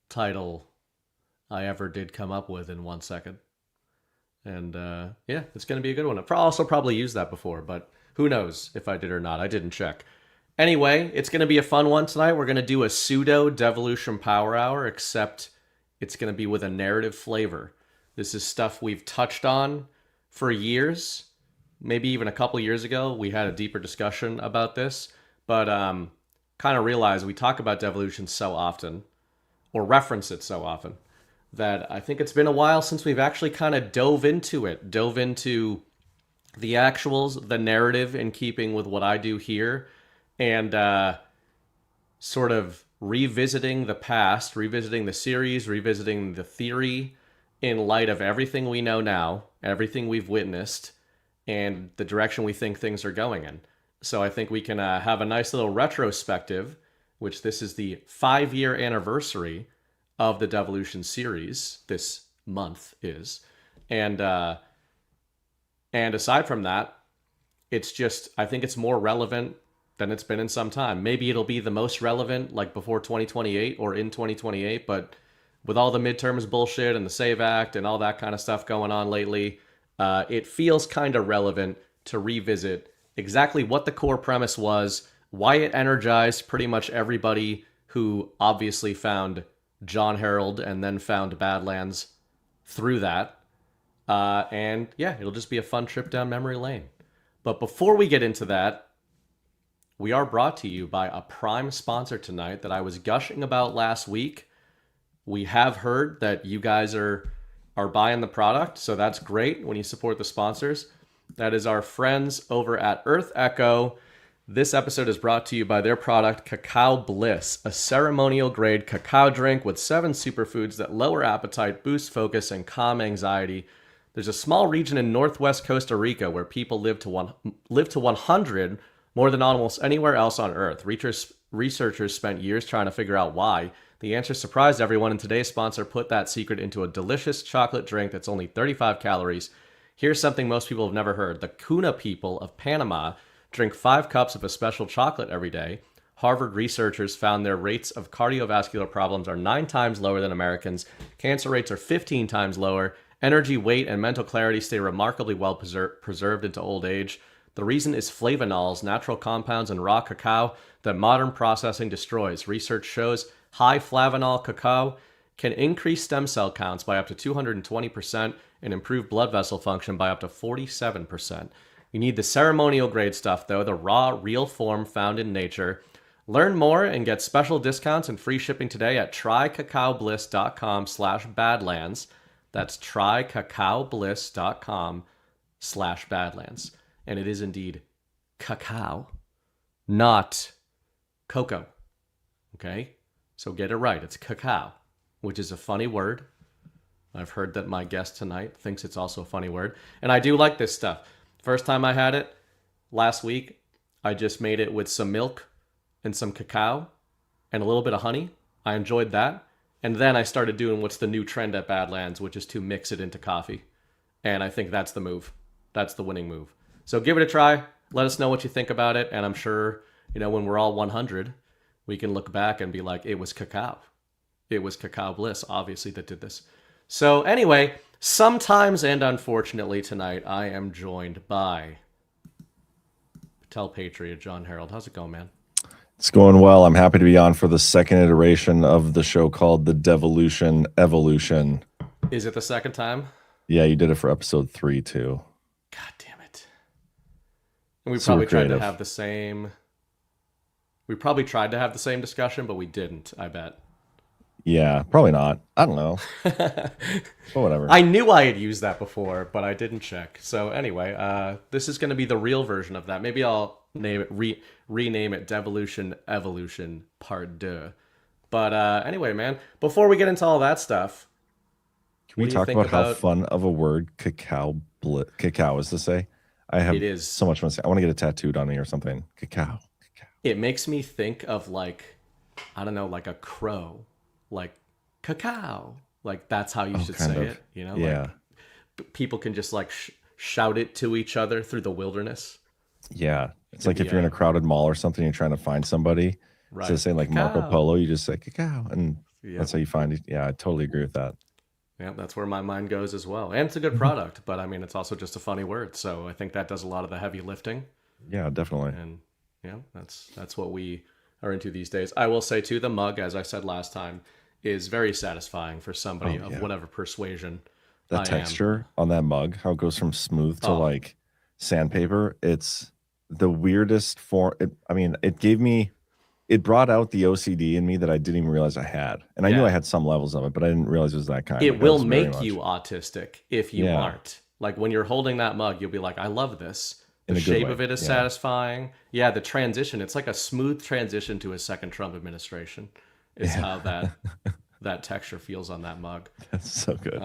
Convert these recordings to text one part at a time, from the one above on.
title I ever did come up with in 1 second. And yeah, it's going to be a good one. I've also probably used that before, but who knows if I did or not. I didn't check. Anyway, it's going to be a fun one tonight. We're going to do a pseudo Devolution Power Hour, except it's going to be with a narrative flavor. This is stuff we've touched on for years. Maybe even a couple years ago, we had a deeper discussion about this, but kind of realized we talk about devolution so often, or reference it so often, that I think it's been a while since we've actually kind of dove into the actuals, the narrative in keeping with what I do here, and sort of revisiting the past, revisiting the series, revisiting the theory in light of everything we know now, everything we've witnessed, and the direction we think things are going in. So I think we can have a nice little retrospective, which this is the 5-year anniversary of the Devolution series. This month is, and aside from that, it's just, I think it's more relevant than it's been in some time. Maybe it'll be the most relevant, like before 2028 or in 2028, but with all the midterms bullshit and the Save Act and all that kind of stuff going on lately, it feels kind of relevant to revisit exactly what the core premise was, why it energized pretty much everybody who obviously found Jon Herold and then found Badlands through that. And yeah, it'll just be a fun trip down memory lane. But before we get into that, we are brought to you by a prime sponsor tonight that I was gushing about last week. We have heard that you guys are buying the product, so that's great when you support the sponsors. That is our friends over at Earth Echo. This episode is brought to you by their product, Cacao Bliss, a ceremonial grade cacao drink with 7 superfoods that lower appetite, boost focus, and calm anxiety. There's a small region in northwest Costa Rica where people live to 100 more than almost anywhere else on Earth. Researchers spent years trying to figure out why. The answer surprised everyone, and today's sponsor put that secret into a delicious chocolate drink that's only 35 calories. Here's something most people have never heard. The Cuna people of Panama drink 5 cups of a special chocolate every day. Harvard researchers found their rates of cardiovascular problems are 9 times lower than Americans. Cancer rates are 15 times lower. Energy, weight, and mental clarity stay remarkably well preserved into old age. The reason is flavonols, natural compounds in raw cacao that modern processing destroys. Research shows high flavanol cacao can increase stem cell counts by up to 220% and improve blood vessel function by up to 47%. You need the ceremonial grade stuff, though, the raw, real form found in nature. Learn more and get special discounts and free shipping today at trycacaobliss.com/badlands. That's trycacaobliss.com/badlands. And it is indeed cacao, not cocoa. Okay? So get it right. It's cacao, which is a funny word. I've heard that my guest tonight thinks it's also a funny word. And I do like this stuff. First time I had it, last week, I just made it with some milk and some cacao and a little bit of honey. I enjoyed that. And then I started doing what's the new trend at Badlands, which is to mix it into coffee. And I think that's the move. That's the winning move. So give it a try. Let us know what you think about it. And I'm sure, when we're all 100, we can look back and be like, it was cacao. It was Cacao Bliss, obviously, that did this. So anyway, sometimes and unfortunately tonight, I am joined by Patel Patriot, Jon Herold. How's it going, man? It's going well. I'm happy to be on for the second iteration of the show called the Devolution Evolution. Is it the second time? Yeah, you did it for episode 3 too. God damn it. And we probably tried to have the same... We probably tried to have the same discussion, but we didn't, I bet. Yeah, probably not. I don't know. But whatever. I knew I had used that before, but I didn't check. So anyway, this is going to be the real version of that. Maybe I'll name it, rename it Devolution Evolution Part 2. But anyway, man, before we get into all that stuff, can we talk about how fun of a word cacao is to say? It is so much fun to say. I want to get it tattooed on me or something. Cacao. It makes me think of like, I don't know, like a crow, like cacao. Like that's how you should say it, Yeah. Like people can just like shout it to each other through the wilderness. Yeah. It's like if you're in a crowded mall or something, you're trying to find somebody. Right. So saying like cacao. Marco Polo, you just say cacao. And Yeah. That's how you find it. Yeah, I totally agree with that. Yeah, that's where my mind goes as well. And it's a good Mhm. product, but I mean, it's also just a funny word. So I think that does a lot of the heavy lifting. Yeah, definitely. And yeah, that's what we are into these days. I will say too, the mug, as I said last time, is very satisfying for somebody Oh of yeah. whatever persuasion That I am. texture on that mug, how it goes from smooth to Oh, like sandpaper. It's the weirdest form. I mean, it brought out the OCD in me that I didn't even realize I had. And I knew I yeah. had some levels of it, but I didn't realize it was that kind. It Like I will was very make you much, autistic if you yeah, aren't. Like when you're holding that mug, you'll be like, I love this. The in a good shape way. of it is Yeah. satisfying. Yeah, the transition, it's like a smooth transition to a second Trump administration, is Yeah. how that texture feels on that mug. That's so good.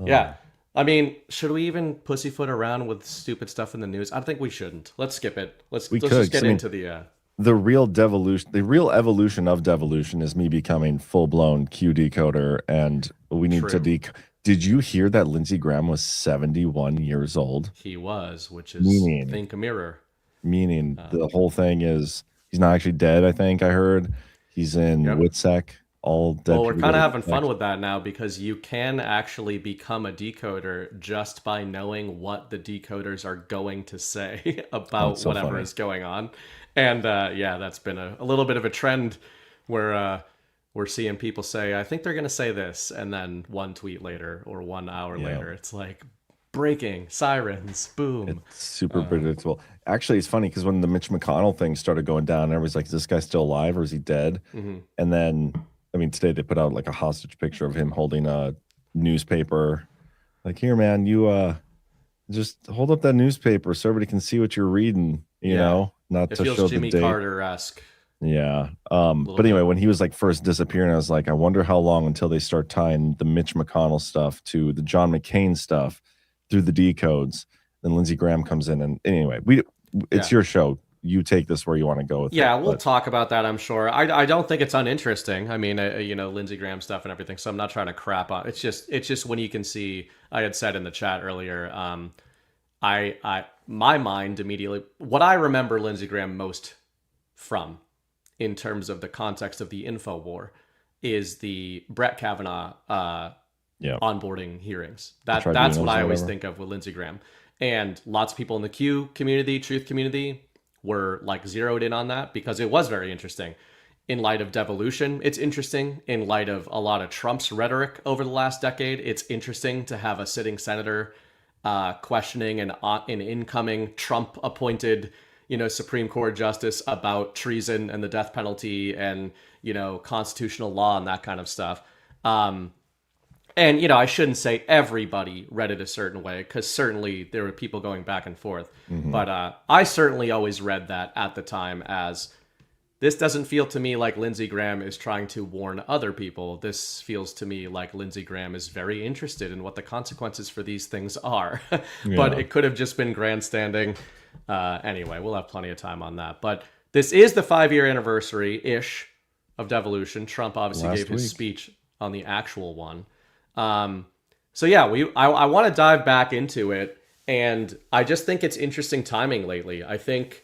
Yeah. Oh. I mean, should we even pussyfoot around with stupid stuff in the news? I think we shouldn't. Let's skip it. We Let's could, just 'cause get I mean, into the the real evolution of devolution is me becoming full blown Q decoder, and we need to true. Did you hear that Lindsey Graham was 71 years old? He was, which is Meaning, think a mirror. the whole thing is he's not actually dead. I think I heard he's in Yep. WITSEC. All dead Well, we're people go kind to of having WITSEC. fun with that now because you can actually become a decoder just by knowing what the decoders are going to say Oh, it's about so whatever funny. is going on. And yeah, that's been a little bit of a trend where we're seeing people say, I think they're going to say this. And then one tweet later or 1 hour Yeah. later, it's like breaking, sirens, boom. It's super predictable. Actually, it's funny because when the Mitch McConnell thing started going down, everybody's like, is this guy still alive or is he dead? Hmm. And then, I mean, today they put out like a hostage picture of him holding a newspaper. Like, here, man, you just hold up that newspaper so everybody can see what you're reading, Yeah. not It to feels show the Jimmy date. Carter-esque Yeah. a little But anyway, bit. when he was like first disappearing, I was like, I wonder how long until they start tying the Mitch McConnell stuff to the John McCain stuff through the decodes. Then Lindsey Graham comes in, and anyway, it's Yeah. your show. You take this where you want to go with Yeah, it. we'll But talk about that, I'm sure. I don't think it's uninteresting. I mean, Lindsey Graham stuff and everything. So I'm not trying to crap on. It's just when you can see. I had said in the chat earlier. I my mind immediately what I remember Lindsey Graham most from, in terms of the context of the info war, is the Brett Kavanaugh yeah, onboarding hearings. the That's what tribunals I or always whatever. think of with Lindsey Graham. And lots of people in the Q community, truth community, were like zeroed in on that because it was very interesting. In light of devolution, it's interesting. In light of a lot of Trump's rhetoric over the last decade, it's interesting to have a sitting senator questioning an incoming Trump-appointed, Supreme Court justice about treason and the death penalty and constitutional law and that kind of stuff. And I shouldn't say everybody read it a certain way because certainly there were people going back and forth. Hmm. But I certainly always read that at the time as this doesn't feel to me like Lindsey Graham is trying to warn other people. This feels to me like Lindsey Graham is very interested in what the consequences for these things are. But Yeah. it could have just been grandstanding. Anyway, we'll have plenty of time on that. But this is the 5-year anniversary ish of devolution. Trump obviously Last gave his week. speech on the actual one. So yeah, I want to dive back into it, and I just think it's interesting timing lately. I think,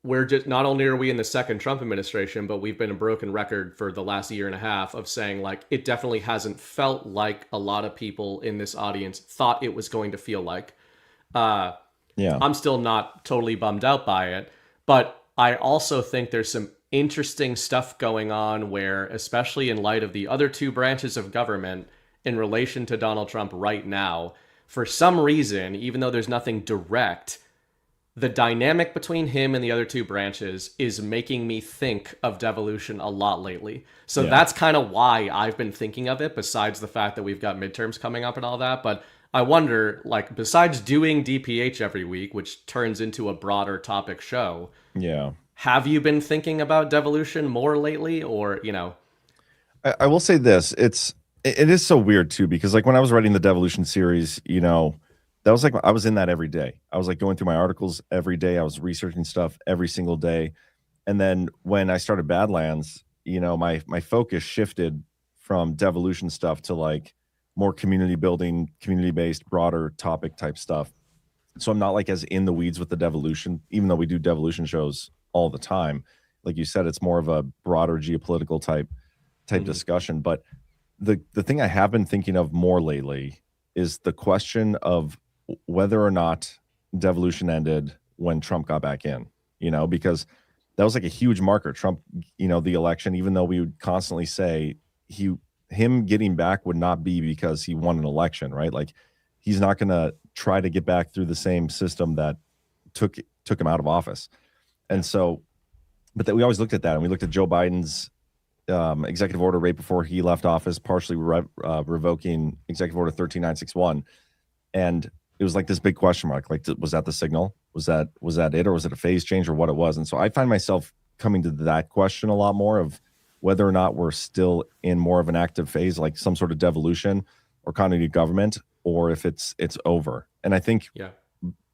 we're just not only are we in the second Trump administration, but we've been a broken record for the last year and a half of saying like it definitely hasn't felt like a lot of people in this audience thought it was going to feel like. Yeah. I'm still not totally bummed out by it, but I also think there's some interesting stuff going on where, especially in light of the other two branches of government in relation to Donald Trump right now, for some reason, even though there's nothing direct, the dynamic between him and the other two branches is making me think of devolution a lot lately. So Yeah. that's kind of why I've been thinking of it, besides the fact that we've got midterms coming up and all that. But I wonder, like, besides doing DPH every week, which turns into a broader topic show, Yeah. have you been thinking about devolution more lately? Or, I will say this. It is so weird too, because like when I was writing the devolution series, that was like I was in that every day. I was like going through my articles every day. I was researching stuff every single day. And then when I started Badlands, my focus shifted from devolution stuff to like more community building, community based, broader topic type stuff. So I'm not like as in the weeds with the devolution, even though we do devolution shows all the time. like you said, it's more of a broader geopolitical type discussion. But the thing I have been thinking of more lately is the question of whether or not devolution ended when Trump got back in, because that was like a huge marker. Trump, the election, even though we would constantly say him getting back would not be because he won an election, right? Like he's not going to try to get back through the same system that took him out of office. And so, but that we always looked at that, and we looked at Joe Biden's executive order right before he left office, partially revoking executive order 13961. And it was like this big question mark, like, was that the signal? Was that it, or was it a phase change, or what it was? And so I find myself coming to that question a lot more, of whether or not we're still in more of an active phase, like some sort of devolution or continuity of government, or if it's over. And I think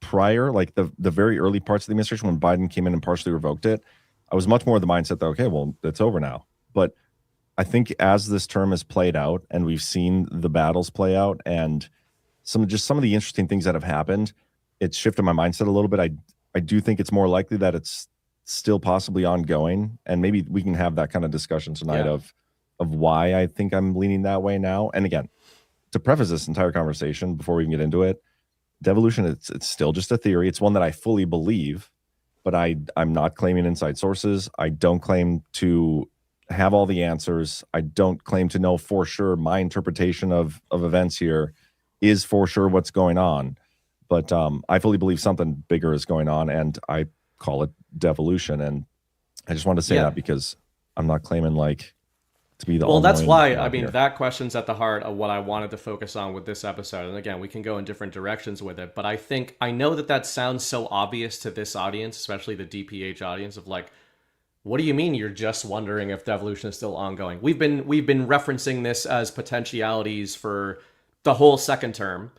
prior, like the very early parts of the administration, when Biden came in and partially revoked it, I was much more of the mindset that, okay, well, it's over now. But I think as this term has played out and we've seen the battles play out and some of the interesting things that have happened, it's shifted my mindset a little bit. I do think it's more likely that it's still possibly ongoing, and maybe we can have that kind of discussion tonight of why I think I'm leaning that way now. And again, to preface this entire conversation before we can get into it, devolution, it's still just a theory. It's one that I fully believe, but I'm not claiming inside sources. I don't claim to have all the answers. I don't claim to know for sure my interpretation of events here is for sure what's going on. But I fully believe something bigger is going on, and I call it devolution. And I just wanted to say that because I'm not claiming like to be the well, that's why I mean here. that question's at the heart of what I wanted to focus on with this episode. And again, we can go in different directions with it, but I know that sounds so obvious to this audience, especially the DPH audience, of like, what do you mean you're just wondering if devolution is still ongoing? We've been referencing this as potentialities for the whole second term,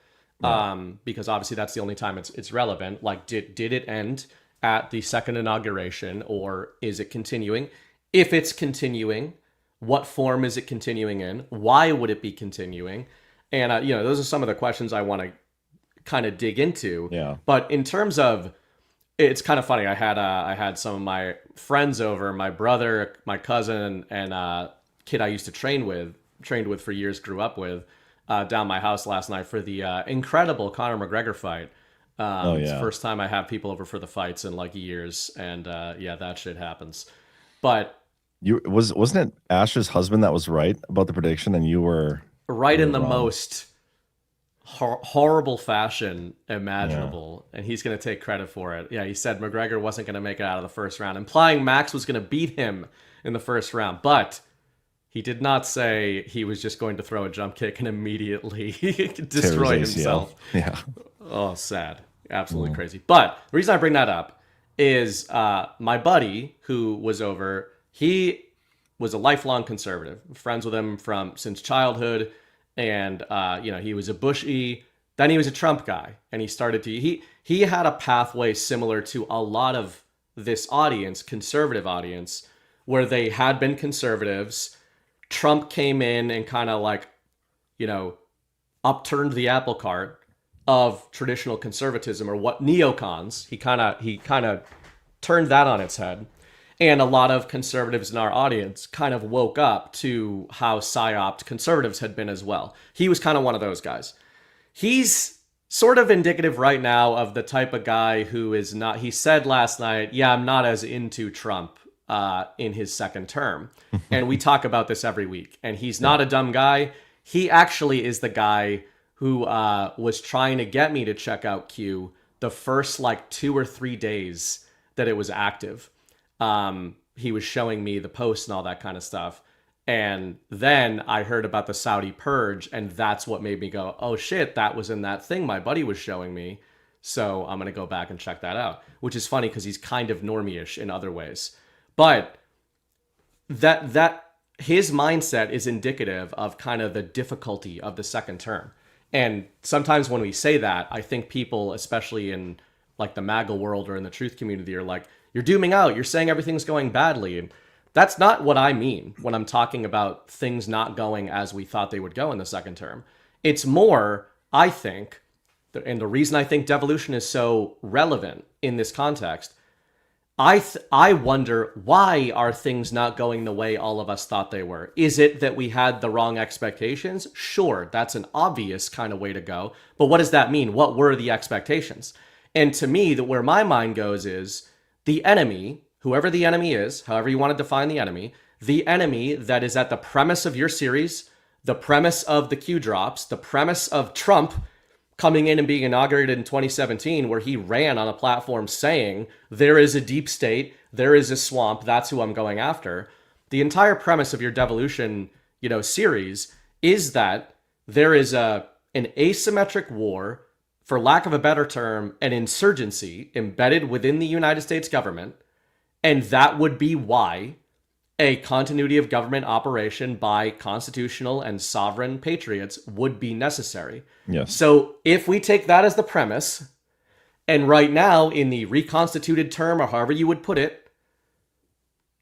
because obviously that's the only time it's relevant. Like, did it end at the second inauguration, or is it continuing? If it's continuing, what form is it continuing in? Why would it be continuing? And those are some of the questions I want to kind of dig into. Yeah. But in terms of, it's kind of funny. I had some of my friends over, my brother, my cousin, and kid I used to trained with for years, grew up with, down my house last night for the incredible Conor McGregor fight. It's the first time I have people over for the fights in like years, and that shit happens. But wasn't it Ash's husband that was right about the prediction, and you were right in the wrong. Most horrible fashion imaginable, and he's going to take credit for it. Yeah, he said McGregor wasn't going to make it out of the first round, implying Max was going to beat him in the first round, but he did not say he was just going to throw a jump kick and immediately destroy himself. Yeah. Oh, sad. Absolutely crazy. But the reason I bring that up is my buddy who was over, he was a lifelong conservative, friends with him since childhood. And, he was a Bush-y, then he was a Trump guy. And he started to, he had a pathway similar to a lot of this audience, conservative audience, where they had been conservatives. Trump came in and kind of like, upturned the apple cart of traditional conservatism, or what neocons. He kind of turned that on its head. And a lot of conservatives in our audience kind of woke up to how psyoped conservatives had been as well. He was kind of one of those guys. He's sort of indicative right now of the type of guy who is not, he said last night, I'm not as into Trump in his second term. And we talk about this every week. And he's not a dumb guy. He actually is the guy who was trying to get me to check out Q the first like 2 or 3 days that it was active. He was showing me the posts and all that kind of stuff. And then I heard about the Saudi purge, and that's what made me go, oh shit, that was in that thing my buddy was showing me. So I'm going to go back and check that out, which is funny because he's kind of normie-ish in other ways. But that his mindset is indicative of kind of the difficulty of the second term. And sometimes when we say that, I think people, especially in like the MAGA world or in the truth community, are like, you're dooming out, you're saying everything's going badly. And that's not what I mean when I'm talking about things not going as we thought they would go in the second term. It's more, I think, and the reason I think devolution is so relevant in this context, I wonder, why are things not going the way all of us thought they were? Is it that we had the wrong expectations? Sure, that's an obvious kind of way to go. But what does that mean? What were the expectations? And to me, where my mind goes is the enemy, whoever the enemy is, however you want to define the enemy that is at the premise of your series, the premise of the Q drops, the premise of Trump coming in and being inaugurated in 2017, where he ran on a platform saying there is a deep state, there is a swamp, that's who I'm going after. The entire premise of your devolution, series is that there is an asymmetric war, for lack of a better term, an insurgency embedded within the United States government, and that would be why a continuity of government operation by constitutional and sovereign patriots would be necessary. Yes. So if we take that as the premise, and right now in the reconstituted term, or however you would put it,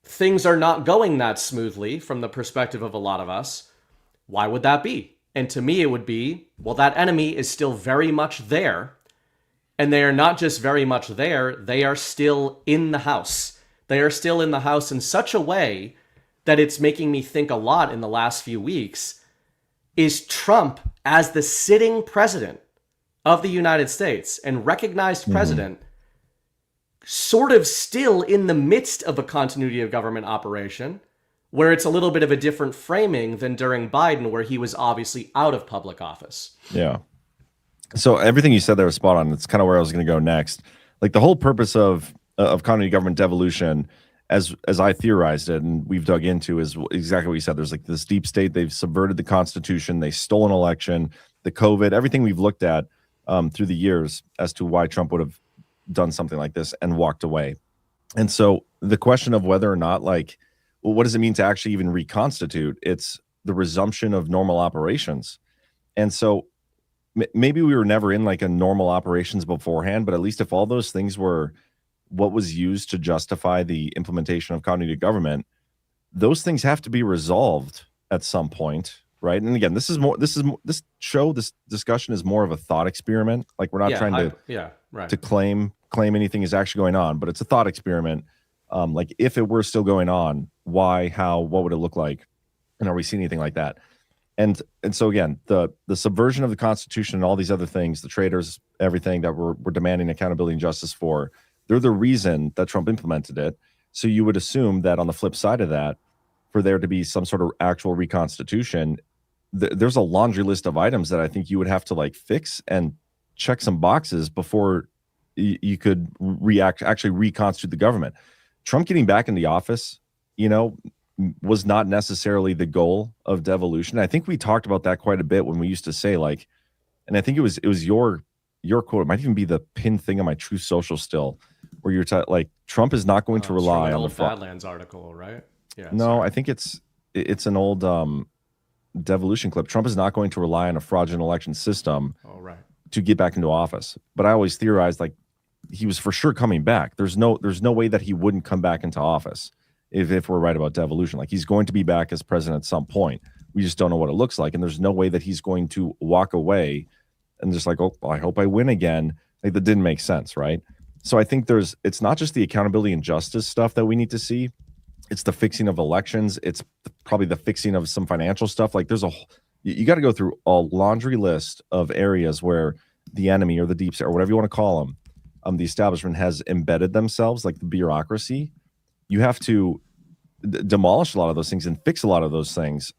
things are not going that smoothly from the perspective of a lot of us, why would that be? And to me, it would be, well, that enemy is still very much there. And they are not just very much there, they are still in the house. They are still in the house in such a way that it's making me think a lot in the last few weeks. Is Trump, as the sitting president of the United States and recognized president, sort of still in the midst of a continuity of government operation, where it's a little bit of a different framing than during Biden, where he was obviously out of public office? Yeah. So everything you said there was spot on. It's kind of where I was going to go next. Like the whole purpose of continuity government devolution, as I theorized it, and we've dug into, is exactly what you said. There's like this deep state. They've subverted the Constitution. They stole an election. The COVID, everything we've looked at through the years as to why Trump would have done something like this and walked away. And so the question of whether or not, like, well, what does it mean to actually even reconstitute? It's the resumption of normal operations. And so maybe we were never in like a normal operations beforehand, but at least if all those things were what was used to justify the implementation of continuity of government, those things have to be resolved at some point, right? And again, this discussion is more of a thought experiment. Like we're not trying to claim anything is actually going on, but it's a thought experiment. Like if it were still going on, why, how, what would it look like? And are we seeing anything like that? And so again, the subversion of the Constitution and all these other things, the traitors, everything that we're demanding accountability and justice for, they're the reason that Trump implemented it. So you would assume that on the flip side of that, for there to be some sort of actual reconstitution, there's a laundry list of items that I think you would have to like fix and check some boxes before you could actually reconstitute the government. Trump getting back in the office, was not necessarily the goal of devolution. I think we talked about that quite a bit when we used to say like, and I think it was your quote. It might even be the pinned thing on my Truth Social still, where you're like, Trump is not going to rely on the Badlands article, right? Yeah. No, sorry. I think it's an old devolution clip. Trump is not going to rely on a fraudulent election system to get back into office. But I always theorized like he was for sure coming back. There's no way that he wouldn't come back into office if we're right about devolution. Like he's going to be back as president at some point. We just don't know what it looks like. And there's no way that he's going to walk away and just like, oh, well, I hope I win again. Like that didn't make sense, right? So I think it's not just the accountability and justice stuff that we need to see. It's the fixing of elections. It's probably the fixing of some financial stuff. Like you got to go through a laundry list of areas where the enemy or the deep state or whatever you want to call them, the establishment has embedded themselves, like the bureaucracy. You have to demolish a lot of those things and fix a lot of those things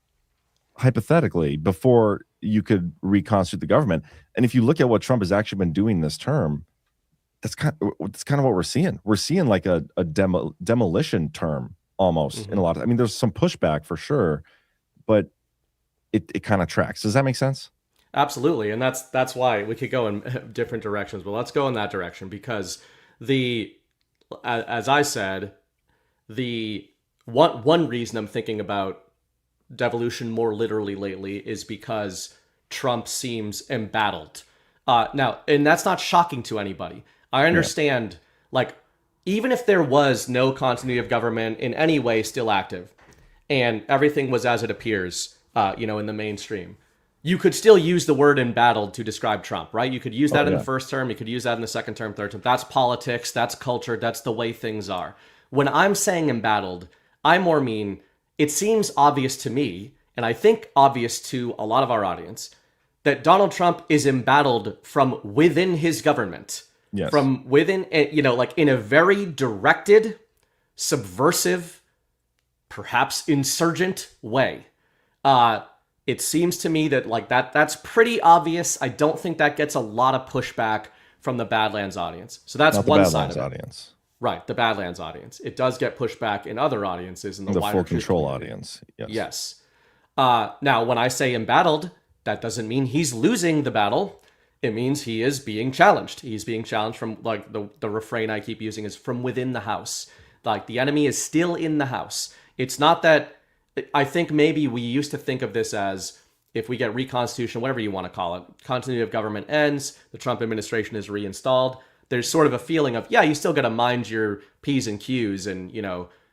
hypothetically before you could reconstitute the government. And if you look at what Trump has actually been doing this term, that's kind of what we're seeing. We're seeing like a demolition term almost in a lot of, I mean, there's some pushback for sure, but it kind of tracks. Does that make sense? Absolutely. And that's why we could go in different directions, but let's go in that direction because as I said, the one reason I'm thinking about devolution more literally lately is because Trump seems embattled. Now, and that's not shocking to anybody. I understand, like, even if there was no continuity of government in any way still active, and everything was as it appears, in the mainstream, you could still use the word embattled to describe Trump, right? You could use that Oh in the yeah. first term, you could use that in the second term, third term. That's politics, that's culture, that's the way things are. When I'm saying embattled, I more mean it seems obvious to me, and I think obvious to a lot of our audience, that Donald Trump is embattled from within his government. Yes. From within, like in a very directed, subversive, perhaps insurgent way. It seems to me that like that's pretty obvious. I don't think that gets a lot of pushback from the Badlands audience. So that's Not the one side Badlands of it. audience. Right, the Badlands audience. It does get pushback in other audiences in the wider full control community. audience. Yes. Yes. Now, when I say embattled, that doesn't mean he's losing the battle. It means he is being challenged. He's being challenged from, like, the refrain I keep using is from within the house. Like, the enemy is still in the house. It's not that, I think maybe we used to think of this as, if we get reconstitution, whatever you want to call it, continuity of government ends, the Trump administration is reinstalled, there's sort of a feeling of, yeah, you still got to mind your P's and Q's and,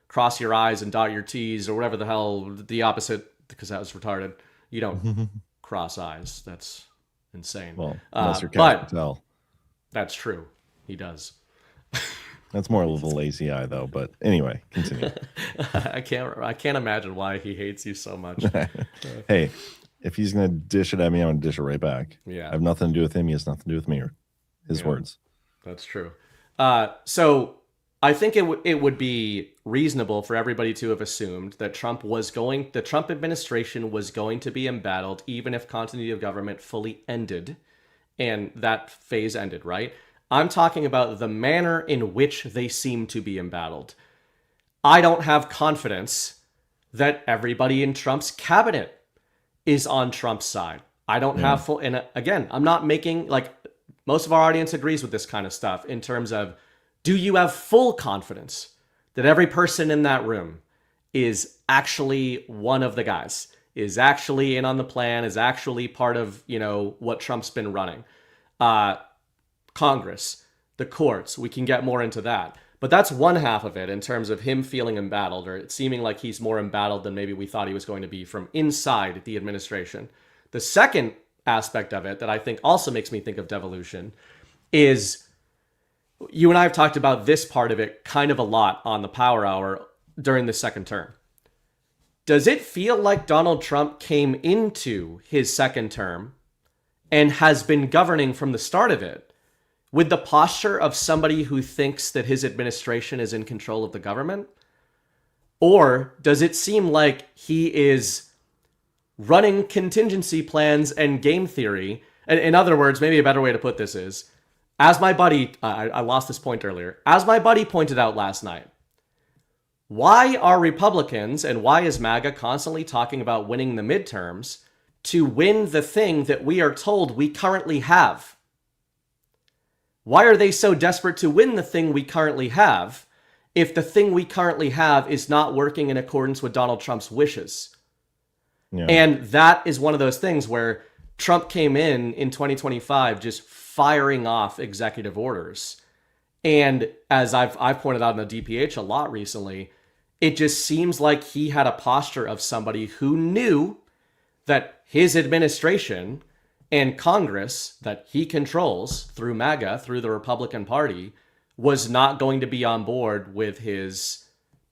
cross your I's and dot your T's or whatever the hell the opposite, because that was retarded. You don't cross I's. That's insane. Well, unless you're but Patel. that's true. He does. That's more of a lazy eye, though. But anyway, continue. I can't imagine why he hates you so much. Hey, if he's gonna dish it at me, I'm gonna dish it right back. Yeah. I have nothing to do with him. He has nothing to do with me or his words. That's true. So I think it would be reasonable for everybody to have assumed that the Trump administration was going to be embattled even if continuity of government fully ended, and that phase ended, right? I'm talking about the manner in which they seem to be embattled. I don't have confidence that everybody in Trump's cabinet is on Trump's side. I don't have full, and again, I'm not making, like, most of our audience agrees with this kind of stuff in terms of, do you have full confidence that every person in that room is actually one of the guys, is actually in on the plan, is actually part of, what Trump's been running? Congress, the courts, we can get more into that. But that's one half of it in terms of him feeling embattled, or it seeming like he's more embattled than maybe we thought he was going to be from inside the administration. The second aspect of it that I think also makes me think of devolution is, you and I have talked about this part of it kind of a lot on the Power Hour during the second term. Does it feel like Donald Trump came into his second term and has been governing from the start of it with the posture of somebody who thinks that his administration is in control of the government? Or does it seem like he is running contingency plans and game theory? In other words, maybe a better way to put this is, as my buddy, I lost this point earlier, as my buddy pointed out last night, why are Republicans and why is MAGA constantly talking about winning the midterms to win the thing that we are told we currently have? Why are they so desperate to win the thing we currently have if the thing we currently have is not working in accordance with Donald Trump's wishes? Yeah. And that is one of those things where Trump came in 2025 just firing off executive orders. And as I've pointed out in the DPH a lot recently, it just seems like he had a posture of somebody who knew that his administration and Congress that he controls through MAGA, through the Republican Party, was not going to be on board with his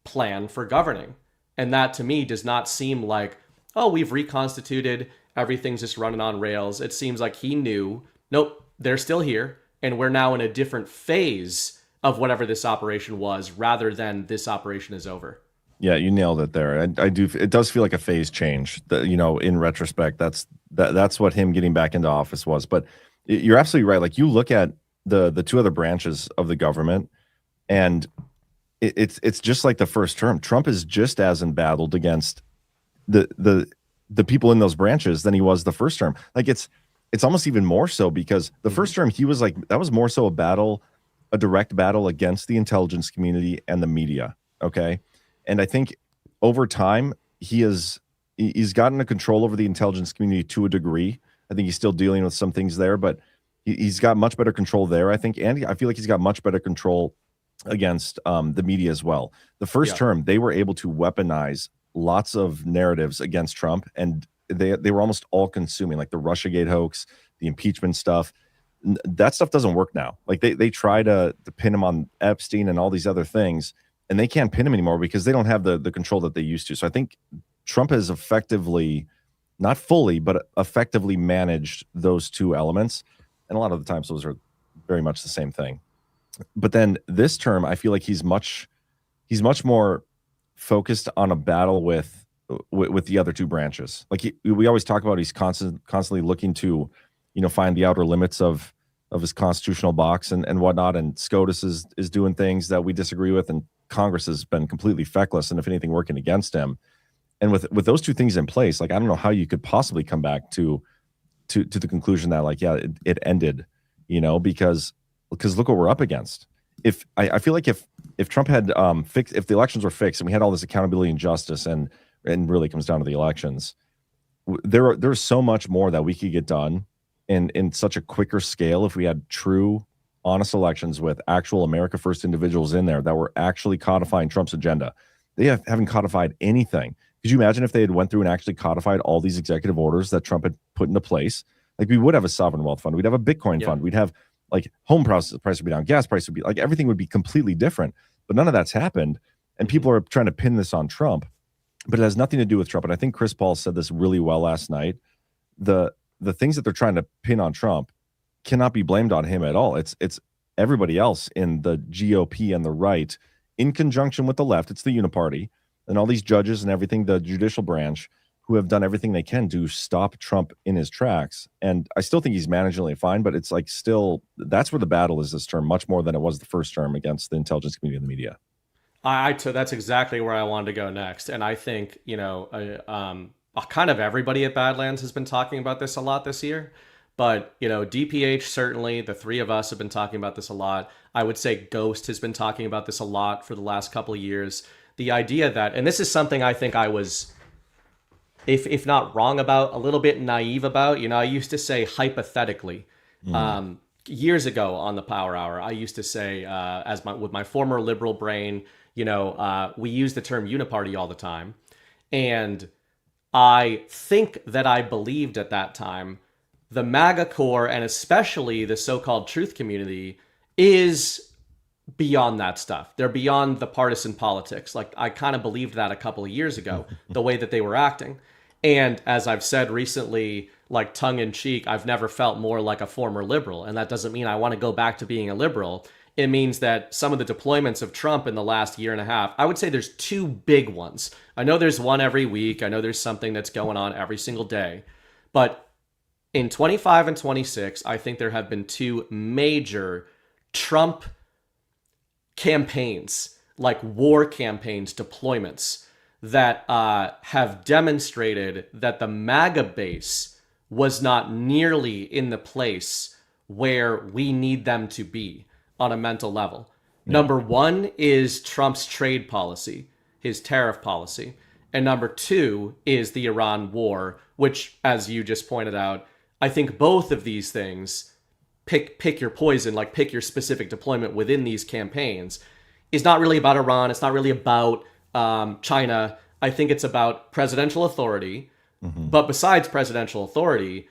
plan for governing. And that to me does not seem like, oh, we've reconstituted, everything's just running on rails. It seems like he knew, nope, they're still here, and we're now in a different phase of whatever this operation was, rather than this operation is over. Yeah, you nailed it there. I do. It does feel like a phase change. In retrospect, that's what him getting back into office was. But you're absolutely right. Like, you look at the two other branches of the government, and it's just like the first term. Trump is just as embattled against the people in those branches than he was the first term. Like, it's almost even more so, because the first term he was like, that was more so a direct battle against the intelligence community and the media. Okay. And I think over time, he's gotten a control over the intelligence community to a degree. I think he's still dealing with some things there, but he's got much better control there, I think. And I feel like he's got much better control against the media as well. The first term, they were able to weaponize lots of narratives against Trump and they were almost all consuming, like the Russiagate hoax, the impeachment stuff. That stuff doesn't work now. Like they try to pin him on Epstein and all these other things, and they can't pin him anymore because they don't have the control that they used to. So I think Trump has effectively, not fully, but effectively managed those two elements. And a lot of the times those are very much the same thing. But then this term, I feel like he's much more focused on a battle with the other two branches. Like we always talk about, he's constantly looking to, find the outer limits of his constitutional box and whatnot. And SCOTUS is doing things that we disagree with, and Congress has been completely feckless, and if anything, working against him. And with those two things in place, like I don't know how you could possibly come back to the conclusion that, like, yeah, it ended, because look what we're up against. If I feel like if Trump had if the elections were fixed and we had all this accountability and justice, and really comes down to the elections, there's so much more that we could get done in such a quicker scale if we had true, honest elections with actual America First individuals in there that were actually codifying Trump's agenda. They haven't codified anything. Could you imagine if they had went through and actually codified all these executive orders that Trump had put into place? Like, we would have a sovereign wealth fund. We'd have a Bitcoin fund. We'd have, like, home price would be down. Gas price would be, like, everything would be completely different. But none of that's happened. And people are trying to pin this on Trump. But it has nothing to do with Trump. And I think Chris Paul said this really well last night. The things that they're trying to pin on Trump cannot be blamed on him at all. It's everybody else in the GOP and the right, in conjunction with the left. It's the uniparty and all these judges and everything, the judicial branch, who have done everything they can to stop Trump in his tracks. And I still think he's managingly fine, but it's like, still, that's where the battle is this term, much more than it was the first term against the intelligence community and the media. That's exactly where I wanted to go next. And I think, kind of everybody at Badlands has been talking about this a lot this year. But, DPH, certainly, the three of us have been talking about this a lot. I would say Ghost has been talking about this a lot for the last couple of years. The idea that, and this is something I think I was, if not wrong about, a little bit naive about. I used to say hypothetically, years ago on the Power Hour, I used to say, with my former liberal brain, we use the term uniparty all the time. And I think that I believed at that time the MAGA core, and especially the so-called truth community, is beyond that stuff. They're beyond the partisan politics. Like, I kind of believed that a couple of years ago, the way that they were acting. And as I've said recently, like, tongue in cheek, I've never felt more like a former liberal. And that doesn't mean I want to go back to being a liberal. It means that some of the deployments of Trump in the last year and a half, I would say there's two big ones. I know there's one every week. I know there's something that's going on every single day. But in 25 and 26, I think there have been two major Trump campaigns, like war campaigns, deployments, that have demonstrated that the MAGA base was not nearly in the place where we need them to be on a mental level. Yeah. Number one is Trump's trade policy, his tariff policy. And number two is the Iran war, which, as you just pointed out, I think both of these things, pick your poison, like pick your specific deployment within these campaigns, is not really about Iran. It's not really about China. I think it's about presidential authority. Mm-hmm. But besides presidential authority,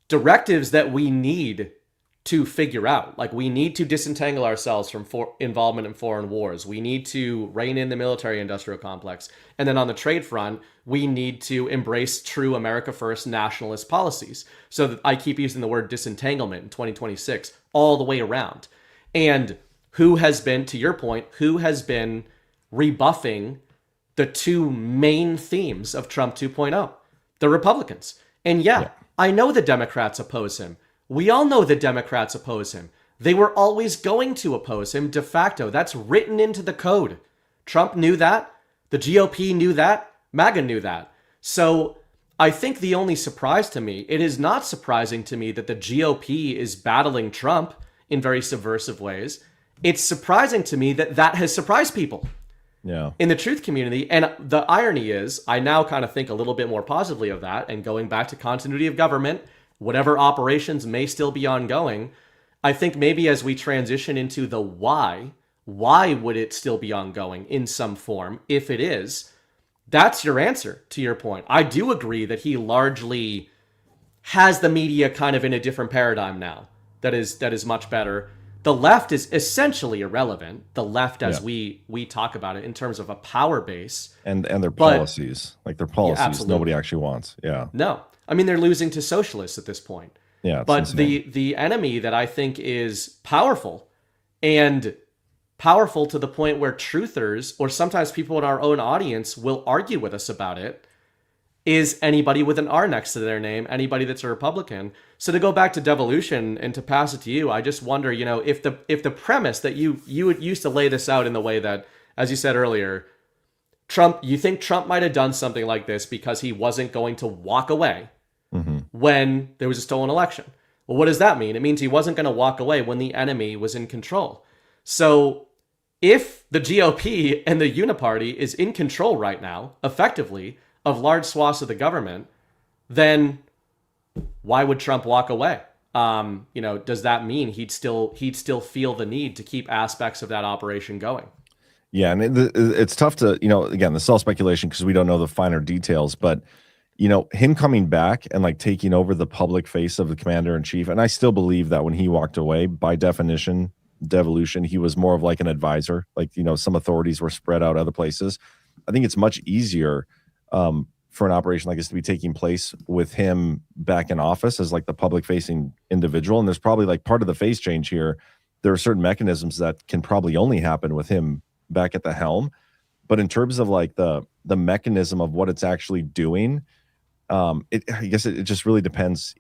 directives that we need to figure out. Like, we need to disentangle ourselves from involvement in foreign wars. We need to rein in the military-industrial complex. And then on the trade front, we need to embrace true America First nationalist policies. So I keep using the word disentanglement in 2026 all the way around. And who has been, to your point, who has been rebuffing the two main themes of Trump 2.0? The Republicans. And yeah, I know the Democrats oppose him. We all know the Democrats oppose him. They were always going to oppose him de facto. That's written into the code. Trump knew that. The GOP knew that. MAGA knew that. So I think the only surprise to me, it is not surprising to me that the GOP is battling Trump in very subversive ways. It's surprising to me that that has surprised people in the truth community. And the irony is, I now kind of think a little bit more positively of that, and going back to continuity of government, whatever operations may still be ongoing, I think maybe as we transition into the why would it still be ongoing in some form, if it is, that's your answer to your point. I do agree that he largely has the media kind of in a different paradigm now that is much better. The left is essentially irrelevant. The left, Yeah. as we talk about it in terms of a power base, And their but policies, like their yeah, policies, nobody absolutely actually wants. Yeah. no. I mean, they're losing to socialists at this point. Yeah. It's But insane. the enemy that I think is powerful and powerful to the point where truthers or sometimes people in our own audience will argue with us about it is anybody with an R next to their name, anybody that's a Republican. So to go back to devolution and to pass it to you, I just wonder, if the premise that you used to lay this out in the way that, as you said earlier, you think Trump might have done something like this because he wasn't going to walk away Hmm. when there was a stolen election. Well, what does that mean? It means he wasn't going to walk away when the enemy was in control. So if the GOP and the Uniparty is in control right now, effectively, of large swaths of the government, then why would Trump walk away? Does that mean he'd still feel the need to keep aspects of that operation going? Yeah, and it's tough to, again, the self speculation because we don't know the finer details, but him coming back and like taking over the public face of the commander in chief, and I still believe that when he walked away, by definition, devolution, he was more of like an advisor. Like some authorities were spread out other places. I think it's much easier for an operation like this to be taking place with him back in office as like the public facing individual. And there's probably like part of the face change here. There are certain mechanisms that can probably only happen with him back at the helm. But in terms of like the mechanism of what it's actually doing, I guess it just really depends.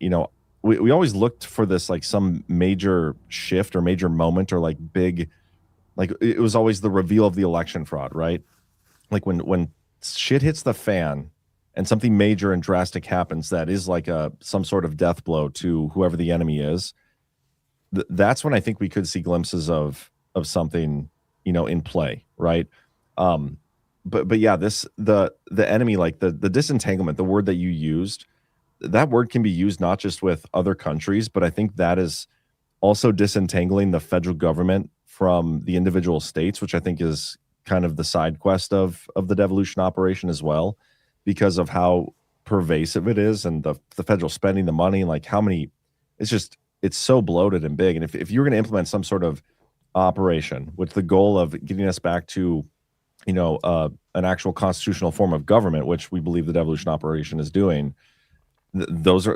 We always looked for this like some major shift or major moment or like big, like it was always the reveal of the election fraud, right? Like when shit hits the fan and something major and drastic happens that is like some sort of death blow to whoever the enemy is, that's when I think we could see glimpses of something in play, right? But yeah, the enemy, like the disentanglement, the word that you used, that word can be used not just with other countries, but I think that is also disentangling the federal government from the individual states, which I think is kind of the side quest of the devolution operation as well, because of how pervasive it is and the federal spending the money, like how many, it's so bloated and big. And if you're going to implement some sort of operation with the goal of getting us back to an actual constitutional form of government, which we believe the devolution operation is doing, there's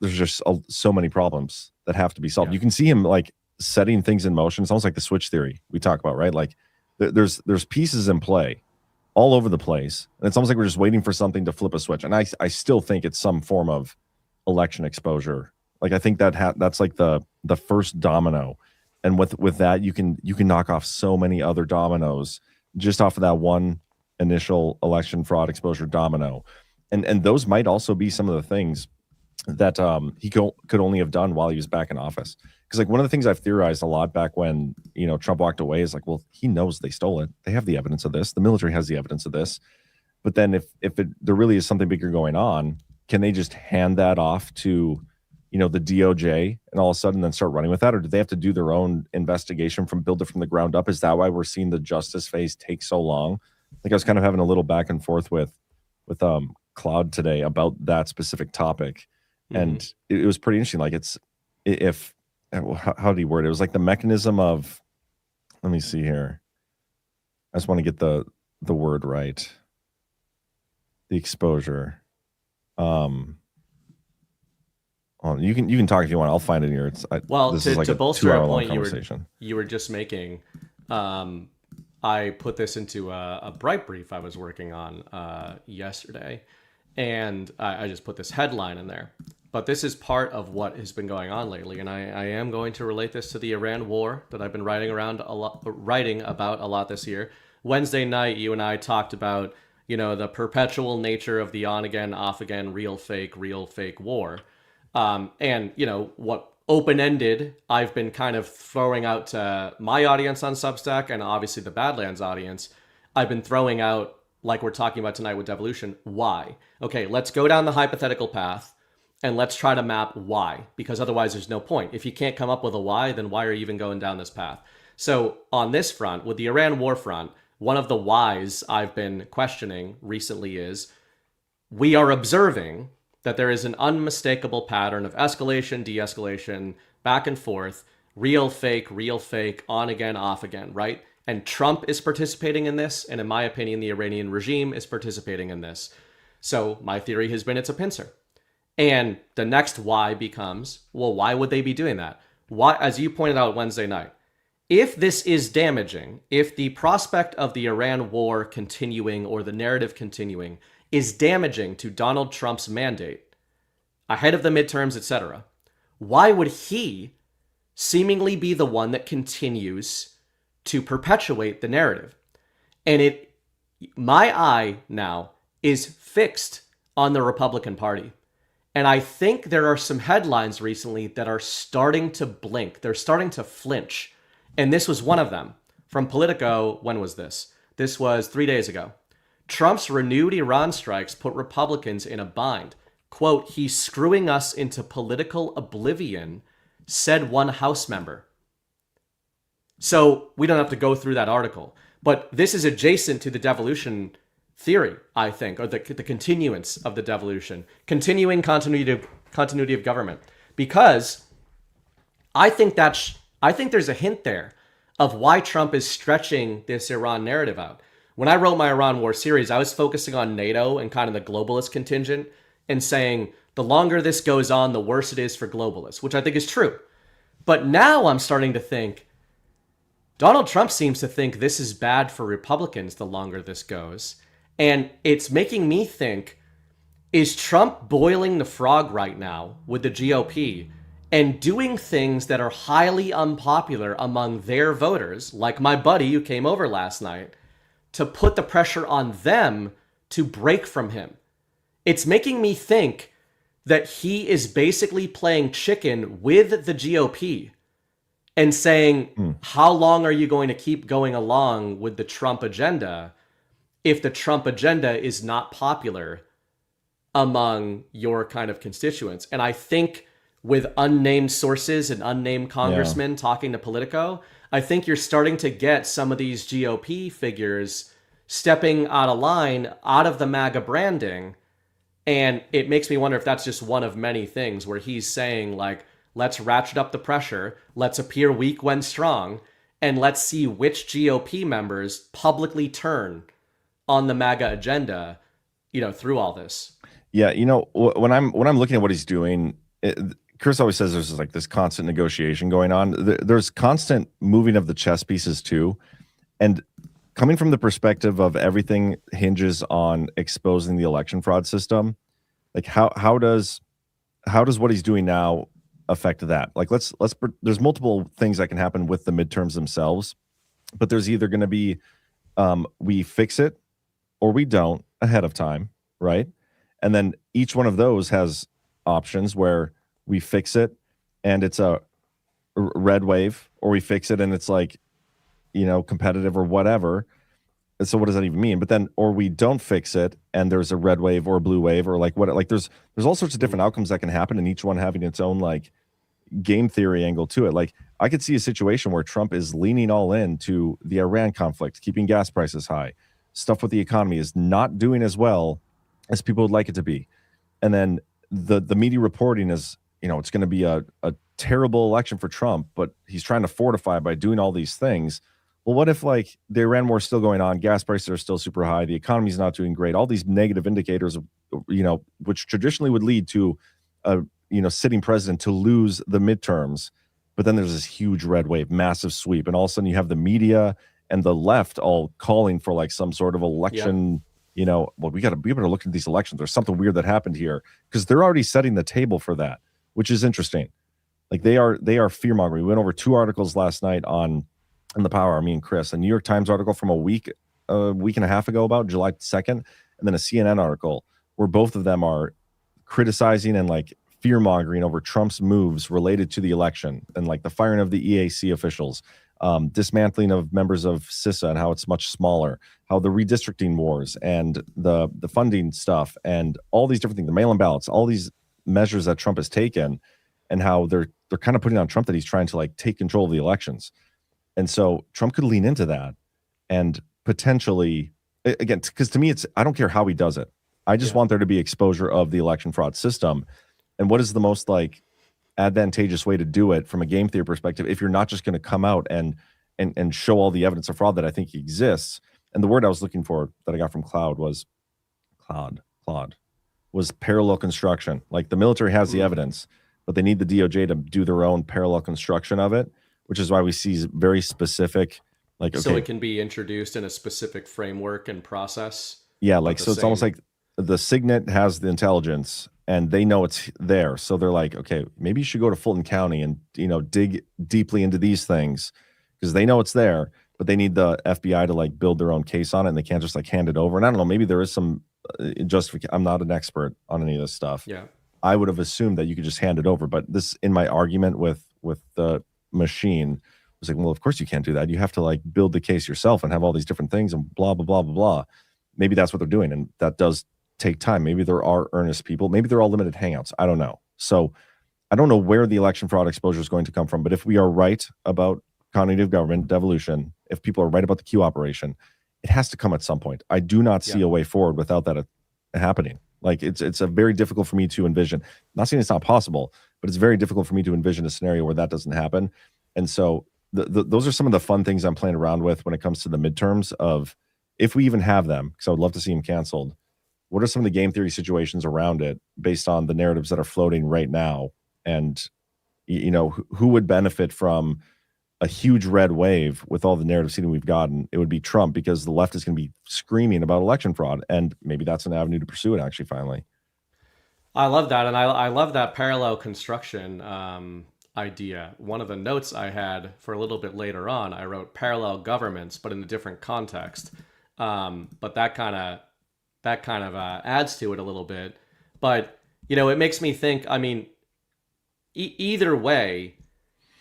just so many problems that have to be solved. Yeah. You can see him like setting things in motion. It's almost like the switch theory we talk about, right? Like there's pieces in play all over the place, and it's almost like we're just waiting for something to flip a switch. And I still think it's some form of election exposure. Like I think that's like the first domino, and with that you can knock off so many other dominoes just off of that one initial election fraud exposure domino. And those might also be some of the things that he could only have done while he was back in office. Because like one of the things I've theorized a lot back when Trump walked away is like, well, he knows they stole it. They have the evidence of this. The military has the evidence of this. But then if there really is something bigger going on, can they just hand that off to the DOJ and all of a sudden then start running with that, or do they have to do their own investigation build it from the ground up? Is that why we're seeing the justice phase take so long? Like I was kind of having a little back and forth with Cloud today about that specific topic. And it was pretty interesting. Like how do you word it? It was like the mechanism of, let me see here. I just want to get the word right. The exposure. You can talk if you want. I'll find it here. To bolster a point conversation you were just making, I put this into a Bright Brief I was working on yesterday, and I just put this headline in there. But this is part of what has been going on lately, and I am going to relate this to the Iran war that I've been writing about a lot this year. Wednesday night, you and I talked about the perpetual nature of the on again, off again, real fake war. And what open-ended I've been kind of throwing out to my audience on Substack and obviously the Badlands audience. I've been throwing out, like we're talking about tonight with devolution, why? Okay, let's go down the hypothetical path and let's try to map why, because otherwise there's no point. If you can't come up with a why, then why are you even going down this path? So on this front, with the Iran war front, one of the whys I've been questioning recently is we are observing that there is an unmistakable pattern of escalation, de-escalation, back and forth, real, fake, on again, off again, right? And Trump is participating in this, and in my opinion, the Iranian regime is participating in this. So my theory has been it's a pincer. And the next why becomes, well, why would they be doing that? Why, as you pointed out Wednesday night, if this is damaging, if the prospect of the Iran war continuing or the narrative continuing is damaging to Donald Trump's mandate ahead of the midterms, etc., why would he seemingly be the one that continues to perpetuate the narrative? And my eye now is fixed on the Republican Party. And I think there are some headlines recently that are starting to blink. They're starting to flinch. And this was one of them. From Politico, when was this? This was 3 days ago. Trump's renewed Iran strikes put Republicans in a bind. Quote, he's screwing us into political oblivion, said one House member. So we don't have to go through that article. But this is adjacent to the devolution theory, I think, or the continuance of the devolution, continuing continuity of government. Because I think there's a hint there of why Trump is stretching this Iran narrative out. When I wrote my Iran war series, I was focusing on NATO and kind of the globalist contingent and saying the longer this goes on, the worse it is for globalists, which I think is true. But now I'm starting to think Donald Trump seems to think this is bad for Republicans the longer this goes. And it's making me think, is Trump boiling the frog right now with the GOP and doing things that are highly unpopular among their voters, like my buddy who came over last night, to put the pressure on them to break from him? It's making me think that he is basically playing chicken with the GOP and saying, how long are you going to keep going along with the Trump agenda if the Trump agenda is not popular among your kind of constituents? And I think with unnamed sources and unnamed congressmen talking to Politico, I think you're starting to get some of these GOP figures stepping out of line, out of the MAGA branding. And it makes me wonder if that's just one of many things where he's saying, like, let's ratchet up the pressure, let's appear weak when strong, and let's see which GOP members publicly turn on the MAGA agenda, through all this. Yeah, when I'm looking at what he's doing, Chris always says there's like this constant negotiation going on. There's constant moving of the chess pieces too, and coming from the perspective of everything hinges on exposing the election fraud system. Like how does what he's doing now affect that? Like there's multiple things that can happen with the midterms themselves, but there's either going to be we fix it or we don't ahead of time, right? And then each one of those has options where we fix it and it's a red wave, or we fix it and it's like, competitive or whatever. And so what does that even mean? But then, or we don't fix it and there's a red wave or a blue wave, or there's all sorts of different outcomes that can happen, and each one having its own like game theory angle to it. Like I could see a situation where Trump is leaning all in to the Iran conflict, keeping gas prices high. Stuff with the economy is not doing as well as people would like it to be. And then the media reporting is, it's going to be a terrible election for Trump, but he's trying to fortify by doing all these things. Well, what if like the Iran war is still going on, gas prices are still super high, the economy is not doing great, all these negative indicators of, which traditionally would lead to a, sitting president to lose the midterms. But then there's this huge red wave, massive sweep. And all of a sudden you have the media and the left all calling for like some sort of election, well, we better look at these elections. There's something weird that happened here, because they're already setting the table for that, which is interesting. Like they are fear mongering. We went over 2 articles last night on the Power, me and Chris, a New York Times article from a week and a half ago about July 2nd, and then a CNN article where both of them are criticizing and like fear mongering over Trump's moves related to the election, and like the firing of the EAC officials, dismantling of members of CISA and how it's much smaller, how the redistricting wars and the funding stuff and all these different things, the mail-in ballots, all these measures that Trump has taken, and how they're kind of putting on Trump that he's trying to like take control of the elections. And so Trump could lean into that and potentially, again, because to me, I don't care how he does it. I just want there to be exposure of the election fraud system. And what is the most like advantageous way to do it from a game theory perspective if you're not just going to come out and show all the evidence of fraud that I think exists? And the word I was looking for that I got from Cloud was parallel construction. Like the military has the evidence, but they need the DOJ to do their own parallel construction of it, which is why we see very specific, like, okay, so it can be introduced in a specific framework and process. yeah, like, so it's almost like the Signet has the intelligence and they know it's there. So they're like, okay, maybe you should go to Fulton County and, dig deeply into these things because they know it's there, but they need the FBI to like build their own case on it and they can't just like hand it over. And I don't know, maybe there is some justification. I'm not an expert on any of this stuff. Yeah. I would have assumed that you could just hand it over. But this, in my argument with the machine, was like, well, of course you can't do that. You have to like build the case yourself and have all these different things and blah, blah, blah, blah, blah. Maybe that's what they're doing. And that does take time. Maybe there are earnest people. Maybe they're all limited hangouts. I don't know. So I don't know where the election fraud exposure is going to come from. But if we are right about continuity of government, devolution, if people are right about the Q operation, it has to come at some point. I do not see a way forward without that happening. Like it's a very difficult for me to envision. I'm not saying it's not possible, but it's very difficult for me to envision a scenario where that doesn't happen. And so those are some of the fun things I'm playing around with when it comes to the midterms of if we even have them, because I would love to see them canceled. What are some of the game theory situations around it based on the narratives that are floating right now? And, who would benefit from a huge red wave with all the narrative seeding we've gotten? It would be Trump, because the left is going to be screaming about election fraud. And maybe that's an avenue to pursue it, actually, finally. I love that. And I love that parallel construction idea. One of the notes I had for a little bit later on, I wrote parallel governments, but in a different context. But that kind of adds to it a little bit. But, it makes me think, I mean, either way,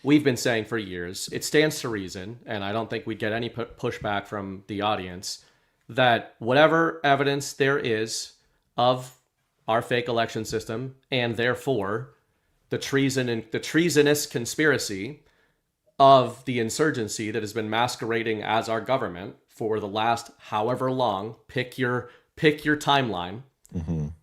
we've been saying for years, it stands to reason, and I don't think we'd get any pushback from the audience, that whatever evidence there is of our fake election system, and therefore the treasonous conspiracy of the insurgency that has been masquerading as our government for the last however long, pick your timeline,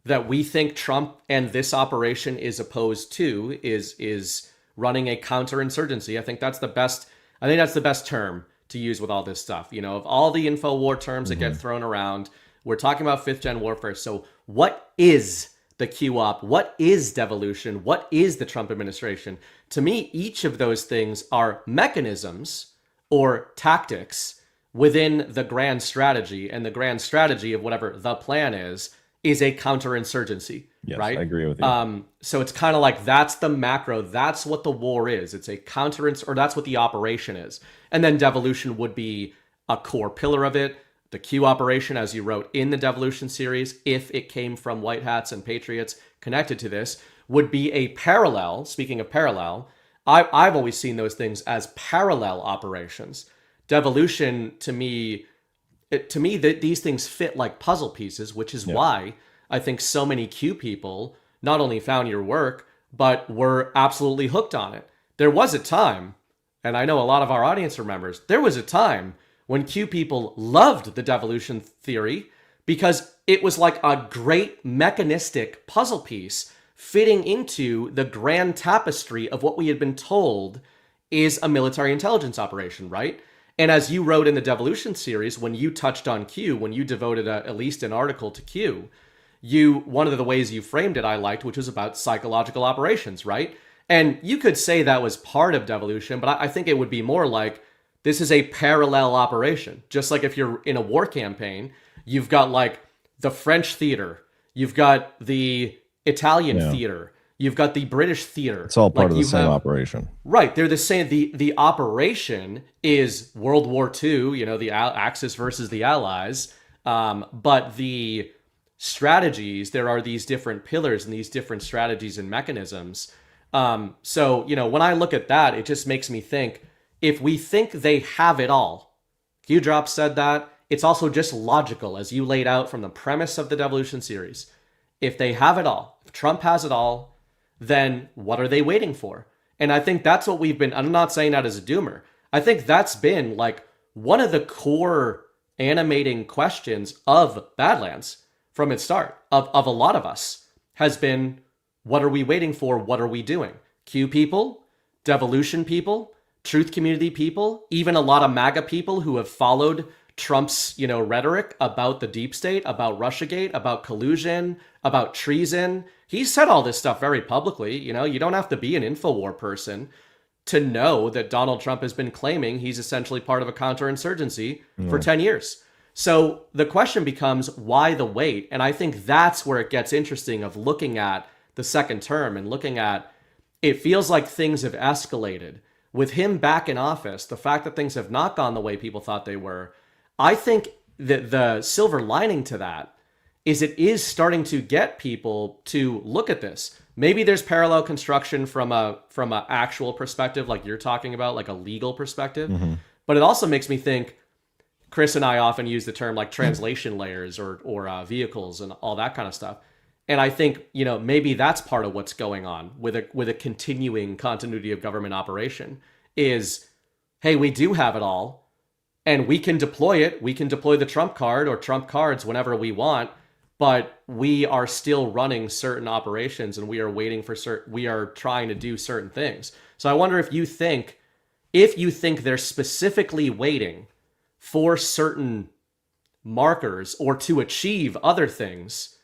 that we think Trump and this operation is opposed to is running a counterinsurgency. I think that's the best term to use with all this stuff. Of all the info war terms that get thrown around, we're talking about 5th gen warfare. So what is the Q-op? What is devolution? What is the Trump administration? To me, each of those things are mechanisms or tactics within the grand strategy, and the grand strategy of whatever the plan is a counterinsurgency. Yes, right? I agree with you. So it's kind of like that's the macro. That's what the war is. It's a or that's what the operation is. And then devolution would be a core pillar of it. The Q operation, as you wrote in the Devolution series, if it came from white hats and patriots connected to this, would be a parallel. Speaking of parallel, I've always seen those things as parallel operations. Devolution, to me, these things fit like puzzle pieces, which is why I think so many Q people not only found your work, but were absolutely hooked on it. There was a time, and I know a lot of our audience remembers, there was a time when Q people loved the devolution theory because it was like a great mechanistic puzzle piece fitting into the grand tapestry of what we had been told is a military intelligence operation, right? And as you wrote in the Devolution series, when you touched on Q, when you devoted at least an article to Q, one of the ways you framed it I liked, which was about psychological operations, right? And you could say that was part of devolution, but I think it would be more like this is a parallel operation. Just like if you're in a war campaign, you've got like the French theater, you've got the Italian theater, you've got the British theater. It's all part of the same operation. Right. They're the same. The operation is World War II, the Axis versus the Allies. But the strategies, there are these different pillars and these different strategies and mechanisms. So, when I look at that, it just makes me think, if we think they have it all, Q-Drop said that, it's also just logical, as you laid out from the premise of the Devolution series. If they have it all, if Trump has it all, then what are they waiting for? And I think that's what I'm not saying that as a doomer. I think that's been like one of the core animating questions of Badlands from its start, of a lot of us, has been, what are we waiting for? What are we doing? Q people, devolution people, truth community people, even a lot of MAGA people who have followed Trump's, rhetoric about the deep state, about Russiagate, about collusion, about treason. He's said all this stuff very publicly. You don't have to be an InfoWar person to know that Donald Trump has been claiming he's essentially part of a counterinsurgency for 10 years. So the question becomes, why the wait? And I think that's where it gets interesting, of looking at the second term and looking at, it feels like things have escalated. With him back in office, the fact that things have not gone the way people thought they were, I think that the silver lining to that is it is starting to get people to look at this. Maybe there's parallel construction from a actual perspective, like you're talking about, like a legal perspective. But it also makes me think, Chris and I often use the term like translation layers or vehicles and all that kind of stuff. And I think, maybe that's part of what's going on with a continuing continuity of government operation is, hey, we do have it all and we can deploy it. We can deploy the Trump card or Trump cards whenever we want, but we are still running certain operations and we are waiting for we are trying to do certain things. So I wonder if you think they're specifically waiting for certain markers or to achieve other things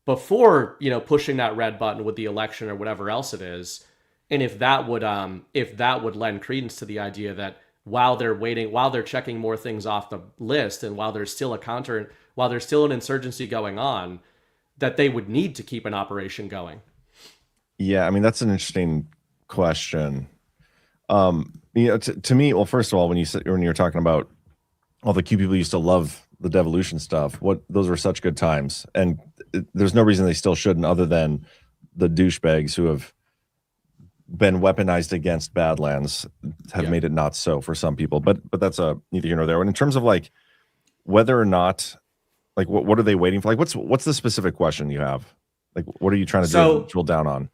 before, pushing that red button with the election or whatever else it is. And if that would lend credence to the idea that while they're checking more things off the list, and while there's still an insurgency going on, that they would need to keep an operation going. Yeah, I mean, that's an interesting question. To me, well, first of all, when you're talking about all the Q people used to love the devolution stuff, those were such good times, and there's no reason they still shouldn't, other than the douchebags who have been weaponized against Badlands have made it not so for some people. But that's neither here nor there. And in terms of like whether or not, like what are they waiting for? Like what's the specific question you have? Like what are you trying to drill down on?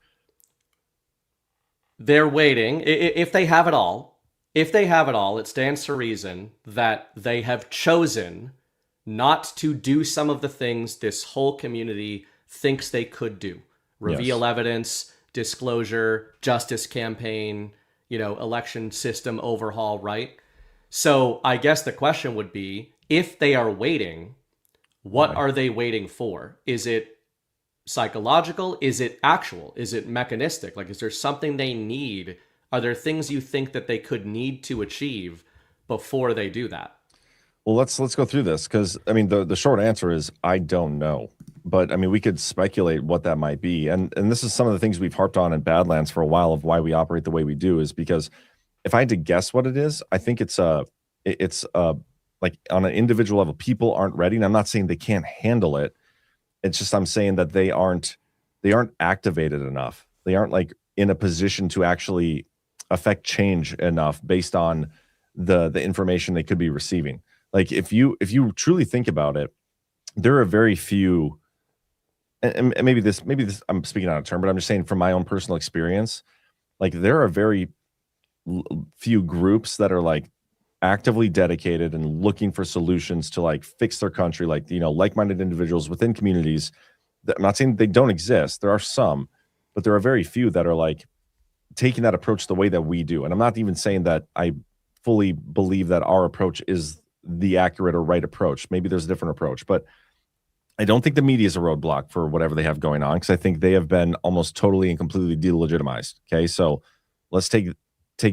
They're waiting. If they have it all, it stands to reason that they have chosen not to do some of the things this whole community thinks they could do. Reveal evidence, disclosure, justice campaign, election system overhaul, right? So I guess the question would be, if they are waiting, what are they waiting for? Is it psychological? Is it actual? Is it mechanistic? Like, is there something they need? Are there things you think that they could need to achieve before they do that? Well, let's go through this, because I mean the short answer is I don't know. But I mean, we could speculate what that might be. And this is some of the things we've harped on in Badlands for a while, of why we operate the way we do, is because if I had to guess what it is, I think it's like on an individual level, people aren't ready. And I'm not saying they can't handle it. It's just, I'm saying that they aren't activated enough. They aren't like in a position to actually affect change enough based on the information they could be receiving. Like if you truly think about it, there are very few, and maybe this I'm speaking out of turn, but I'm just saying from my own personal experience, like there are very few groups that are like actively dedicated and looking for solutions to like fix their country, like, like-minded individuals within communities. I'm not saying they don't exist. There are some, but there are very few that are like taking that approach the way that we do. And I'm not even saying that I fully believe that our approach is the accurate or right approach. Maybe there's a different approach, but I don't think the media is a roadblock for whatever they have going on, because I think they have been almost totally and completely delegitimized. Okay, so let's take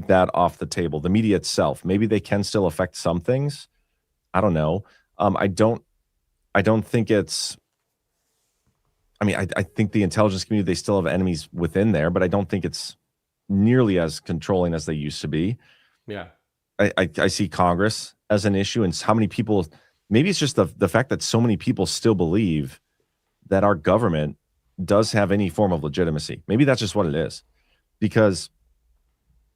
that off the table. The media itself, maybe they can still affect some things. I don't know. I don't think it's. I mean, I think the intelligence community, they still have enemies within there, but I don't think it's nearly as controlling as they used to be. Yeah, I see Congress as an issue, and how many people. Maybe it's just the fact that so many people still believe that our government does have any form of legitimacy. Maybe that's just what it is, because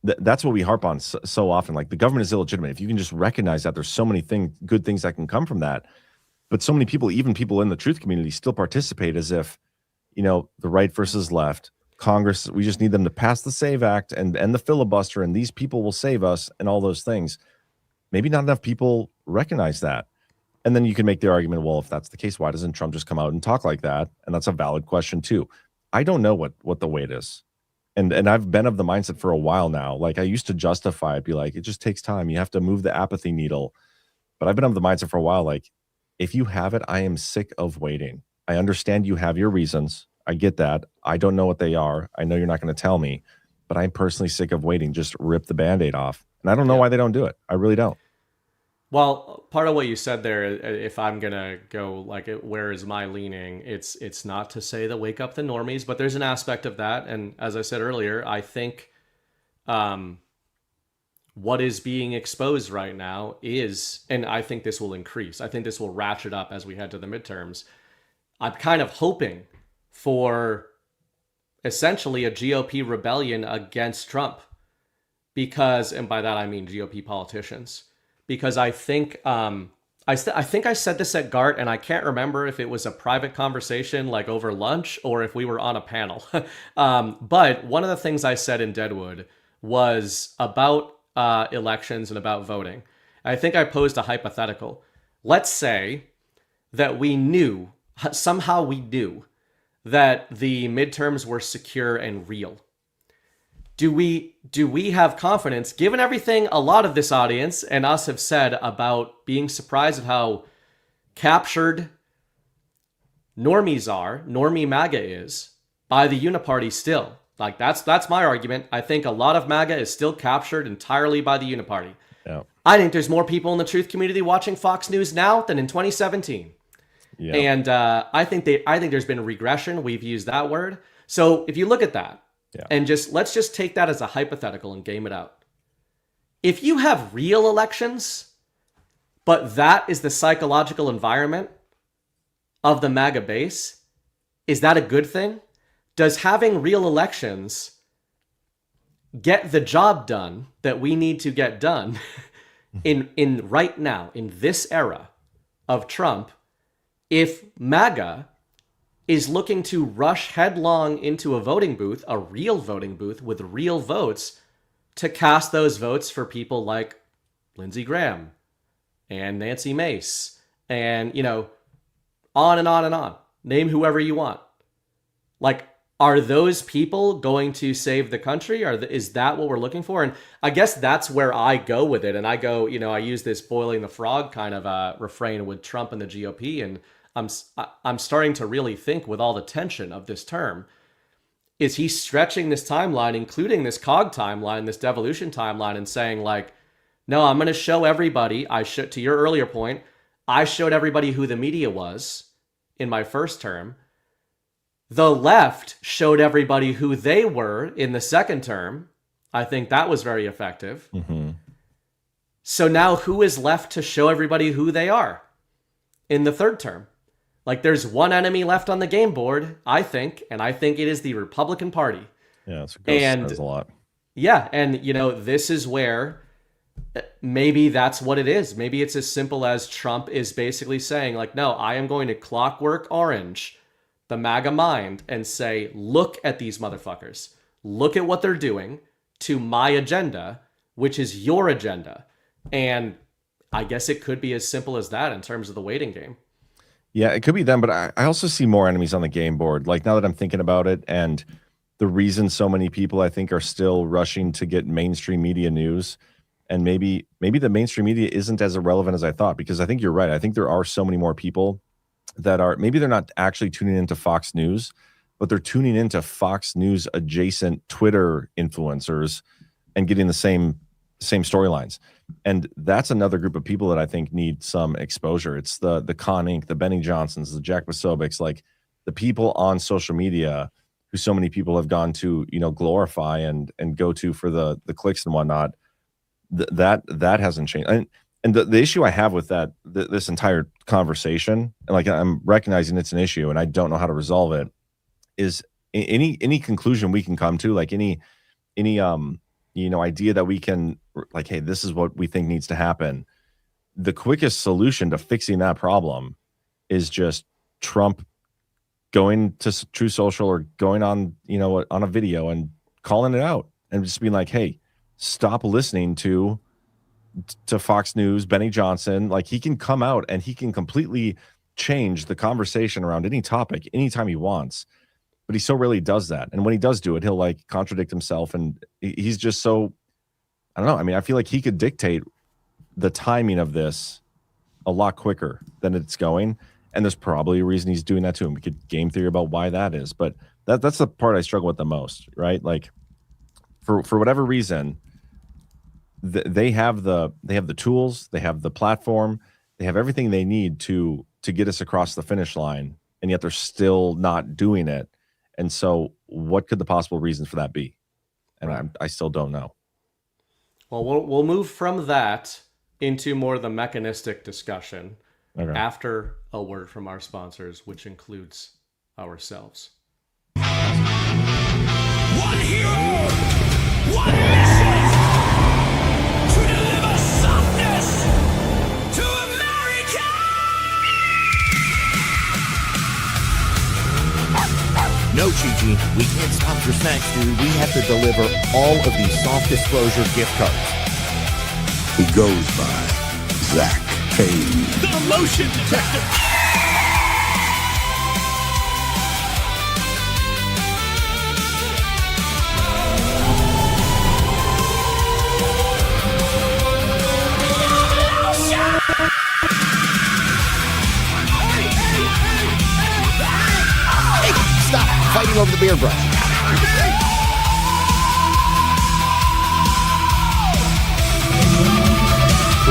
that's what we harp on so often. Like, the government is illegitimate. If you can just recognize that, there's so many good things that can come from that. But so many people, even people in the truth community, still participate as if, the right versus left, Congress, we just need them to pass the SAVE Act and the filibuster, and these people will save us, and all those things. Maybe not enough people recognize that. And then you can make the argument, well, if that's the case, why doesn't Trump just come out and talk like that? And that's a valid question too. I don't know what the weight is. And I've been of the mindset for a while now. Like I used to justify it, be like, it just takes time. You have to move the apathy needle. But I've been of the mindset for a while, like, if you have it, I am sick of waiting. I understand you have your reasons. I get that. I don't know what they are. I know you're not going to tell me, but I'm personally sick of waiting. Just rip the Band-Aid off. And I don't know why they don't do it. I really don't. Well, part of what you said there, if I'm gonna go like, where is my leaning? It's not to say that wake up the normies, but there's an aspect of that. And as I said earlier, I think what is being exposed right now is, and I think this will increase. I think this will ratchet up as we head to the midterms. I'm kind of hoping for essentially a GOP rebellion against Trump, because, and by that I mean GOP politicians. Because I think I think I said this at GART, and I can't remember if it was a private conversation like over lunch or if we were on a panel. But one of the things I said in Deadwood was about elections and about voting. I think I posed a hypothetical. Let's say that somehow we knew that the midterms were secure and real. Do we have confidence, given everything a lot of this audience and us have said about being surprised at how captured normie MAGA is by the uniparty still? Like that's my argument. I think a lot of MAGA is still captured entirely by the uniparty. Yeah. I think there's more people in the truth community watching Fox News now than in 2017. Yeah. And I think there's been a regression. We've used that word. So if you look at that, and let's just take that as a hypothetical and game it out. If you have real elections, but that is the psychological environment of the MAGA base, is that a good thing? Does having real elections get the job done that we need to get done in right now, in this era of Trump, if MAGA is looking to rush headlong into a voting booth, a real voting booth with real votes, to cast those votes for people like Lindsey Graham and Nancy Mace and, on and on and on. Name whoever you want. Like, are those people going to save the country? Is that what we're looking for? And I guess that's where I go with it. And I go, I use this boiling the frog kind of refrain with Trump and the GOP, and I'm starting to really think, with all the tension of this term, is he stretching this timeline, including this COG timeline, this devolution timeline, and saying like, no, I'm going to show everybody, to your earlier point, I showed everybody who the media was in my first term. The left showed everybody who they were in the second term. I think that was very effective. Mm-hmm. So now who is left to show everybody who they are in the third term? Like, there's one enemy left on the game board, I think, and I think it is the Republican Party. Yeah, says a lot. Yeah, and, this is where maybe that's what it is. Maybe it's as simple as Trump is basically saying, like, no, I am going to clockwork orange the MAGA mind and say, look at these motherfuckers. Look at what they're doing to my agenda, which is your agenda. And I guess it could be as simple as that in terms of the waiting game. Yeah, it could be them, but I also see more enemies on the game board. Like, now that I'm thinking about it, and the reason so many people, I think, are still rushing to get mainstream media news, and maybe the mainstream media isn't as irrelevant as I thought, because I think you're right. I think there are so many more people that are, maybe they're not actually tuning into Fox News, but they're tuning into Fox News adjacent Twitter influencers and getting the same storylines. And that's another group of people that I think need some exposure. It's the Con Inc., the Benny Johnsons, the Jack Posobics, like the people on social media who so many people have gone to, glorify and go to for the clicks and whatnot. That hasn't changed. And the issue I have with that, this entire conversation, and like, I'm recognizing it's an issue and I don't know how to resolve it, is any conclusion we can come to, like any idea that we can, like, hey, this is what we think needs to happen. The quickest solution to fixing that problem is just Trump going to True Social or going on, on a video and calling it out and just being like, hey, stop listening to to Fox News, Benny Johnson. Like, he can come out and he can completely change the conversation around any topic anytime he wants. But he so rarely does that. And when he does do it, he'll like contradict himself. And he's just so, I don't know. I mean, I feel like he could dictate the timing of this a lot quicker than it's going. And there's probably a reason he's doing that to him. We could game theory about why that is. But that's the part I struggle with the most, right? Like, for whatever reason, they have the tools, they have the platform, they have everything they need to get us across the finish line, and yet they're still not doing it. And so what could the possible reasons for that be? And Right. I still don't know. Well, we'll move from that into more of the mechanistic discussion after a word from our sponsors, which includes ourselves. One hero, one mission, to deliver softness to America. No, Gigi, we can't stop your snacks, dude. We have to deliver all of these soft disclosure gift cards. He goes by Zach Payne. The motion detector. Hey, stop fighting over the beer brush.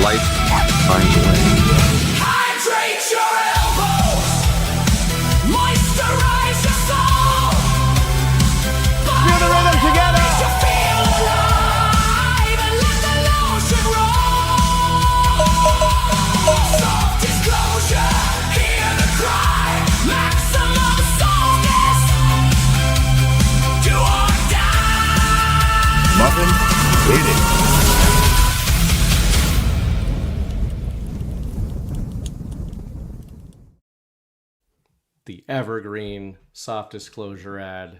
Life finds a way. Hydrate your elbows, moisturize your soul. Feel the rhythm together. You feel alive and let the lotion roll. Soft disclosure, hear the cry. Maximum softness, do or die. Muffin, hit it. The evergreen soft disclosure ad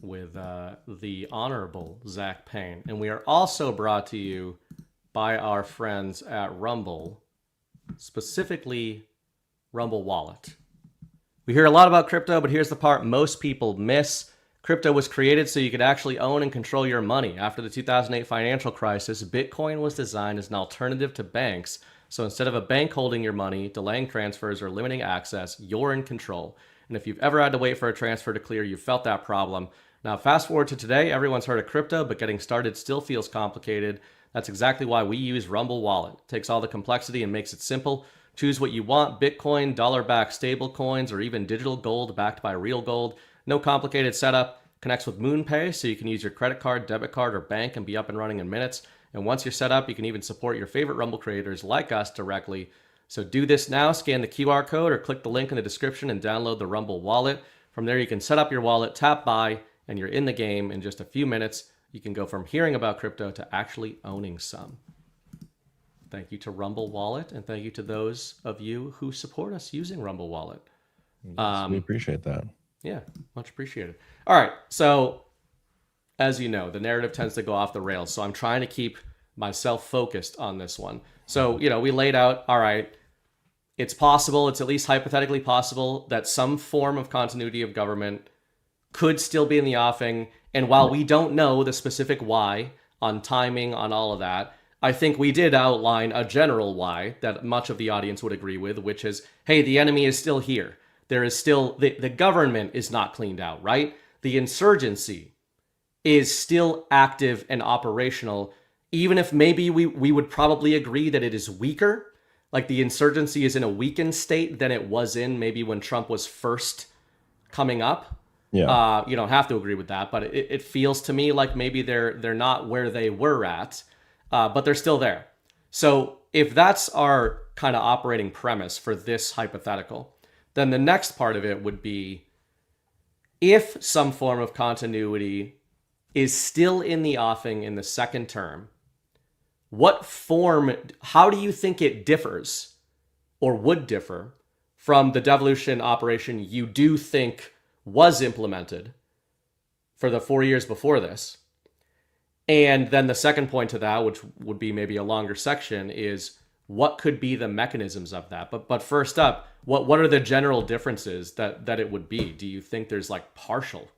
with the honorable Zach Payne. And we are also brought to you by our friends at Rumble, specifically Rumble Wallet. We hear a lot about crypto, but here's the part most people miss. Crypto was created so you could actually own and control your money. After the 2008 financial crisis, Bitcoin was designed as an alternative to banks. So instead of a bank holding your money, delaying transfers, or limiting access, you're in control. And if you've ever had to wait for a transfer to clear, you've felt that problem. Now, fast forward to today, everyone's heard of crypto, but getting started still feels complicated. That's exactly why we use Rumble Wallet. It takes all the complexity and makes it simple. Choose what you want: Bitcoin, dollar-backed stable coins, or even digital gold backed by real gold. No complicated setup. Connects with MoonPay, so you can use your credit card, debit card, or bank and be up and running in minutes. And once you're set up, you can even support your favorite Rumble creators like us directly. So do this now. Scan the QR code or click the link in the description and download the Rumble wallet. From there, you can set up your wallet, tap buy, and you're in the game in just a few minutes. You can go from hearing about crypto to actually owning some. Thank you to Rumble Wallet, and thank you to those of you who support us using Rumble Wallet. Yes, we appreciate that. Yeah, much appreciated. All right, so as you know, the narrative tends to go off the rails, so I'm trying to keep myself focused on this one. So, we laid out, all right, it's possible, it's at least hypothetically possible, that some form of continuity of government could still be in the offing. And while we don't know the specific why, on timing, on all of that, I think we did outline a general why that much of the audience would agree with, which is, hey, the enemy is still here. There is still, the government is not cleaned out, right? The insurgency is still active and operational, even if maybe we would probably agree that it is weaker. Like, the insurgency is in a weakened state than it was in maybe when Trump was first coming up. Yeah. You don't have to agree with that, but it feels to me like maybe they're not where they were at, but they're still there. So if that's our kind of operating premise for this hypothetical, then the next part of it would be, if some form of continuity is still in the offing in the second term, what form, how do you think it differs or would differ from the devolution operation you do think was implemented for the 4 years before this? And then the second point to that, which would be maybe a longer section, is what could be the mechanisms of that. But first up, what are the general differences that it would be? Do you think there's like partial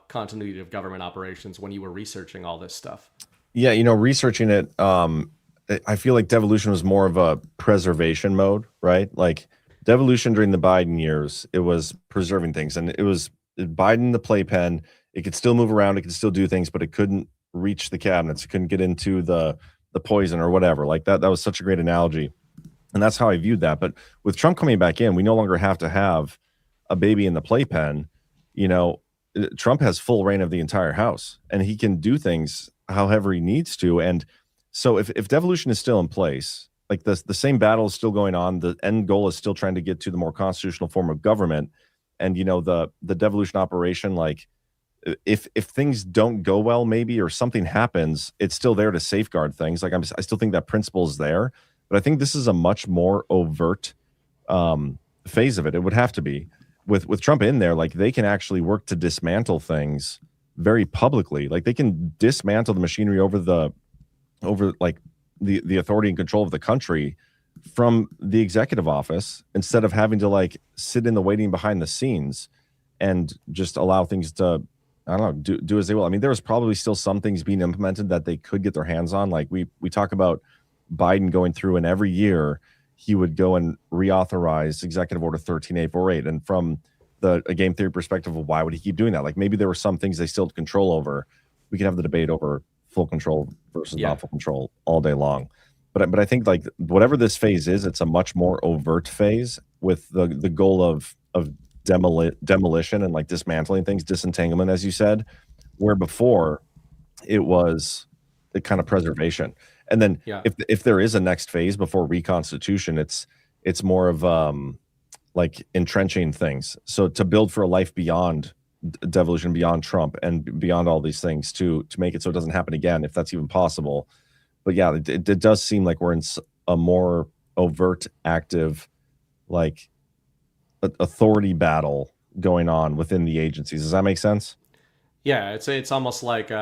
continuity of government operations when you were researching all this stuff? Yeah, researching it, I feel like devolution was more of a preservation mode, right? Like devolution during the Biden years, it was preserving things, and it was Biden the playpen. It could still move around, it could still do things, but it couldn't reach the cabinets. It couldn't get into the poison or whatever. Like that was such a great analogy. And that's how I viewed that. But with Trump coming back in, we no longer have to have a baby in the playpen. Trump has full reign of the entire house, and he can do things however he needs to. And so if devolution is still in place, like the same battle is still going on, the end goal is still trying to get to the more constitutional form of government. And the devolution operation, like if things don't go well, maybe, or something happens, it's still there to safeguard things. Like I still think that principle is there, but I think this is a much more overt phase of it. It would have to be with Trump in there. Like they can actually work to dismantle things very publicly. Like they can dismantle the machinery over the authority and control of the country from the executive office, instead of having to like sit in the waiting behind the scenes and just allow things to, I don't know, do as they will. I mean, there's probably still some things being implemented that they could get their hands on. Like we talk about Biden going through, and every year he would go and reauthorize Executive Order 13848. And from a game theory perspective of why would he keep doing that? Like maybe there were some things they still had control over. We could have the debate over full control versus not full control all day long. But I think like whatever this phase is, it's a much more overt phase with the goal of demolition and like dismantling things, disentanglement, as you said, where before it was the kind of preservation. And then if there is a next phase before reconstitution, it's more of like entrenching things. So to build for a life beyond devolution, beyond Trump, and beyond all these things to make it so it doesn't happen again, if that's even possible. But yeah, it does seem like we're in a more overt, active, like authority battle going on within the agencies. Does that make sense? Yeah, it's almost like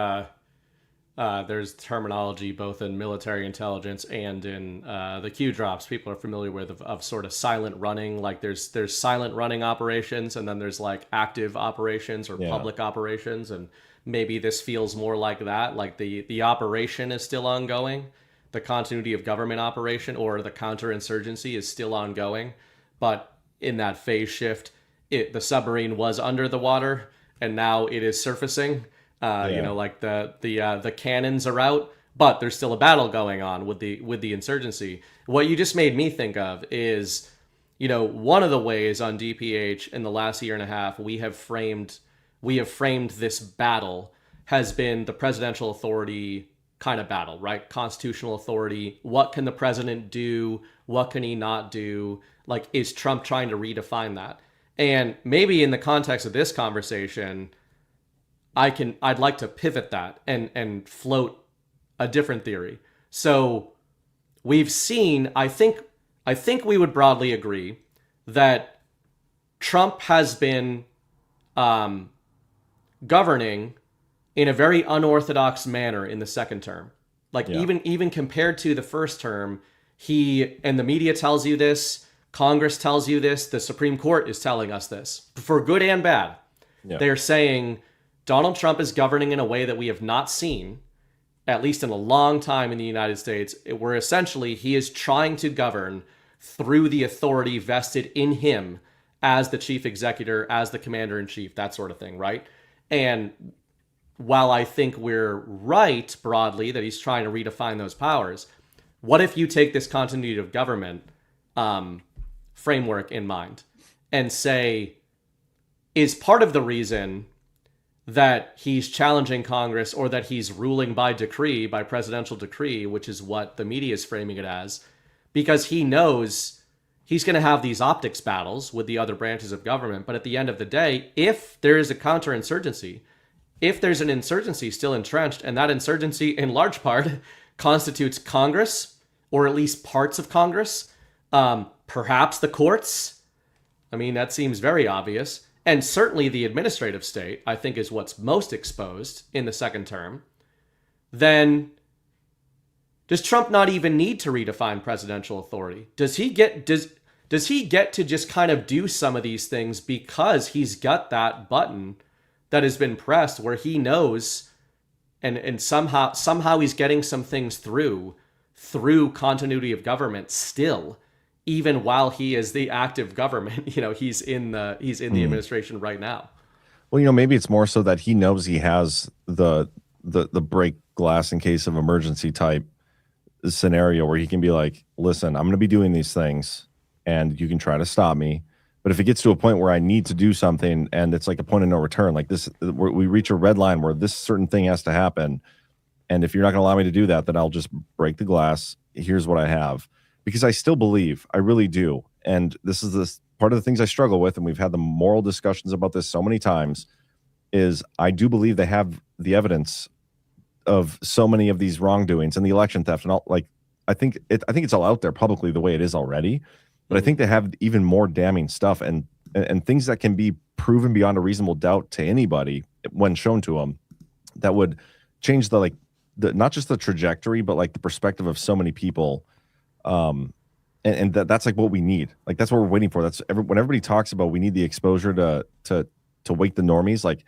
there's terminology both in military intelligence and in the Q drops people are familiar with of sort of silent running. Like there's silent running operations, and then there's like active operations or public operations, and maybe this feels more like that. Like the operation is still ongoing, the continuity of government operation or the counterinsurgency is still ongoing, but in that phase shift, the submarine was under the water and now it is surfacing. Like the cannons are out, but there's still a battle going on with the insurgency. What you just made me think of is, one of the ways on DPH in the last year and a half we have framed this battle has been the presidential authority kind of battle, right? Constitutional authority. What can the president do? What can he not do? Like, is Trump trying to redefine that? And maybe in the context of this conversation, I'd like to pivot that and float a different theory. So we've seen, I think we would broadly agree that Trump has been governing in a very unorthodox manner in the second term. Like even compared to the first term, and the media tells you this, Congress tells you this, the Supreme Court is telling us this, for good and bad. Yeah. They're saying Donald Trump is governing in a way that we have not seen, at least in a long time in the United States, where essentially he is trying to govern through the authority vested in him as the chief executive, as the commander-in-chief, that sort of thing, right? And while I think we're right broadly that he's trying to redefine those powers, what if you take this continuity of government framework in mind and say, is part of the reason that he's challenging Congress or that he's ruling by decree, by presidential decree, which is what the media is framing it as, because he knows he's going to have these optics battles with the other branches of government. But at the end of the day, if there is a counterinsurgency, if there's an insurgency still entrenched, and that insurgency in large part constitutes Congress, or at least parts of Congress, perhaps the courts, I mean, that seems very obvious. And certainly the administrative state, I think, is what's most exposed in the second term. then does Trump not even need to redefine presidential authority? Does he get to just kind of do some of these things because he's got that button that has been pressed where he knows and somehow he's getting some things through continuity of government still, even while he is the active government. He's in the administration right now. Well, maybe it's more so that he knows he has the break glass in case of emergency type scenario where he can be like, listen, I'm going to be doing these things and you can try to stop me. But if it gets to a point where I need to do something and it's like a point of no return, like this, we reach a red line where this certain thing has to happen. And if you're not going to allow me to do that, then I'll just break the glass. Here's what I have. Because I still believe, I really do. And this is this part of the things I struggle with. And we've had the moral discussions about this so many times is I do believe they have the evidence of so many of these wrongdoings and the election theft and all. Like, I think it's all out there publicly the way it is already, but I think they have even more damning stuff and things that can be proven beyond a reasonable doubt to anybody when shown to them that would change the not just the trajectory, but like the perspective of so many people. And that's like what we need. Like, that's what we're waiting for. When everybody talks about, we need the exposure to wake the normies. Like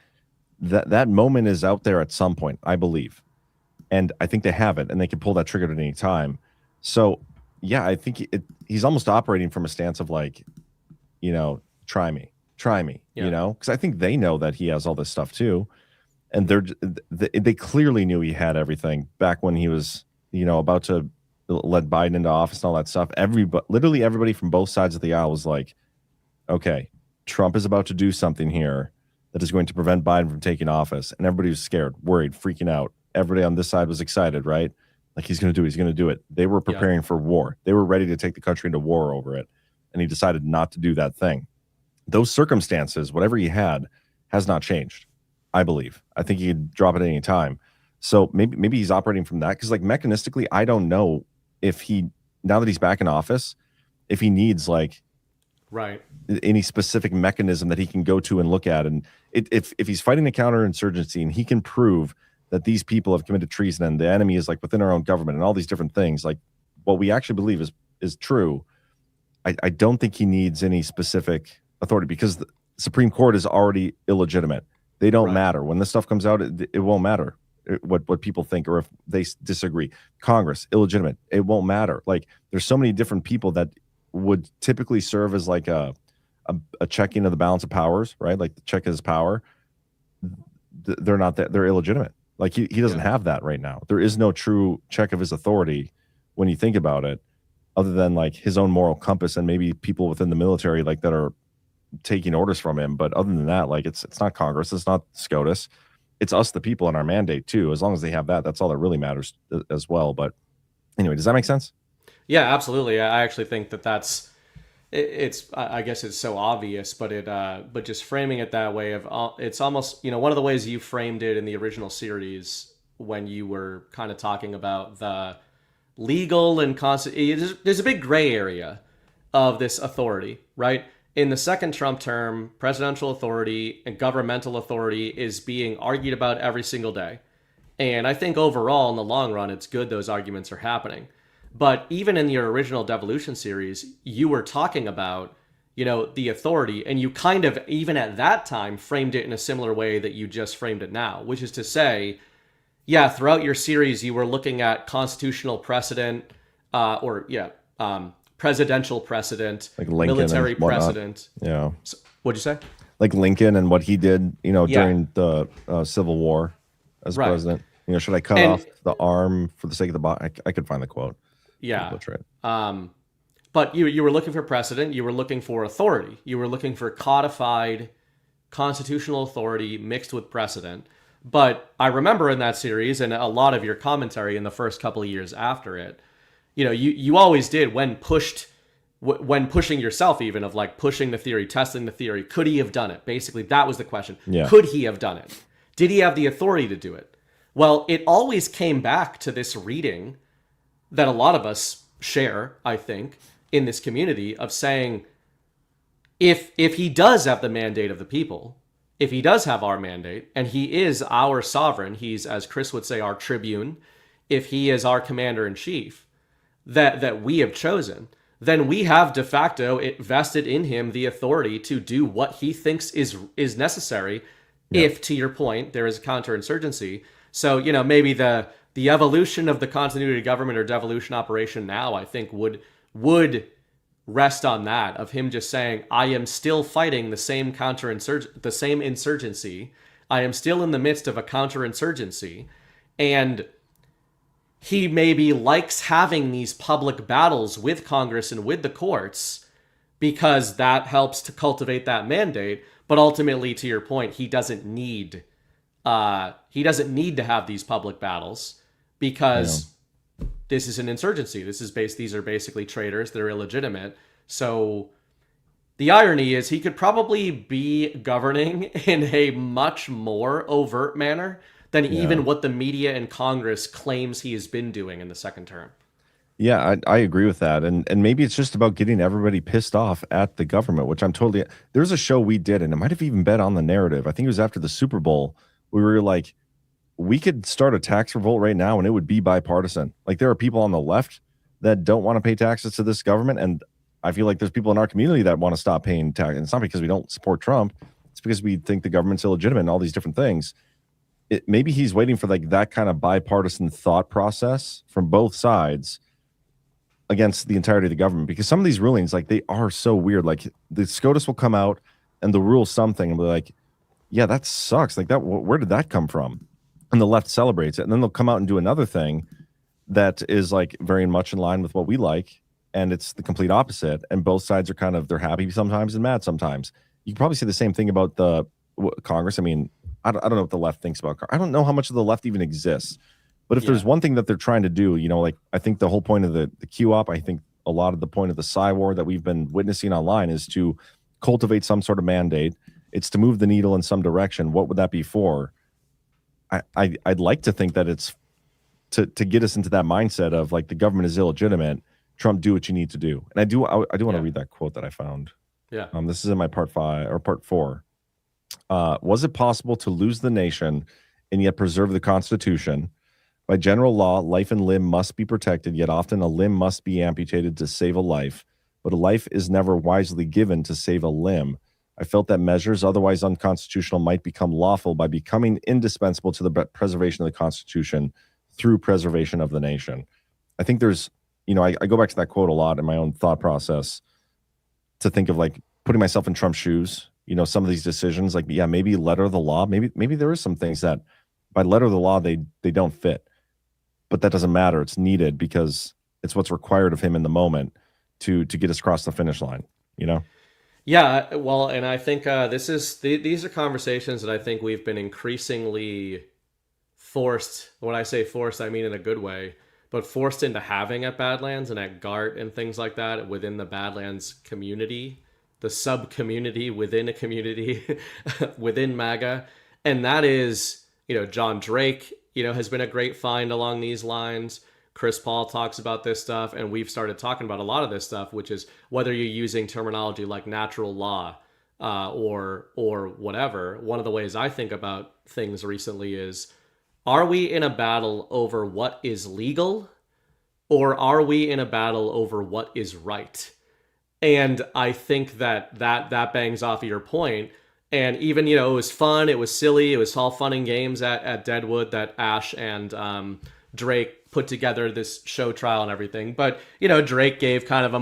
that moment is out there at some point, I believe. And I think they have it and they can pull that trigger at any time. So yeah, I think he's almost operating from a stance of like, try me, because I think they know that he has all this stuff too. And they clearly knew he had everything back when he was, about to let Biden into office and all that stuff. Literally everybody from both sides of the aisle was like, okay, Trump is about to do something here that is going to prevent Biden from taking office. And everybody was scared, worried, freaking out. Everybody on this side was excited, right? Like, he's going to do it. They were preparing for war. They were ready to take the country into war over it. And he decided not to do that thing. Those circumstances, whatever he had, has not changed, I believe. I think he could drop it at any time. So maybe he's operating from that. Because like mechanistically, I don't know if now that he's back in office, if he needs like any specific mechanism that he can go to and look at. And if he's fighting a counterinsurgency and he can prove that these people have committed treason and the enemy is like within our own government and all these different things, like what we actually believe is true, I don't think he needs any specific authority because the Supreme Court is already illegitimate. They don't matter. When this stuff comes out, it won't matter what people think or if they disagree. Congress, illegitimate. It won't matter. Like, there's so many different people that would typically serve as like a checking of the balance of powers, right? Like the check his power. They're not that. They're illegitimate. Like he doesn't have that right now. There is no true check of his authority when you think about it, other than like his own moral compass and maybe people within the military like that are taking orders from him. But other than that, like it's not Congress, it's not SCOTUS, it's us, the people, and our mandate too. As long as they have that, that's all that really matters as well. But anyway, does that make sense? Yeah, absolutely. I actually think that's I guess it's so obvious, but just framing it that way it's almost, one of the ways you framed it in the original series when you were kind of talking about the legal and there's a big gray area of this authority, right? In the second Trump term, presidential authority and governmental authority is being argued about every single day. And I think overall, in the long run, it's good those arguments are happening. But even in your original Devolution series, you were talking about, the authority, and you kind of, even at that time, framed it in a similar way that you just framed it now, which is to say, throughout your series, you were looking at constitutional precedent, presidential precedent, like military precedent. Yeah. So, what'd you say? Like Lincoln and what he did, during the Civil War as president. Should I cut off the arm for the sake of the body? I could find the quote. Yeah. But you were looking for precedent. You were looking for authority. You were looking for codified constitutional authority mixed with precedent. But I remember in that series and a lot of your commentary in the first couple of years after it, you always did when pushing yourself, even of like pushing the theory, testing the theory. Could he have done it? Basically, that was the question. Yeah. Could he have done it? Did he have the authority to do it? Well, it always came back to this reading that a lot of us share, I think, in this community of saying, if he does have the mandate of the people, if he does have our mandate, and he is our sovereign, he's, as Chris would say, our tribune, if he is our commander-in-chief that we have chosen, then we have de facto it vested in him the authority to do what he thinks is necessary. If, to your point, there is a counterinsurgency. So, maybe the evolution of the continuity of government or devolution operation now, I think, would rest on that, of him just saying, I am still fighting the same insurgency. I am still in the midst of a counterinsurgency. And he maybe likes having these public battles with Congress and with the courts because that helps to cultivate that mandate. But ultimately, to your point, he doesn't need to have these public battles because this is an insurgency. These are basically traitors. They're illegitimate. So the irony is he could probably be governing in a much more overt manner than even what the media and Congress claims he has been doing in the second term. Yeah, I agree with that. And maybe it's just about getting everybody pissed off at the government, which I'm totally... There's a show we did, and it might have even been on the narrative. I think it was after the Super Bowl. We were like, we could start a tax revolt right now, and it would be bipartisan. Like, there are people on the left that don't want to pay taxes to this government, and I feel like there's people in our community that want to stop paying tax. And it's not because we don't support Trump. It's because we think the government's illegitimate and all these different things. Maybe he's waiting for like that kind of bipartisan thought process from both sides against the entirety of the government, because some of these rulings, like, they are so weird. Like, the SCOTUS will come out and they'll rule something and be like, yeah, that sucks. Like, that, where did that come from? And the left celebrates it. And then they'll come out and do another thing that is like very much in line with what we like. And it's the complete opposite. And both sides are kind of, they're happy sometimes and mad sometimes. You can probably say the same thing about the Congress. I mean, I don't know what the left thinks about. I don't know how much of the left even exists. But if there's one thing that they're trying to do, like, I think the whole point of the Q-op, I think a lot of the point of the Psy War that we've been witnessing online is to cultivate some sort of mandate. It's to move the needle in some direction. What would that be for? I'd like to think that it's to get us into that mindset of like, the government is illegitimate. Trump, do what you need to do. And I do want to read that quote that I found. Yeah. This is in my part 4. Was it possible to lose the nation and yet preserve the Constitution? By general law, life and limb must be protected, yet often a limb must be amputated to save a life. But a life is never wisely given to save a limb. I felt that measures otherwise unconstitutional might become lawful by becoming indispensable to the preservation of the Constitution through preservation of the nation. I think there's, I go back to that quote a lot in my own thought process to think of like putting myself in Trump's shoes. Some of these decisions, like, yeah, maybe letter of the law, maybe there is some things that by letter of the law, they don't fit, but that doesn't matter. It's needed because it's what's required of him in the moment to get us across the finish line, Yeah, well, and I think these are conversations that I think we've been increasingly forced. When I say forced, I mean in a good way, but forced into having at Badlands and at GART and things like that within the Badlands community, the sub-community within a community within MAGA. And that is, John Drake, has been a great find along these lines. Chris Paul talks about this stuff, and we've started talking about a lot of this stuff, which is whether you're using terminology like natural law or whatever. One of the ways I think about things recently is, are we in a battle over what is legal, or are we in a battle over what is right? And I think that bangs off of your point. And even, it was fun, it was silly, it was all fun and games at Deadwood that Ash and Drake put together this show trial and everything. But, Drake gave kind of a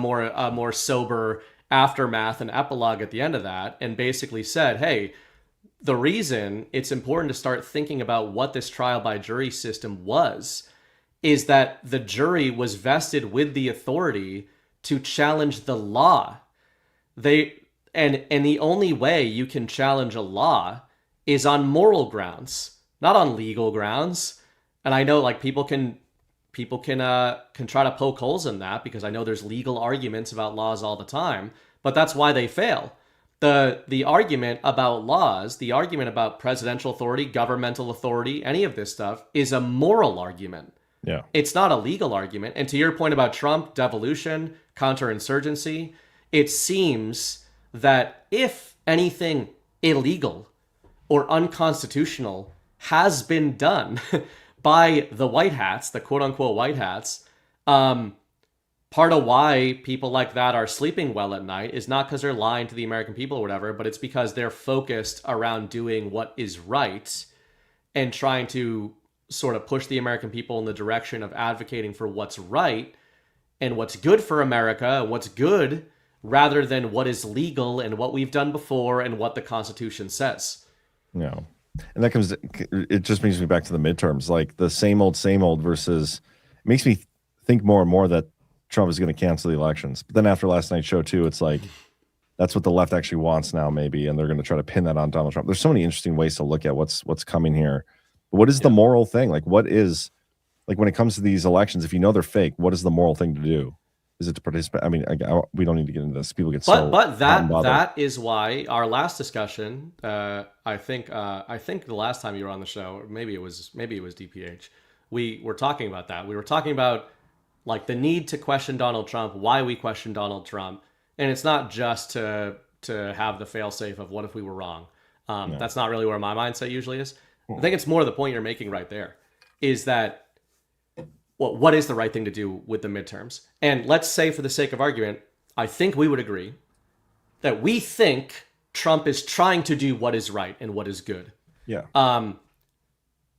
more sober aftermath and epilogue at the end of that, and basically said, hey, the reason it's important to start thinking about what this trial by jury system was is that the jury was vested with the authority to challenge the law. And the only way you can challenge a law is on moral grounds, not on legal grounds. And I know like people can try to poke holes in that, because I know there's legal arguments about laws all the time, but that's why they fail. The argument about laws, the argument about presidential authority, governmental authority, any of this stuff is a moral argument. Yeah. It's not a legal argument. And to your point about Trump, devolution, counterinsurgency, it seems that if anything illegal or unconstitutional has been done by the white hats, the quote unquote white hats. Part of why people like that are sleeping well at night is not because they're lying to the American people or whatever, but it's because they're focused around doing what is right and trying to sort of push the American people in the direction of advocating for what's right and what's good for America and what's good, rather than what is legal and what we've done before and what the Constitution says. No. And that comes, it just brings me back to the midterms, like the same old versus, it makes me think more and more that Trump is going to cancel the elections. But then after last night's show too, it's like, that's what the left actually wants now, maybe. And they're going to try to pin that on Donald Trump. There's so many interesting ways to look at what's coming here. But what is the moral thing? Like, what is, like, when it comes to these elections, if you know they're fake, what is the moral thing to do? Is it to participate? I mean, we don't need to get into this. People get but that is why our last discussion, I think the last time you were on the show, maybe it was DPH, we were talking about that. We were talking about like the need to question Donald Trump, why we question Donald Trump, and it's not just to have the failsafe of what if we were wrong. That's not really where my mindset usually is. I think it's more the point you're making right there, is that, well, what is the right thing to do with the midterms? And let's say, for the sake of argument, I think we would agree that we think Trump is trying to do what is right and what is good. Yeah.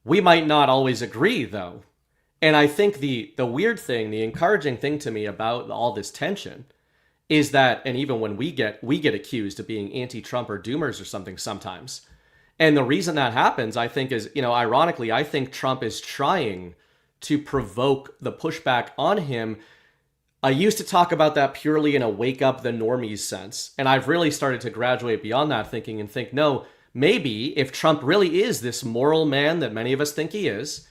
We might not always agree, though. And I think the weird thing, the encouraging thing to me about all this tension is that, and even when we get accused of being anti-Trump or doomers or something sometimes. And the reason that happens, I think, is, ironically, I think Trump is trying to provoke the pushback on him. I used to talk about that purely in a wake up the normies sense. And I've really started to graduate beyond that thinking and think, no, maybe if Trump really is this moral man that many of us think he is,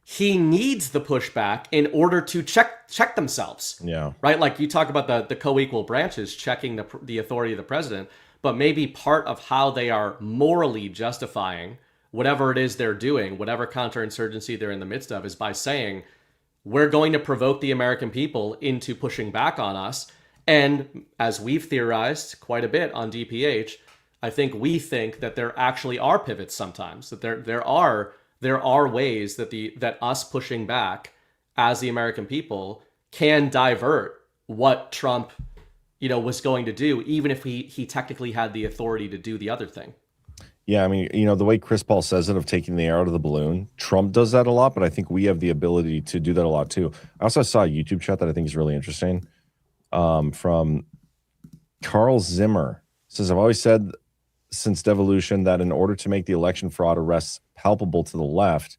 he needs the pushback in order to check themselves. Yeah. Right? Like you talk about the co-equal branches checking the authority of the president, but maybe part of how they are morally justifying whatever it is they're doing, whatever counterinsurgency they're in the midst of, is by saying, we're going to provoke the American people into pushing back on us. And as we've theorized quite a bit on DPH, I think we think that there actually are pivots sometimes, that there are ways that us pushing back as the American people can divert what Trump, was going to do, even if he technically had the authority to do the other thing. Yeah, I mean, the way Chris Paul says it, of taking the air out of the balloon, Trump does that a lot, but I think we have the ability to do that a lot too. I also saw a YouTube chat that I think is really interesting from Carl Zimmer. It says, I've always said since devolution that in order to make the election fraud arrests palpable to the left,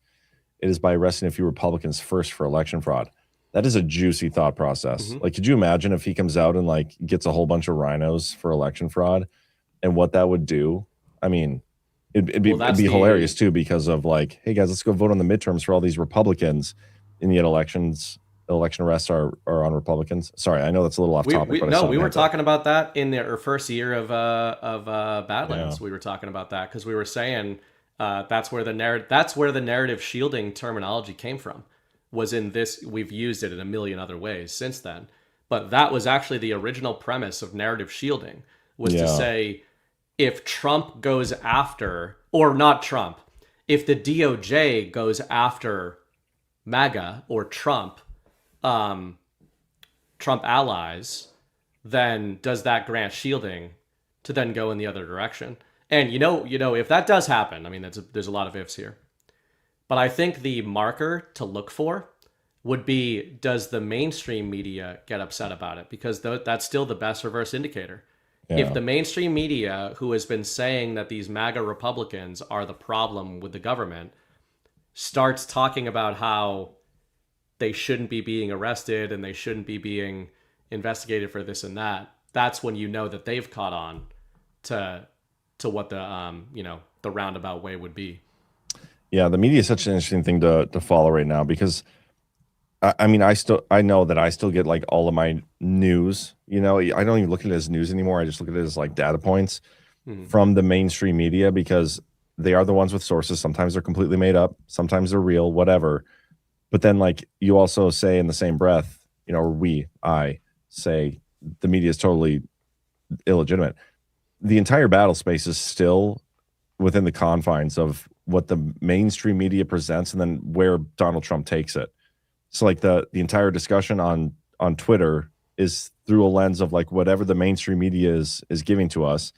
it is by arresting a few Republicans first for election fraud. That is a juicy thought process. Mm-hmm. Like, could you imagine if he comes out and like gets a whole bunch of rhinos for election fraud and what that would do? I mean, it'd be hilarious too, because of like, hey guys, let's go vote on the midterms for all these Republicans, and yet election arrests are on Republicans. Sorry, I know that's a little off topic. We were talking about that in our first year of Badlands. Yeah. We were talking about that because we were saying that's where the narrative shielding terminology came from. Was in this, we've used it in a million other ways since then, but that was actually the original premise of narrative shielding, was to say, if Trump goes after, or not Trump, if the DOJ goes after MAGA or Trump allies, then does that grant shielding to then go in the other direction? And if that does happen, I mean, there's a lot of ifs here, but I think the marker to look for would be, does the mainstream media get upset about it? Because that's still the best reverse indicator. Yeah. If the mainstream media, who has been saying that these MAGA Republicans are the problem with the government, starts talking about how they shouldn't be being arrested and they shouldn't be being investigated for this and that, that's when you know that they've caught on to what the roundabout way would be. Yeah, the media is such an interesting thing to follow right now, because I mean, I know that I still get like all of my news, I don't even look at it as news anymore. I just look at it as like data points from the mainstream media, because they are the ones with sources. Sometimes they're completely made up, sometimes they're real, whatever. But then like you also say in the same breath, I say the media is totally illegitimate. The entire battle space is still within the confines of what the mainstream media presents and then where Donald Trump takes it. So like the entire discussion on Twitter is through a lens of like whatever the mainstream media is giving to us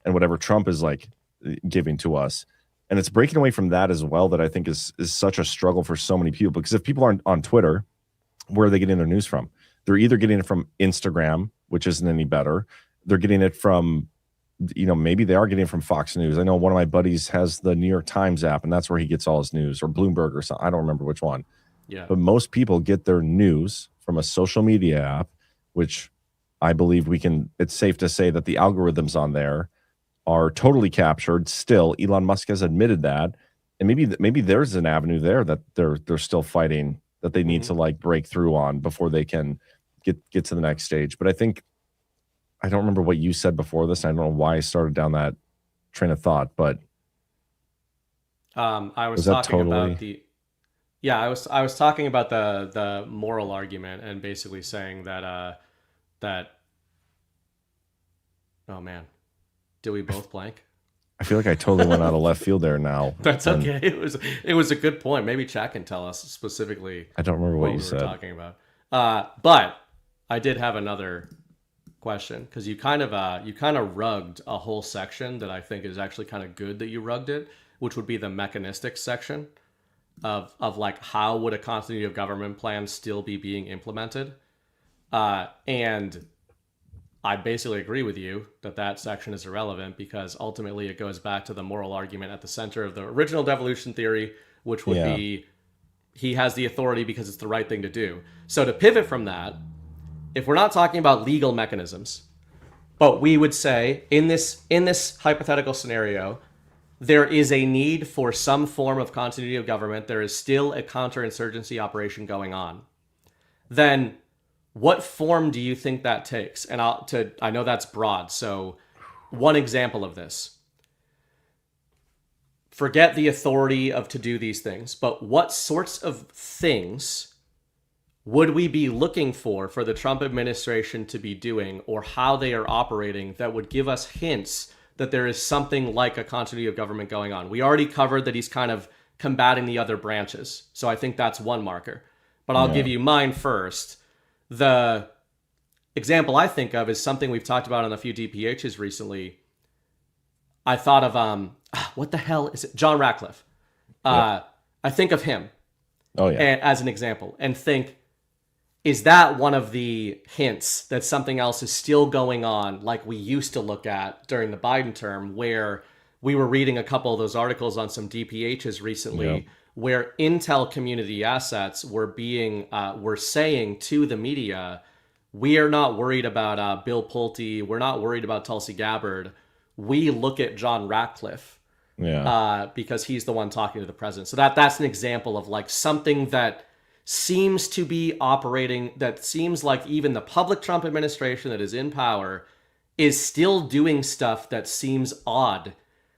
and whatever Trump is like giving to us. And it's breaking away from that as well that I think is such a struggle for so many people, because if people aren't on Twitter, where are they getting their news from? They're either getting it from Instagram, which isn't any better. They're getting it from, maybe they are getting it from Fox News. I know one of my buddies has the New York Times app, and that's where he gets all his news, or Bloomberg or something. I don't remember which one. Yeah. But most people get their news from a social media app, which I believe it's safe to say that the algorithms on there are totally captured. Still, Elon Musk has admitted that. And maybe there's an avenue there that they're still fighting, that they need to like break through on before they can get to the next stage. But I don't remember what you said before this. I don't know why I started down that train of thought, but I was talking about I was talking about the moral argument and basically saying that oh man, did we both blank? I feel like I totally went out of left field there now. That's okay. It was a good point. Maybe Chad can tell us specifically. I don't remember what you we said. were talking about. But I did have another question, because you kind of rugged a whole section that I think is actually kind of good that you rugged it, which would be the mechanistic section of like how would a continuity of government plan still be being implemented, and I basically agree with you that section is irrelevant, because ultimately it goes back to the moral argument at the center of the original devolution theory, which would be he has the authority because it's the right thing to do. So to pivot from that, if we're not talking about legal mechanisms, but we would say in this hypothetical scenario, there is a need for some form of continuity of government, there is still a counterinsurgency operation going on, then what form do you think that takes? And I know that's broad, so one example of this. Forget the authority to do these things, but what sorts of things would we be looking for the Trump administration to be doing, or how they are operating, that would give us hints that there is something like a continuity of government going on? We already covered that he's kind of combating the other branches, so I think that's one marker. But I'll give you mine first. The example I think of is something we've talked about on a few DPHs recently. I thought of, what the hell is it? John Ratcliffe. I think of him as an example and think, is that one of the hints that something else is still going on, like we used to look at during the Biden term, where we were reading a couple of those articles on some DPHs recently, where intel community assets were saying to the media, we are not worried about Bill Pulte, we're not worried about Tulsi Gabbard, we look at John Ratcliffe because he's the one talking to the president. So that's an example of like something that seems to be operating, that seems like even the public Trump administration that is in power is still doing stuff that seems odd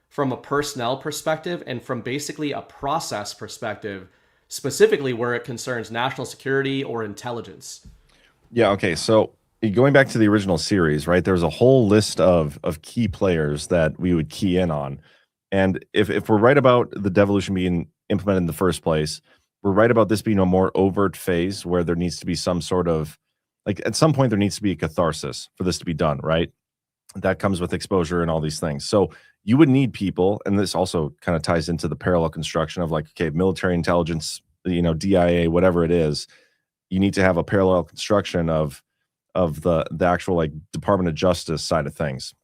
from a personnel perspective and from basically a process perspective, specifically where it concerns national security or intelligence. Yeah, okay. So going back to the original series, right, there's a whole list of key players that we would key in on. And if we're right about the devolution being implemented in the first place, we're right about this being a more overt phase where there needs to be some sort of, like at some point there needs to be a catharsis for this to be done, right? That comes with exposure and all these things. So you would need people, and this also kind of ties into the parallel construction of like, okay, military intelligence, DIA, whatever it is, you need to have a parallel construction of the actual like Department of Justice side of things.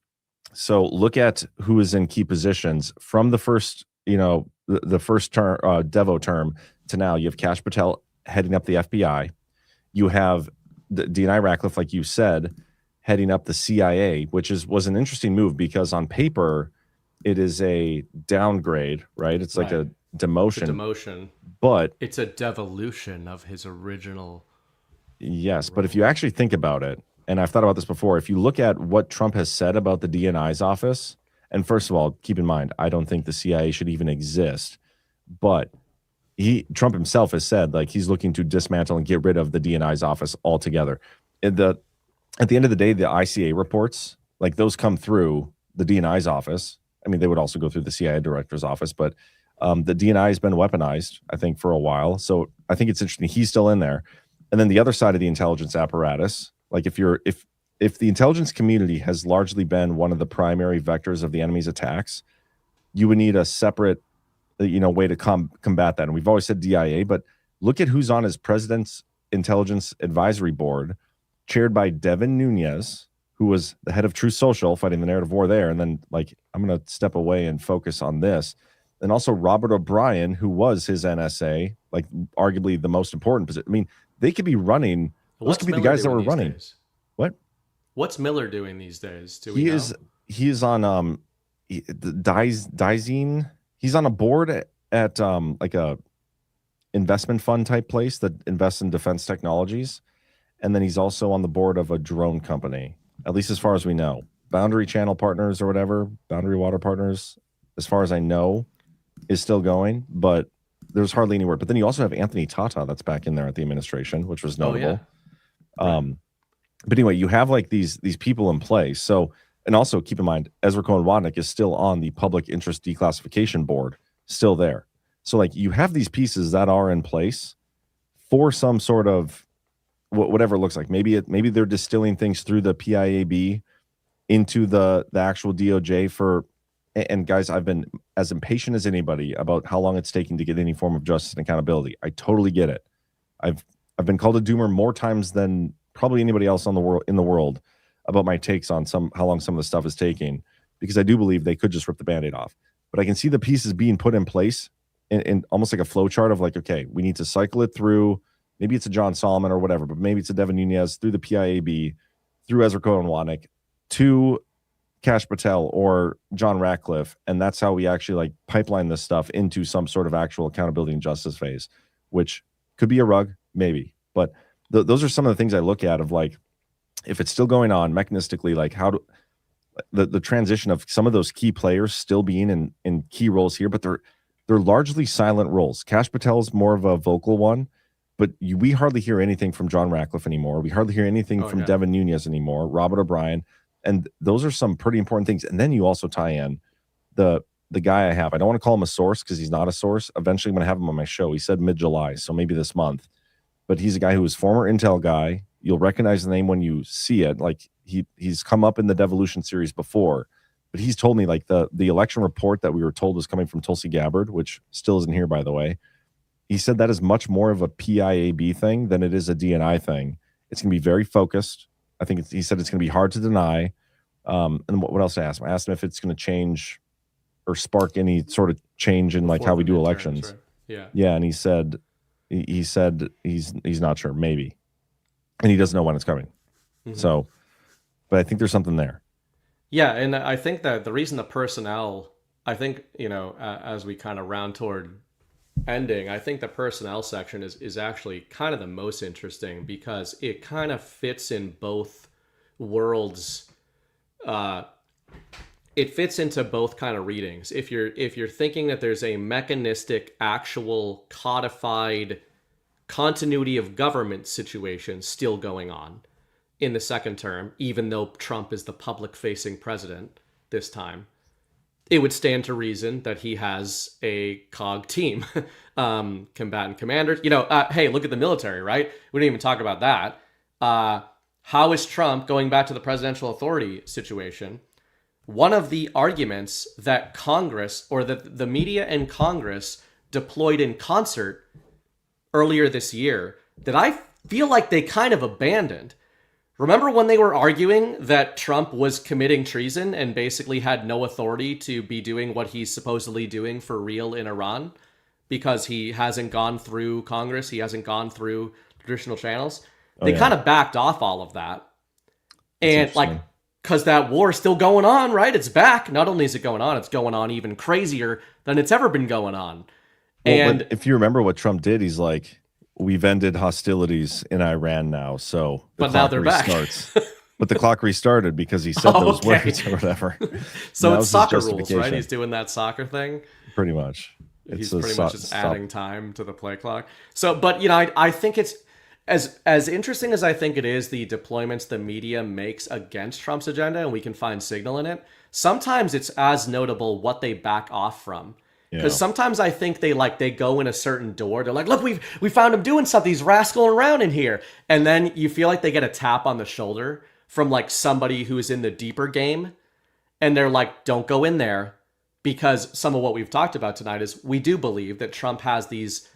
So look at who is in key positions from the first, the first term, Devo term to now. You have Kash Patel heading up the FBI. You have D&I Ratcliffe, like you said, heading up the CIA, which was an interesting move because on paper it is a downgrade, right? It's like a demotion. It's a demotion, but it's a devolution of his original. Yes, but if you actually think about it, and I've thought about this before, if you look at what Trump has said about the DNI's office, and first of all, keep in mind, I don't think the CIA should even exist, but Trump himself has said like he's looking to dismantle and get rid of the DNI's office altogether. At the end of the day, the ICA reports, like those come through the DNI's office, I mean, they would also go through the CIA director's office, but the DNI has been weaponized, I think, for a while. So I think it's interesting. He's still in there. And then the other side of the intelligence apparatus, like if the intelligence community has largely been one of the primary vectors of the enemy's attacks, you would need a separate, way to combat that. And we've always said DIA, but look at who's on his president's intelligence advisory board, chaired by Devin Nunes, who was the head of Truth Social, fighting the narrative war there. And then, like, I'm going to step away and focus on this. And also Robert O'Brien, who was his NSA, like arguably the most important position. I mean, they could be running. Those could be the guys that were running. What? What's Miller doing these days? He is on Dizine. He's on a board at like a investment fund type place that invests in defense technologies. And then he's also on the board of a drone company, at least as far as we know. Boundary Channel Partners or whatever, Boundary Water Partners, as far as I know, is still going, but there's hardly any word. But then you also have Anthony Tata that's back in there at the administration, which was notable. Oh, yeah. But anyway, you have like these people in place. So, and also keep in mind, Ezra Cohen-Wadnick is still on the Public Interest Declassification Board, still there. So like you have these pieces that are in place for some sort of whatever it looks like. Maybe they're distilling things through the PIAB into the actual DOJ for. And guys, I've been as impatient as anybody about how long it's taking to get any form of justice and accountability. I totally get it. I've been called a doomer more times than probably anybody else in the world about my takes on how long some of the stuff is taking, because I do believe they could just rip the Band-Aid off. But I can see the pieces being put in place in almost like a flow chart of like, okay, we need to cycle it through. Maybe it's a John Solomon or whatever, but maybe it's a Devin Nunes through the PIAB, through Ezra Cohen-Wadnick to Kash Patel or John Ratcliffe, and that's how we actually like pipeline this stuff into some sort of actual accountability and justice phase, which could be a rug, maybe. But those are some of the things I look at of like, if it's still going on mechanistically, like how do the transition of some of those key players still being in key roles here, but they're largely silent roles. Kash Patel's more of a vocal one, but we hardly hear anything from John Ratcliffe anymore. We hardly hear anything from Devin Nunes anymore, Robert O'Brien. And those are some pretty important things. And then you also tie in the guy I have. I don't want to call him a source because he's not a source. Eventually, I'm going to have him on my show. He said mid-July, so maybe this month. But he's a guy who was former Intel guy. You'll recognize the name when you see it. Like he's come up in the Devolution series before. But he's told me like the election report that we were told was coming from Tulsi Gabbard, which still isn't here, by the way. He said that is much more of a PIAB thing than it is a DNI thing. It's going to be very focused. I think he said it's going to be hard to deny. And what else I asked him? I asked him if it's going to change or spark any sort of change in like how we do elections. Right? Yeah. And he said he's not sure, maybe, and he doesn't know when it's coming. Mm-hmm. So, but I think there's something there. Yeah, and I think that the reason the personnel, I think as we kind of round toward ending, I think the personnel section is actually kind of the most interesting because it kind of fits in both worlds. It fits into both kind of readings. If you're thinking that there's a mechanistic, actual codified continuity of government situation still going on in the second term, even though Trump is the public-facing president this time, it would stand to reason that he has a COG team, combatant commanders. Hey, look at the military, right? We didn't even talk about that. How is Trump, going back to the presidential authority situation, one of the arguments that Congress or that the media and Congress deployed in concert earlier this year that I feel like they kind of abandoned. Remember when they were arguing that Trump was committing treason and basically had no authority to be doing what he's supposedly doing for real in Iran because he hasn't gone through Congress, he hasn't gone through traditional channels? They kind of backed off all of that. And like, because that war is still going on, right? It's back. Not only is it going on, it's going on even crazier than it's ever been going on. Well, and if you remember what Trump did, he's like, we've ended hostilities in Iran now, so but now they're restarts. Back. But the clock restarted because he said those words or whatever. So it's soccer rules, right? He's doing that soccer thing. Pretty much. He's pretty much just adding time to the play clock. So, but I think it's as interesting as I think it is the deployments the media makes against Trump's agenda, and we can find signal in it. sometimes it's as notable what they back off from. Because Yeah. sometimes I think they go in a certain door. They're like, look, we found him doing something. He's rascaling around in here. And then you feel like they get a tap on the shoulder from like somebody who is in the deeper game. And they're like, don't go in there. Because some of what we've talked about tonight is we do believe that Trump has these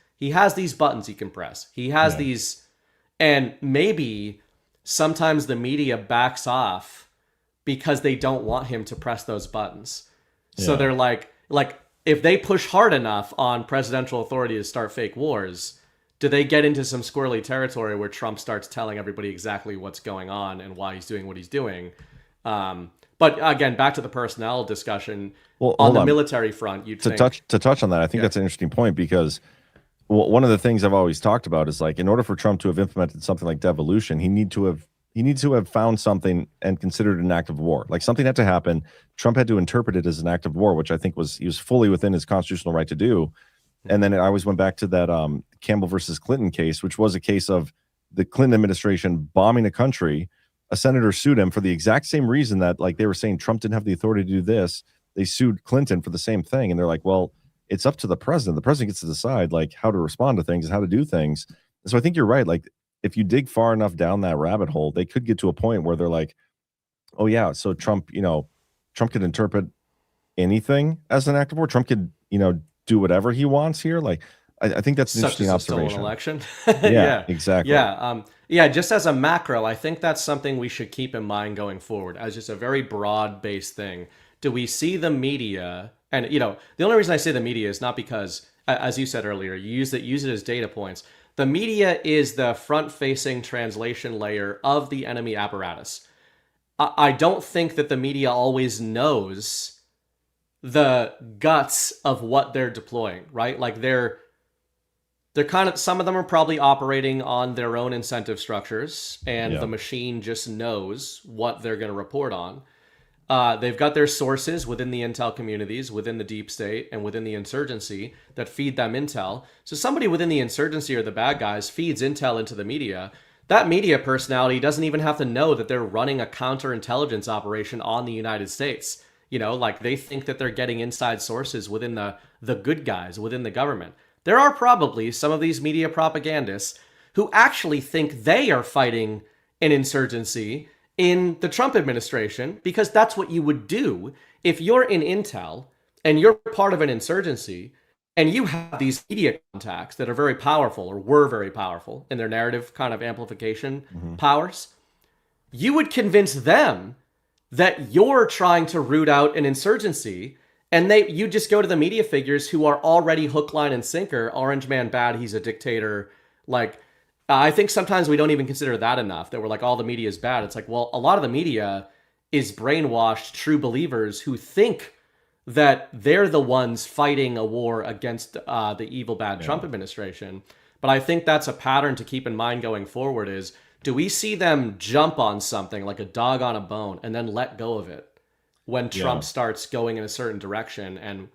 buttons he can press. He has these, and maybe sometimes the media backs off because they don't want him to press those buttons. So Yeah. they're like if they push hard enough on presidential authority to start fake wars, do they get into some squirrely territory where Trump starts telling everybody exactly what's going on and why he's doing what he's doing? But again, back to the personnel discussion. Well, On hold the on. military front, you'd To think touch on that, I think that's an interesting point because one of the things I've always talked about is like in order for Trump to have implemented something like devolution, he needs to have found something and considered an act of war. Like something had to happen. Trump had to interpret it as an act of war, which I think he was fully within his constitutional right to do. And then I always went back to that Campbell versus Clinton case, which was a case of the Clinton administration bombing a country. A senator sued him for the exact same reason that like they were saying Trump didn't have the authority to do this. They sued Clinton for the same thing. And they're like, well, it's up to the president. The president gets to decide like how to respond to things and how to do things. And so I think you're right. Like if you dig far enough down that rabbit hole, they could get to a point where they're like, oh yeah, so Trump could interpret anything as an act of war. Trump could, do whatever he wants here. Like, I think that's an such interesting as a stolen observation. election. Yeah, exactly. Yeah. Just as a macro, I think that's something we should keep in mind going forward as just a very broad-based thing. Do we see the media? And the only reason I say the media is not because, as you said earlier, you use it as data points. The media is the front-facing translation layer of the enemy apparatus. I don't think that the media always knows the guts of what they're deploying, right? Like they're kind of, some of them are probably operating on their own incentive structures, and the machine just knows what they're going to report on. They've got their sources within the intel communities, within the deep state, and within the insurgency that feed them intel. So somebody within the insurgency or the bad guys feeds intel into the media. That media personality doesn't even have to know that they're running a counterintelligence operation on the United States. Like they think that they're getting inside sources within the good guys, within the government. There are probably some of these media propagandists who actually think they are fighting an insurgency in the Trump administration, because that's what you would do if you're in intel and you're part of an insurgency and you have these media contacts that are very powerful or were very powerful in their narrative kind of amplification powers. You would convince them that you're trying to root out an insurgency, and you just go to the media figures who are already hook, line, and sinker. Orange man bad, he's a dictator. Like, I think sometimes we don't even consider that enough, that we're like, all the media is bad. It's like, well, a lot of the media is brainwashed true believers who think that they're the ones fighting a war against the evil, bad Trump administration. But I think that's a pattern to keep in mind going forward is, do we see them jump on something like a dog on a bone and then let go of it when Trump starts going in a certain direction? And,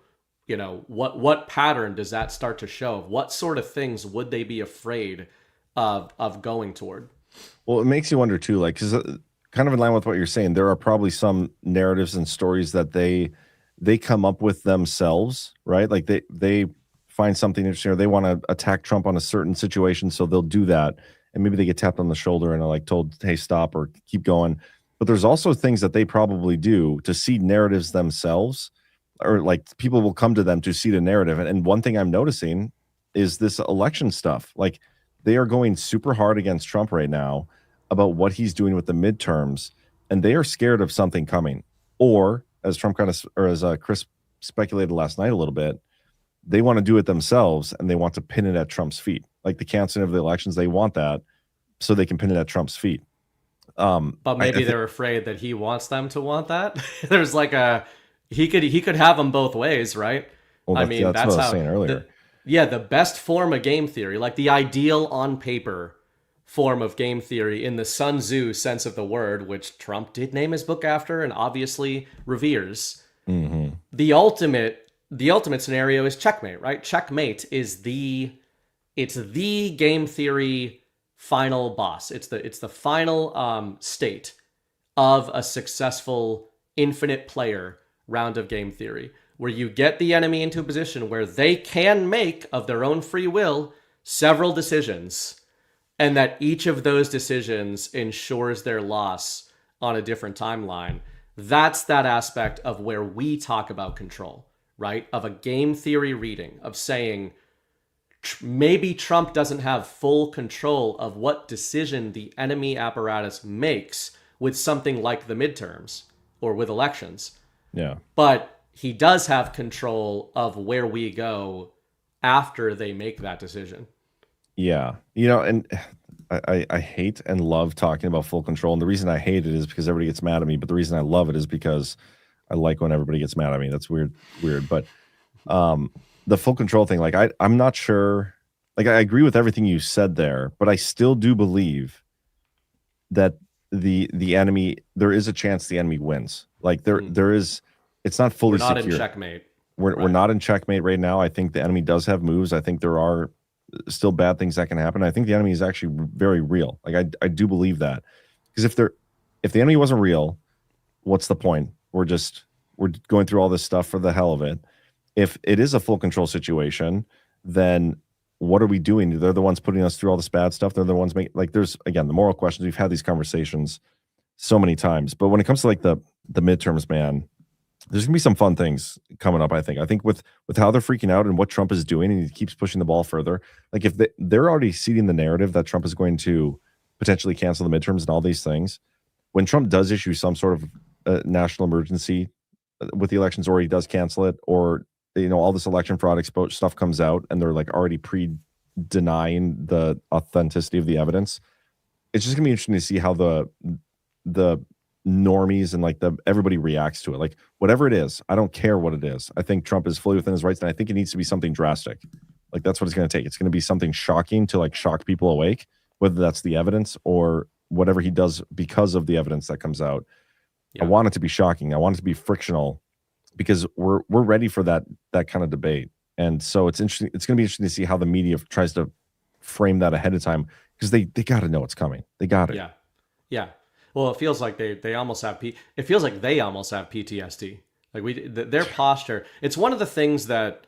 what pattern does that start to show? What sort of things would they be afraid of going toward? Well, it makes you wonder too, like, because kind of in line with what you're saying, there are probably some narratives and stories that they come up with themselves, right? Like they find something interesting or they want to attack Trump on a certain situation, so they'll do that. And maybe they get tapped on the shoulder and are like told, hey, stop or keep going. But there's also things that they probably do to seed narratives themselves, or like people will come to them to seed a narrative. And one thing I'm noticing is this election stuff. Like they are going super hard against Trump right now about what he's doing with the midterms. And they are scared of something coming. Or as Chris speculated last night a little bit, they want to do it themselves and they want to pin it at Trump's feet. Like the canceling of the elections, they want that so they can pin it at Trump's feet. But maybe they're afraid that he wants them to want that. There's like he could have them both ways, right? Well, that's what I was saying earlier. The best form of game theory, like the ideal on paper form of game theory in the Sun Tzu sense of the word, which Trump did name his book after and obviously reveres. Mm-hmm. The ultimate scenario is checkmate, right? Checkmate is the game theory final boss. It's the final state of a successful infinite player round of game theory, where you get the enemy into a position where they can make, of their own free will, several decisions, and that each of those decisions ensures their loss on a different timeline. That's that aspect of where we talk about control, right? Of a game theory reading, of saying maybe Trump doesn't have full control of what decision the enemy apparatus makes with something like the midterms or with elections. Yeah. But he does have control of where we go after they make that decision. Yeah. You know, and I hate and love talking about full control. And the reason I hate it is because everybody gets mad at me. But the reason I love it is because I like when everybody gets mad at me. That's weird. But the full control thing, like I'm not sure. Like I agree with everything you said there, but I still do believe that the enemy, there is a chance the enemy wins. Like there is, it's not fully We're not secure. in checkmate. We're not in checkmate right now. I think the enemy does have moves. I think there are still bad things that can happen. I think the enemy is actually very real. Like I do believe that, because if the enemy wasn't real, what's the point? We're going through all this stuff for the hell of it. If it is a full control situation, then what are we doing? They're the ones putting us through all this bad stuff. They're the ones making, like, there's, again, the moral questions. We've had these conversations so many times, but when it comes to like the midterms, man, there's gonna be some fun things coming up. I think with how they're freaking out and what Trump is doing, and he keeps pushing the ball further. Like if they're already seeding the narrative that Trump is going to potentially cancel the midterms and all these things, when Trump does issue some sort of national emergency with the elections, or he does cancel it, or all this election fraud exposed stuff comes out, and they're like already denying the authenticity of the evidence. It's just gonna be interesting to see how the normies and like everybody reacts to it. Like whatever it is, I don't care what it is. I think Trump is fully within his rights, and I think it needs to be something drastic. Like that's what it's going to take. It's going to be something shocking to like shock people awake, whether that's the evidence or whatever he does because of the evidence that comes out. Yeah. I want it to be shocking. I want it to be frictional, because we're ready for that kind of debate. And so it's interesting. It's going to be interesting to see how the media tries to frame that ahead of time, because they got to know it's coming. They got it. Yeah. Well, it feels like they almost have it feels like they almost have PTSD. Like their posture. It's one of the things that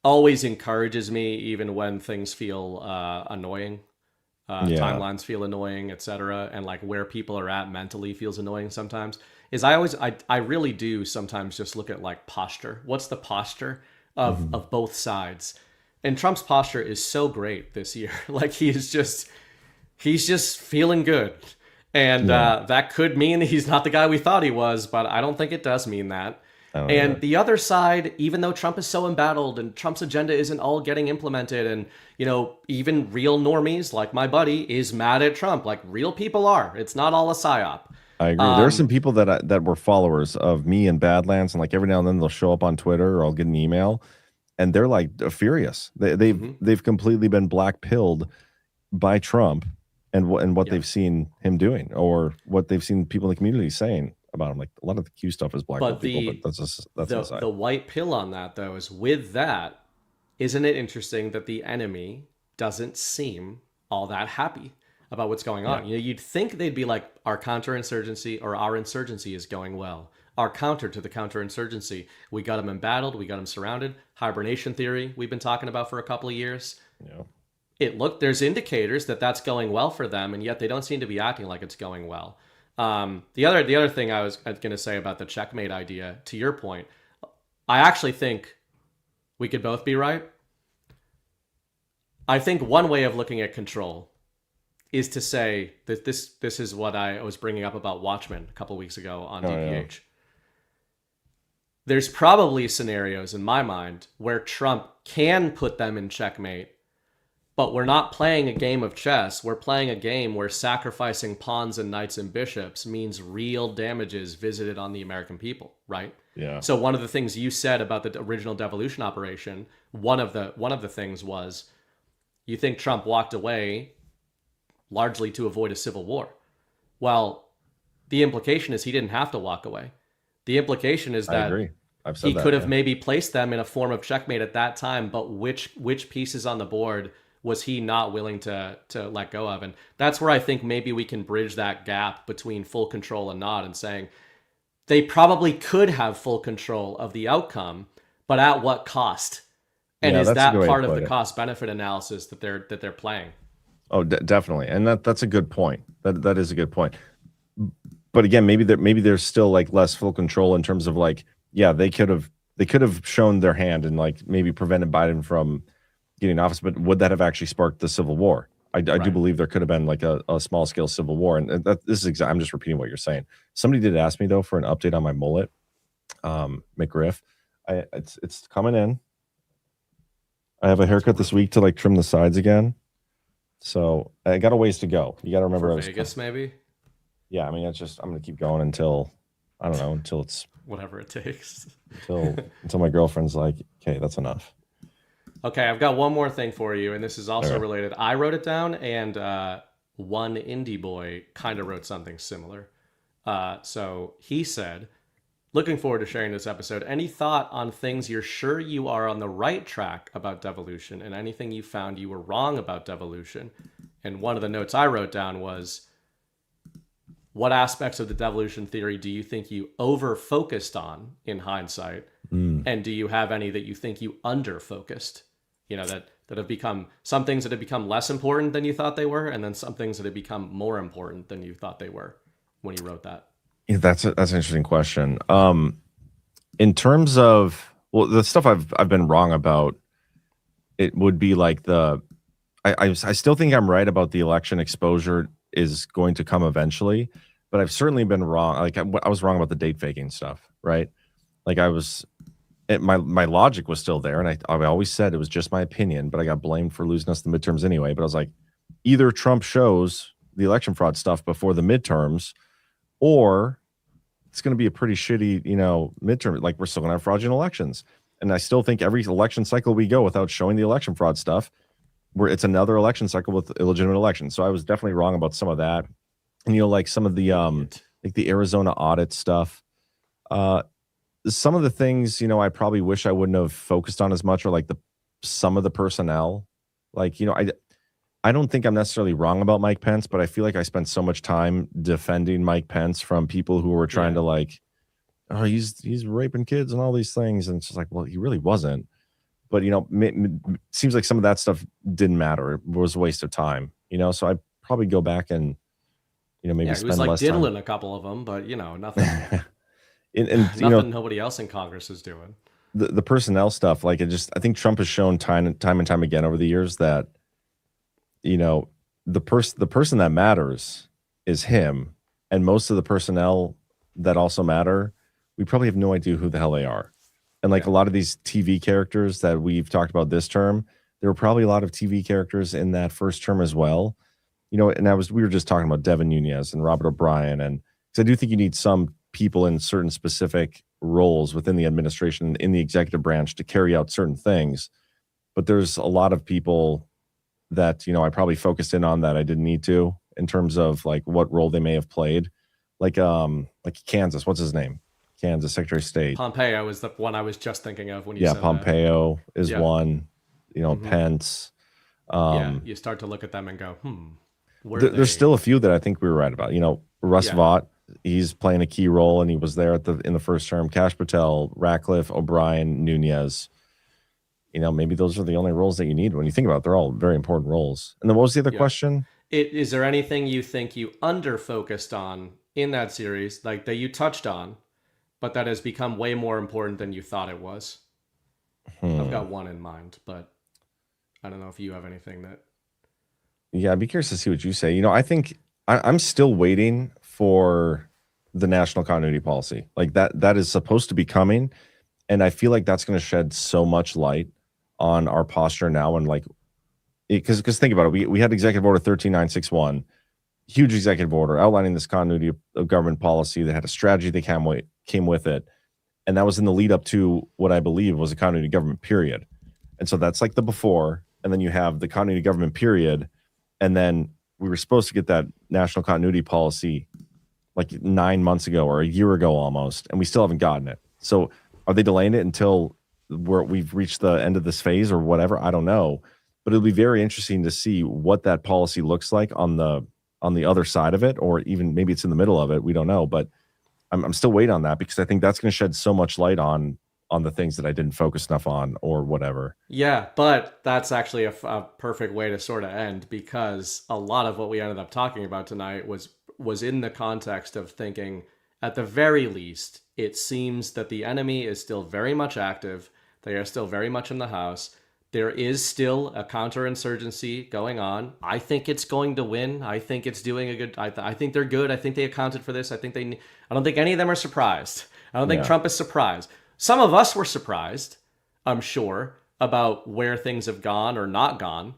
always encourages me, even when things feel annoying, timelines feel annoying, etc., and like where people are at mentally feels annoying sometimes. Is I really do sometimes just look at like posture. What's the posture of both sides? And Trump's posture is so great this year. Like he's just feeling good. And that could mean he's not the guy we thought he was, but I don't think it does mean that. And the other side, even though Trump is so embattled and Trump's agenda isn't all getting implemented, and even real normies like my buddy is mad at Trump, like real people are. It's not all a psyop. I agree. There are some people that were followers of me in Badlands, and like every now and then they'll show up on Twitter, or I'll get an email, and they're like furious. They've completely been black pilled by Trump. And what they've seen him doing, or what they've seen people in the community saying about him. Like a lot of the Q stuff is black people, but that's the white pill on that, though, is with that, isn't it interesting that the enemy doesn't seem all that happy about what's going on? You'd think they'd be like, our counterinsurgency, or our insurgency is going well. Our counter to the counterinsurgency, we got them embattled, we got them surrounded. Hibernation theory we've been talking about for a couple of years. Yeah. There's indicators that that's going well for them, and yet they don't seem to be acting like it's going well. The other thing I was going to say about the checkmate idea, to your point, I actually think we could both be right. I think one way of looking at control is to say that this is what I was bringing up about Watchmen a couple weeks ago on DPH. Yeah. There's probably scenarios in my mind where Trump can put them in checkmate, but we're not playing a game of chess. We're playing a game where sacrificing pawns and knights and bishops means real damages visited on the American people, right? Yeah. So one of the things you said about the original devolution operation, one of the things was, you think Trump walked away largely to avoid a civil war. Well, the implication is he didn't have to walk away. The implication is that I agree. I've said he could have maybe placed them in a form of checkmate at that time, but which pieces on the board was he not willing to let go of? And that's where I think maybe we can bridge that gap between full control and not, and saying, they probably could have full control of the outcome, but at what cost? And Yeah, is that's a that good way to part of put the it. cost benefit analysis that they're playing? Oh, definitely, and that's a good point. That is a good point. But again, maybe there's still like less full control in terms of like, yeah, they could have shown their hand and like maybe prevented Biden from getting office, but would that have actually sparked the Civil War? I do Right. believe there could have been like a small scale civil war, and this is I'm just repeating what you're saying. Somebody did ask me though for an update on my mullet, McRiff. It's coming in. I have a haircut this week to like trim the sides again, so I got a ways to go. You got to remember, For Vegas, maybe? yeah. I mean, it's just I'm gonna keep going until I don't know until it's Whatever it takes. until my girlfriend's like, okay, that's enough. Okay, I've got one more thing for you, and this is also Alright. related. I wrote it down, and one indie boy kind of wrote something similar. So he said, looking forward to sharing this episode. Any thought on things you're sure you are on the right track about devolution, and anything you found you were wrong about devolution? And one of the notes I wrote down was, what aspects of the devolution theory do you think you over-focused on in hindsight? And do you have any that you think you under-focused? You know, that have become some things that have become less important than you thought they were, and then some things that have become more important than you thought they were when you wrote that. Yeah, that's an interesting question. In terms of the stuff I've been wrong about, it would be like I still think I'm right about the election exposure is going to come eventually, but I've certainly been wrong. Like I was wrong about the date faking stuff, right? Like my logic was still there, and I always said it was just my opinion, but I got blamed for losing us the midterms anyway. But I was like, either Trump shows the election fraud stuff before the midterms, or it's going to be a pretty shitty, midterm. Like we're still going to have fraudulent elections, and I still think every election cycle we go without showing the election fraud stuff, it's another election cycle with illegitimate elections. So I was definitely wrong about some of that, and like some of the like the Arizona audit stuff. Some of the things, I probably wish I wouldn't have focused on as much, or like some of the personnel. Like, I don't think I'm necessarily wrong about Mike Pence, but I feel like I spent so much time defending Mike Pence from people who were trying to like, oh, he's raping kids and all these things. And it's just like, well, he really wasn't. But, seems like some of that stuff didn't matter. It was a waste of time, so I probably go back and, maybe He spend was like less diddling time. a couple of them, but nothing. And Nothing nobody else in Congress is doing. The personnel stuff, like I think Trump has shown time and time again over the years that, the person that matters is him, and most of the personnel that also matter, we probably have no idea who the hell they are. And like a lot of these TV characters that we've talked about this term, there were probably a lot of TV characters in that first term as well. And we were just talking about Devin Nunes and Robert O'Brien, and because I do think you need some people in certain specific roles within the administration, in the executive branch, to carry out certain things. But there's a lot of people that, I probably focused in on that I didn't need to, in terms of like what role they may have played. Like Kansas, what's his name? Kansas Secretary of State. Pompeo was the one I was just thinking of when you said Pompeo is one, Pence. You start to look at them and go, there's still a few that I think we were right about. Russ Vought, he's playing a key role, and he was there in the first term. Kash Patel, Ratcliffe, O'Brien, Nunes. Maybe those are the only roles that you need when you think about it. They're all very important roles. And then what was the other question? Is there anything you think you under-focused on in that series, like that you touched on, but that has become way more important than you thought it was? I've got one in mind, but I don't know if you have anything that... Yeah, I'd be curious to see what you say. I think I'm still waiting for the national continuity policy. Like that is supposed to be coming, and I feel like that's going to shed so much light on our posture now. And like, because think about it, we had Executive Order 13961, huge executive order outlining this continuity of government policy that had a strategy that came with it, and that was in the lead up to what I believe was a continuity government period. And so that's like the before, and then you have the continuity government period, and then we were supposed to get that national continuity policy like 9 months ago or a year ago almost, and we still haven't gotten it. So are they delaying it until we've reached the end of this phase or whatever? I don't know, but it'll be very interesting to see what that policy looks like on the other side of it, or even maybe it's in the middle of it. We don't know, but I'm still waiting on that because I think that's going to shed so much light on the things that I didn't focus enough on or whatever. Yeah, but that's actually a perfect way to sort of end, because a lot of what we ended up talking about tonight was in the context of thinking, at the very least, it seems that the enemy is still very much active. They are still very much in the house. There is still a counterinsurgency going on. I think it's going to win. I think it's doing a good. I think they're good. I think they accounted for this. I don't think any of them are surprised. I don't think Trump is surprised. Some of us were surprised, I'm sure, about where things have gone or not gone.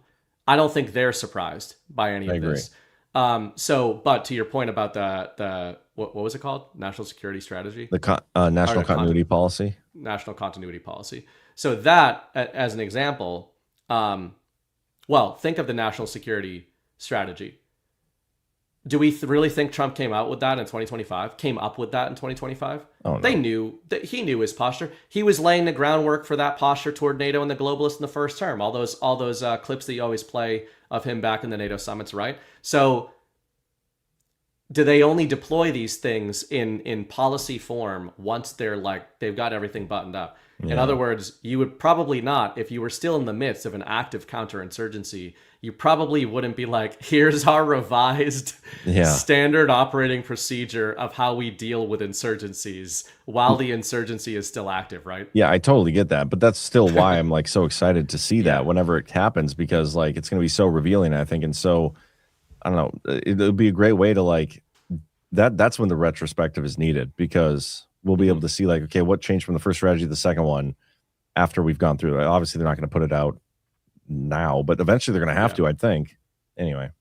I don't think they're surprised by any of this. But to your point about the what was it called? National Security Strategy? The National Continuity Policy. National Continuity Policy. So that, as an example, well, think of the National Security Strategy. Do we really think Trump came out with that in 2025? Came up with that in 2025? Oh, no. They knew that he knew his posture. He was laying the groundwork for that posture toward NATO and the globalists in the first term. All those clips that you always play of him back in the NATO summits, right? So, do they only deploy these things in policy form once they've got everything buttoned up? Yeah. In other words, you would probably not, if you were still in the midst of an active counterinsurgency, you probably wouldn't be like, here's our revised standard operating procedure of how we deal with insurgencies while the insurgency is still active, right? Yeah, I totally get that. But that's still why I'm like so excited to see that whenever it happens, because like it's going to be so revealing, I think. And so, I don't know, it'll be a great way to like that's when the retrospective is needed, because we'll be able to see like, okay, what changed from the first strategy to the second one after we've gone through it. Obviously, they're not going to put it out now, but eventually they're going to have to, I'd think. Anyway.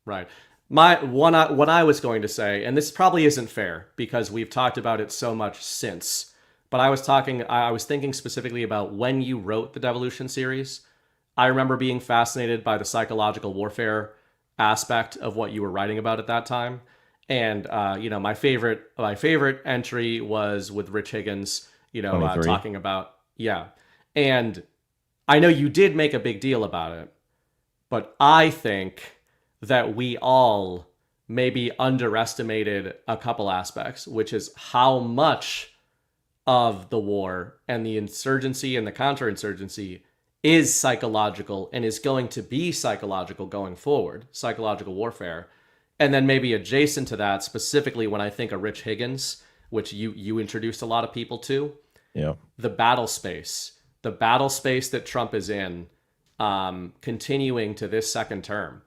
Right. What I was going to say, and this probably isn't fair because we've talked about it so much since, but I was thinking specifically about when you wrote the Devolution series. I remember being fascinated by the psychological warfare aspect of what you were writing about at that time. And my favorite entry was with Rich Higgins, talking about and I know you did make a big deal about it, but I think that we all maybe underestimated a couple aspects, which is how much of the war and the insurgency and the counterinsurgency is psychological and is going to be psychological going forward, psychological warfare. And then maybe adjacent to that, specifically when I think of Rich Higgins, which you introduced a lot of people to, the battle space that Trump is in, continuing to this second term.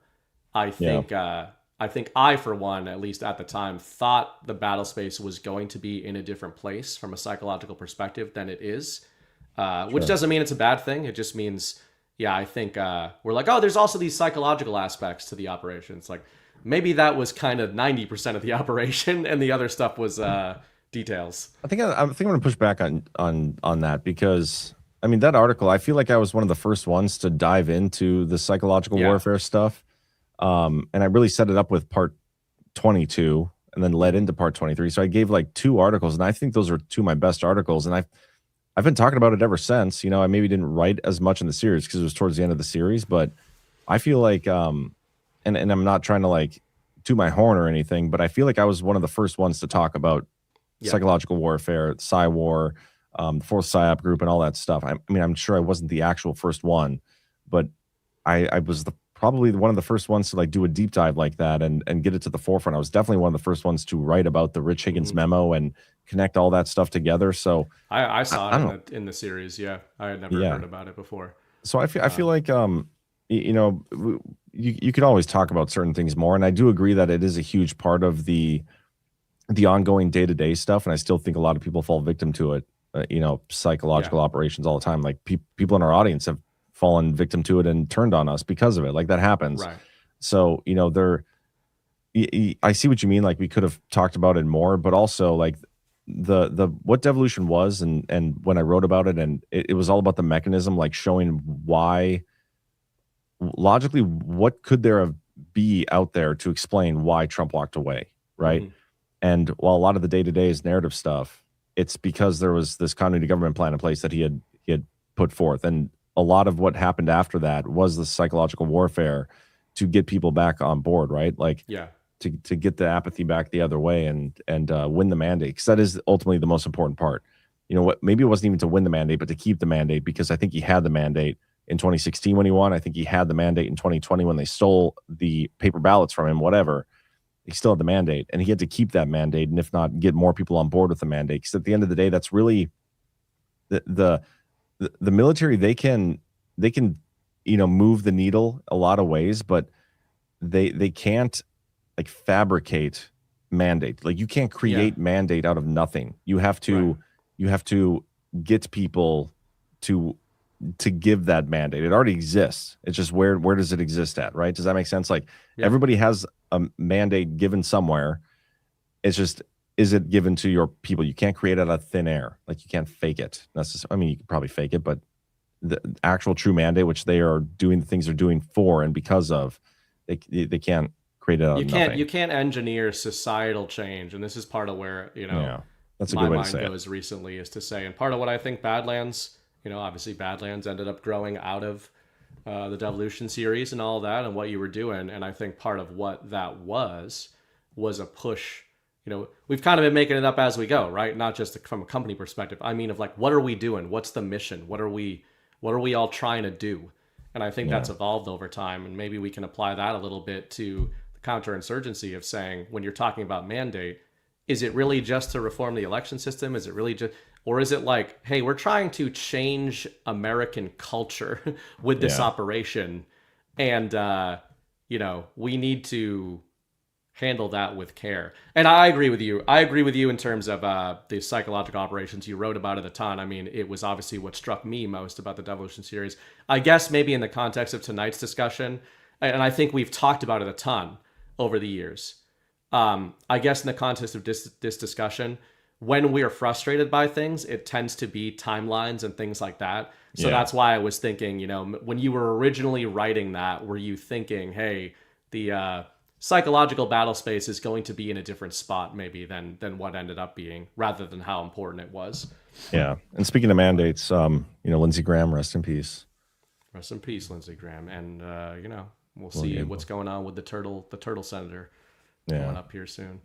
I think I, for one, at least at the time, thought the battle space was going to be in a different place from a psychological perspective than it is, which doesn't mean it's a bad thing. It just means, I think we're like, oh, there's also these psychological aspects to the operation. It's like, maybe that was kind of 90% of the operation, and the other stuff was details. I think I'm going to push back on that, because I mean, that article, I feel like I was one of the first ones to dive into the psychological warfare stuff, and I really set it up with part 22, and then led into part 23. So I gave like 2 articles, and I think those are 2 of my best articles, and I've been talking about it ever since. I maybe didn't write as much in the series because it was towards the end of the series, but I feel like and I'm not trying to like toot my horn or anything, but I feel like I was one of the first ones to talk about psychological warfare, Psy-War, the fourth PSYOP group, and all that stuff. I mean, I'm sure I wasn't the actual first one, but I was probably one of the first ones to like do a deep dive like that and get it to the forefront. I was definitely one of the first ones to write about the Rich Higgins memo and connect all that stuff together. So I saw it in the series. Yeah, I had never heard about it before. So I feel like you could always talk about certain things more, and I do agree that it is a huge part of the ongoing day-to-day stuff, and I still think a lot of people fall victim to it. Psychological operations all the time. Like people in our audience have fallen victim to it and turned on us because of it. Like that happens. Right. So I see what you mean. Like we could have talked about it more, but also like the what devolution was, and when I wrote about it, and it was all about the mechanism, like showing why. Logically, what could there be out there to explain why Trump walked away, right? And while a lot of the day-to-day is narrative stuff, it's because there was this continuity government plan in place that he had put forth, and a lot of what happened after that was the psychological warfare to get people back on board, right? Like, to get the apathy back the other way and win the mandate, because that is ultimately the most important part. You know what? Maybe it wasn't even to win the mandate, but to keep the mandate, because I think he had the mandate in 2016 when he won. I think he had the mandate in 2020 when they stole the paper ballots from him. Whatever, he still had the mandate, and he had to keep that mandate, and if not, get more people on board with the mandate. Because at the end of the day, that's really the military. They can move the needle a lot of ways, but they can't like fabricate mandate. Like you can't create mandate out of nothing. You have to get people to give that mandate. It already exists. It's just where does it exist at, right? Does that make sense? Like everybody has a mandate given somewhere. It's just, is it given to your people? You can't create it out of thin air. Like you can't fake it. I mean, you can probably fake it, but the actual true mandate, which they are doing the things they're doing for and because of, they can't create it out of nothing. You can't engineer societal change, and this is part of where that's a my good way to mind say goes recently, is to say, and part of what I think Badlands, obviously Badlands ended up growing out of the Devolution series and all that, and what you were doing, and I think part of what that was a push. We've kind of been making it up as we go, right? Not just from a company perspective. I mean, of like, what are we doing? What's the mission? What are we all trying to do? And I think that's evolved over time, and maybe we can apply that a little bit to the counterinsurgency of saying, when you're talking about mandate, is it really just to reform the election system? Is it really just, or is it like, hey, we're trying to change American culture with this operation, and we need to handle that with care. And I agree with you. In terms of the psychological operations. You wrote about it a ton. I mean, it was obviously what struck me most about the Devolution series. I guess maybe in the context of tonight's discussion, and I think we've talked about it a ton over the years. I guess in the context of this discussion, when we are frustrated by things, it tends to be timelines and things like that. So that's why I was thinking, when you were originally writing that, were you thinking, hey, the psychological battle space is going to be in a different spot maybe than what ended up being, rather than how important it was. Yeah. And speaking of mandates, Lindsey Graham, rest in peace. Rest in peace, Lindsey Graham. And we'll see what's going on with the turtle senator coming up here soon.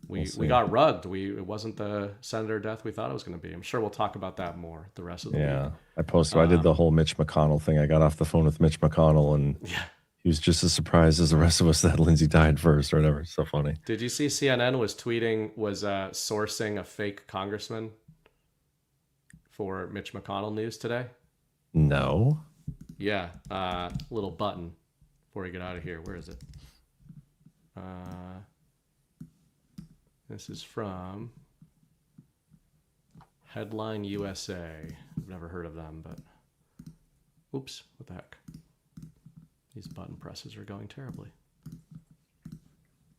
We got rugged. It wasn't the senator death we thought it was going to be. I'm sure we'll talk about that more the rest of the week. I did the whole Mitch McConnell thing. I got off the phone with Mitch McConnell, and he was just as surprised as the rest of us that Lindsey died first or whatever. It's so funny. Did you see CNN was sourcing a fake congressman for Mitch McConnell news today? No. Yeah. Little button before we get out of here. Where is it? This is from Headline USA. I've never heard of them, but oops, what the heck? These button presses are going terribly.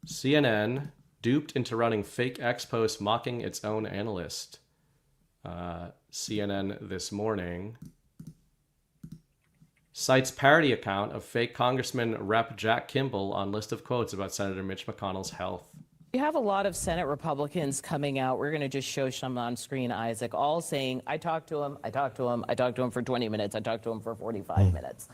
CNN duped into running fake X post mocking its own analyst. CNN this morning cites parody account of fake Congressman Rep. Jack Kimball on list of quotes about Senator Mitch McConnell's health. You have a lot of Senate Republicans coming out. We're going to just show some on screen, Isaac, all saying, I talked to him for 20 minutes, I talked to him for 45 minutes.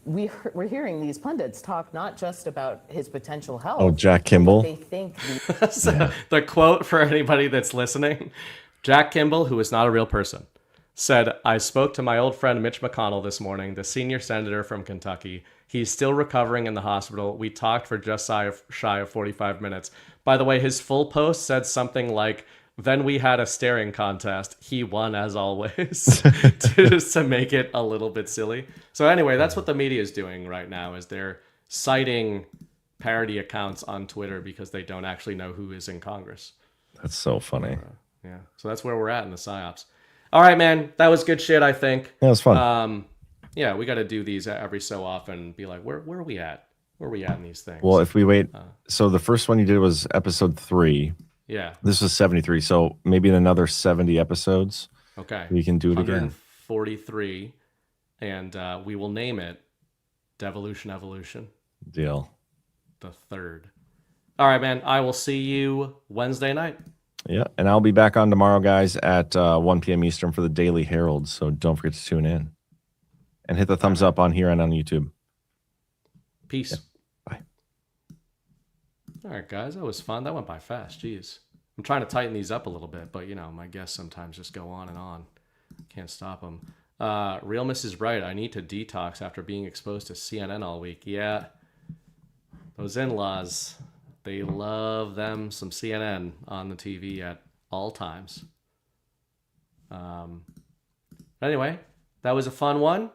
We're hearing these pundits talk not just about his potential health. Oh, Jack Kimball. They think The quote for anybody that's listening, Jack Kimball, who is not a real person, said, I spoke to my old friend Mitch McConnell this morning, the senior senator from Kentucky. He's still recovering in the hospital. We talked for just shy of 45 minutes. By the way, his full post said something like, then we had a staring contest. He won as always, just to make it a little bit silly. So anyway, that's what the media is doing right now, is they're citing parody accounts on Twitter because they don't actually know who is in Congress. That's so funny. So that's where we're at in the PSYOPs. All right, man. That was good shit, I think. Yeah, it was fun. We got to do these every so often and be like, where are we at? Where are we at in these things? Well, if we wait, so the first one you did was episode 3. Yeah. This was 73. So maybe in another 70 episodes, okay, we can do it again. 143, and we will name it Devolution Evolution. Deal. The 3rd. All right, man. I will see you Wednesday night. Yeah, and I'll be back on tomorrow, guys, at 1 p.m. Eastern for the Daily Herald. So don't forget to tune in. And hit the thumbs up on here and on YouTube. Peace. Yeah. Bye. All right, guys, that was fun. That went by fast. Jeez. I'm trying to tighten these up a little bit, but, you know, my guests sometimes just go on and on. Can't stop them. Real Mrs. Right, I need to detox after being exposed to CNN all week. Yeah, those in-laws, they love them some CNN on the TV at all times. Anyway, that was a fun one.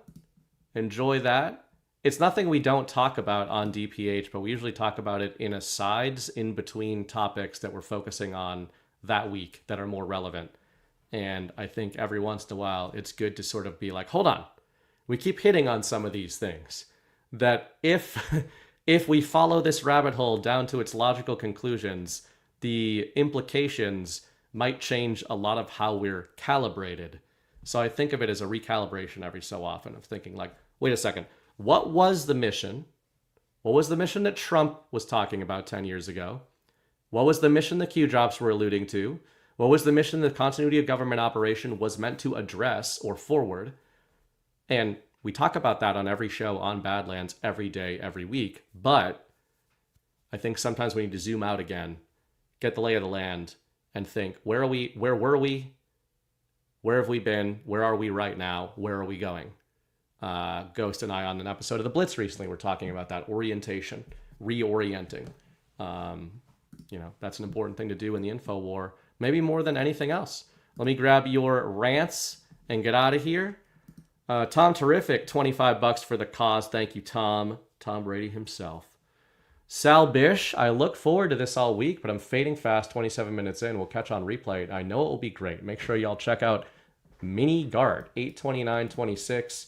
Enjoy that. It's nothing we don't talk about on DPH, but we usually talk about it in asides in between topics that we're focusing on that week that are more relevant. And I think every once in a while, it's good to sort of be like, hold on, we keep hitting on some of these things that if we follow this rabbit hole down to its logical conclusions, the implications might change a lot of how we're calibrated. So I think of it as a recalibration every so often of thinking like, wait a second, what was the mission? What was the mission that Trump was talking about 10 years ago? What was the mission the Q drops were alluding to? What was the mission the continuity of government operation was meant to address or forward? And we talk about that on every show on Badlands every day, every week. But I think sometimes we need to zoom out again, get the lay of the land, and think, where are we? Where were we? Where have we been? Where are we right now? Where are we going? Ghost and I on an episode of The Blitz recently were talking about that orientation, reorienting. You know, that's an important thing to do in the info war, maybe more than anything else. Let me grab your rants and get out of here. Tom Terrific, $25 for the cause. Thank you, Tom. Tom Brady himself. Sal Bish, I look forward to this all week, but I'm fading fast 27 minutes in. We'll catch on replay. I know it will be great. Make sure y'all check out Mini Guard, 82926.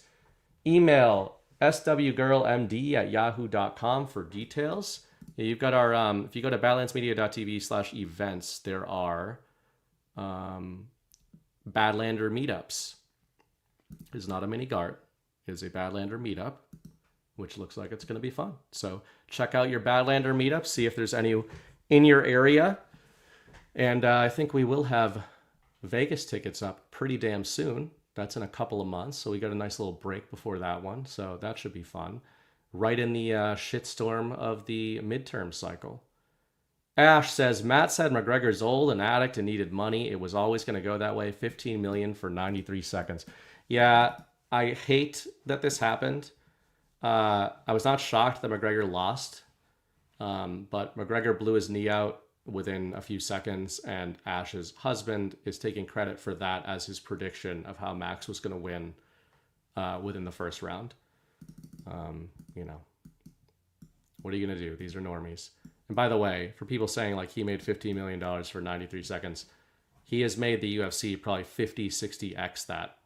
Email swgirlmd@yahoo.com for details. You've got our, if you go to balancemedia.tv/events, there are Badlander meetups. It's not a mini Gart. It's a Badlander meetup, which looks like it's going to be fun. So check out your Badlander meetup, see if there's any in your area. And I think we will have Vegas tickets up pretty damn soon. That's in a couple of months, so we got a nice little break before that one, so that should be fun. Right in the shitstorm of the midterm cycle. Ash says, Matt said McGregor's old, an addict, and needed money. It was always going to go that way. $15 million for 93 seconds. Yeah, I hate that this happened. I was not shocked that McGregor lost, but McGregor blew his knee out within a few seconds, and Ash's husband is taking credit for that as his prediction of how Max was going to win within the first round. You know, what are you going to do? These are normies. And by the way, for people saying like he made $15 million for 93 seconds, he has made the UFC probably 50, 60x that,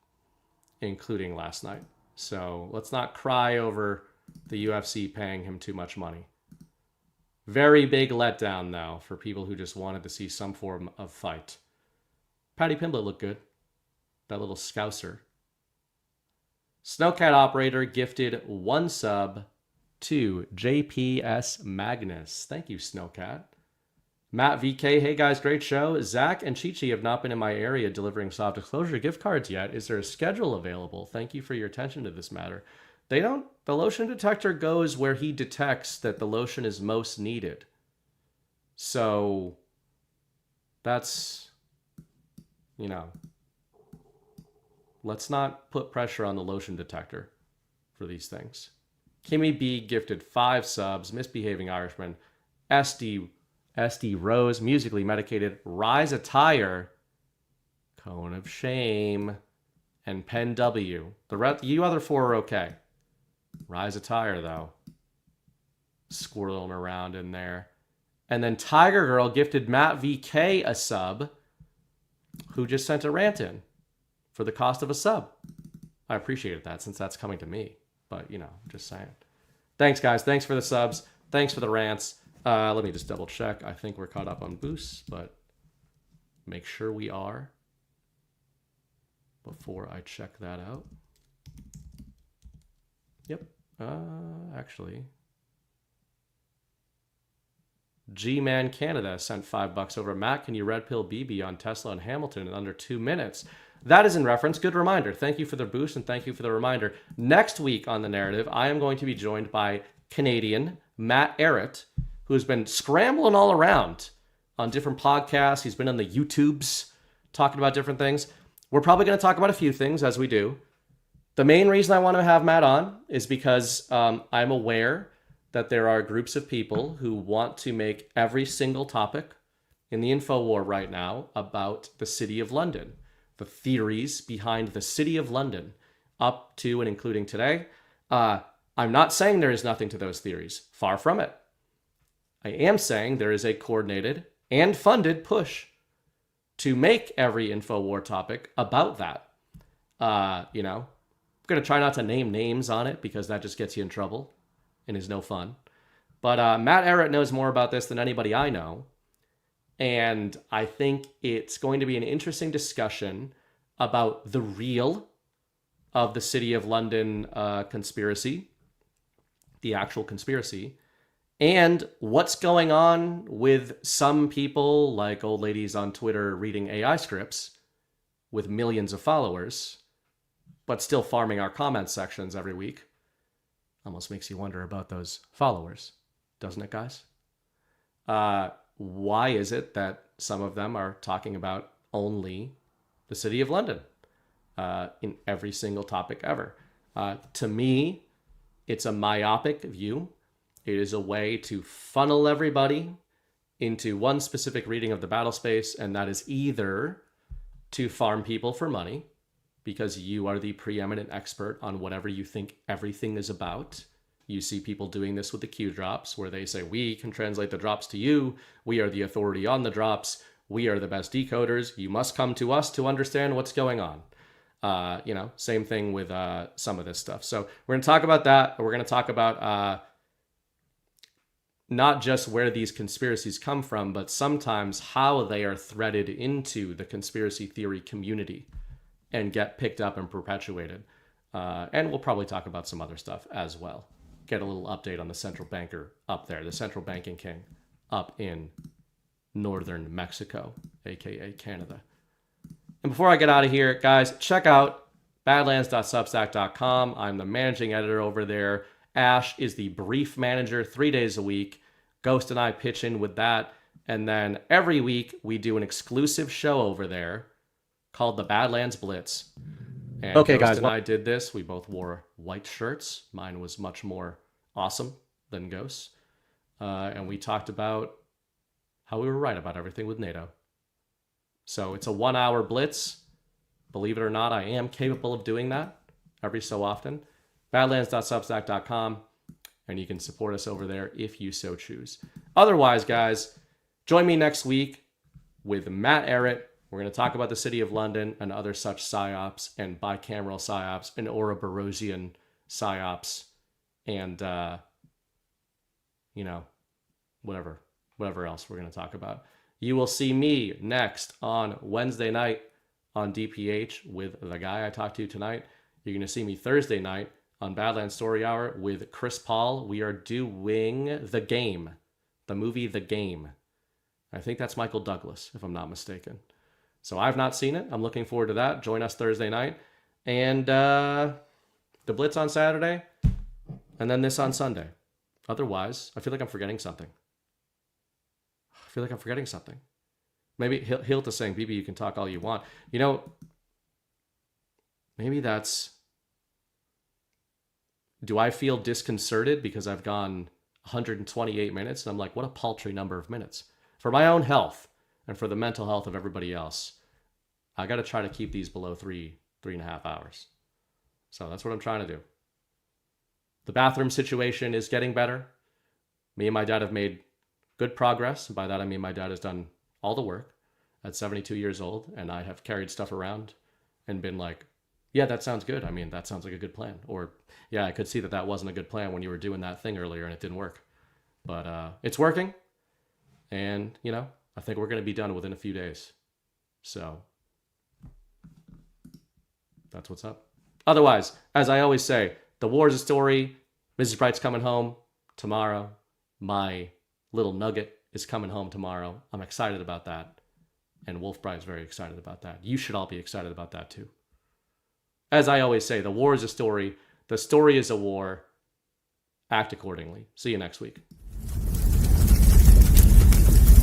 including last night. So let's not cry over the UFC paying him too much money. Very big letdown, though, for people who just wanted to see some form of fight. Patty Pimblett looked good. That little scouser. Snowcat Operator gifted 1 sub to JPS Magnus. Thank you, Snowcat. Matt VK, hey guys, great show. Zach and Chi-Chi have not been in my area delivering soft disclosure gift cards yet. Is there a schedule available? Thank you for your attention to this matter. The lotion detector goes where he detects that the lotion is most needed. So that's, you know, let's not put pressure on the lotion detector for these things. Kimmy B gifted 5 subs, Misbehaving Irishman, SD Rose, Musically Medicated, Rise Attire, Cone of Shame, and Pen W. You other 4 are okay. Rise Attire, though. Squirreling around in there. And then Tiger Girl gifted Matt VK a sub, who just sent a rant in for the cost of a sub. I appreciated that since that's coming to me. But, you know, just saying. Thanks, guys. Thanks for the subs. Thanks for the rants. Let me just double check. I think we're caught up on boosts, but make sure we are before I check that out. Yep. Actually, G-Man Canada sent $5 over. Matt, can you red pill BB on Tesla and Hamilton in under 2 minutes? That is in reference. Good reminder. Thank you for the boost and thank you for the reminder. Next week on The Narrative, I am going to be joined by Canadian Matt Errett, who's been scrambling all around on different podcasts. He's been on the YouTubes talking about different things. We're probably going to talk about a few things as we do. The main reason I want to have Matt on is because I'm aware that there are groups of people who want to make every single topic in the info war right now about the City of London, the theories behind the City of London, up to and including today. I'm not saying there is nothing to those theories. Far from it. I am saying there is a coordinated and funded push to make every InfoWar topic about that. I'm going to try not to name names on it because that just gets you in trouble and is no fun. But Matt Ehret knows more about this than anybody I know. And I think it's going to be an interesting discussion about the real of the City of London conspiracy, the actual conspiracy, and what's going on with some people, like old ladies on Twitter reading AI scripts with millions of followers, but still farming our comment sections every week. Almost makes you wonder about those followers, doesn't it, guys? Why is it that some of them are talking about only the City of London in every single topic ever? To me, it's a myopic view. It is a way to funnel everybody into one specific reading of the battle space, and that is either to farm people for money, because you are the preeminent expert on whatever you think everything is about. You see people doing this with the Q drops, where they say, we can translate the drops to you. We are the authority on the drops. We are the best decoders. You must come to us to understand what's going on. Same thing with some of this stuff. So we're going to talk about that. We're going to talk about not just where these conspiracies come from, but sometimes how they are threaded into the conspiracy theory community and get picked up and perpetuated. And we'll probably talk about some other stuff as well. Get a little update on the central banker up there, the central banking king up in northern Mexico, aka Canada. And before I get out of here, guys, check out badlands.substack.com. I'm the managing editor over there. Ash is the brief manager 3 days a week. Ghost and I pitch in with that. And then every week we do an exclusive show over there called the Badlands Blitz. And Okay, Ghost guys, and I did this. We both wore white shirts. Mine was much more awesome than Ghost's. And we talked about how we were right about everything with NATO. So it's a 1 hour blitz. Believe it or not, I am capable of doing that every so often. Badlands.substack.com. And you can support us over there if you so choose. Otherwise, guys, join me next week with Matt Ehret. We're going to talk about the City of London and other such psyops and bicameral psyops and Ouroborosian psyops and, whatever else we're going to talk about. You will see me next on Wednesday night on DPH with the guy I talked to tonight. You're going to see me Thursday night on Badlands Story Hour with Chris Paul. We are doing The Game, the movie The Game. I think that's Michael Douglas, if I'm not mistaken. So I've not seen it. I'm looking forward to that. Join us Thursday night. And the Blitz on Saturday. And then this on Sunday. Otherwise, I feel like I'm forgetting something. Maybe Hilt is saying, BB, you can talk all you want. Maybe that's... Do I feel disconcerted because I've gone 128 minutes? And I'm like, what a paltry number of minutes. For my own health and for the mental health of everybody else, I got to try to keep these below 3.5 hours. So that's what I'm trying to do. The bathroom situation is getting better. Me and my dad have made good progress. By that, I mean my dad has done all the work at 72 years old, and I have carried stuff around and been like, yeah, that sounds good. I mean, that sounds like a good plan. Or, yeah, I could see that wasn't a good plan when you were doing that thing earlier and it didn't work. But it's working. And, I think we're going to be done within a few days. So that's what's up. Otherwise, as I always say, the war is a story. Mrs. Bright's coming home tomorrow. My little nugget is coming home tomorrow. I'm excited about that. And Wolf Bright's very excited about that. You should all be excited about that too. As I always say, the war is a story. The story is a war. Act accordingly. See you next week.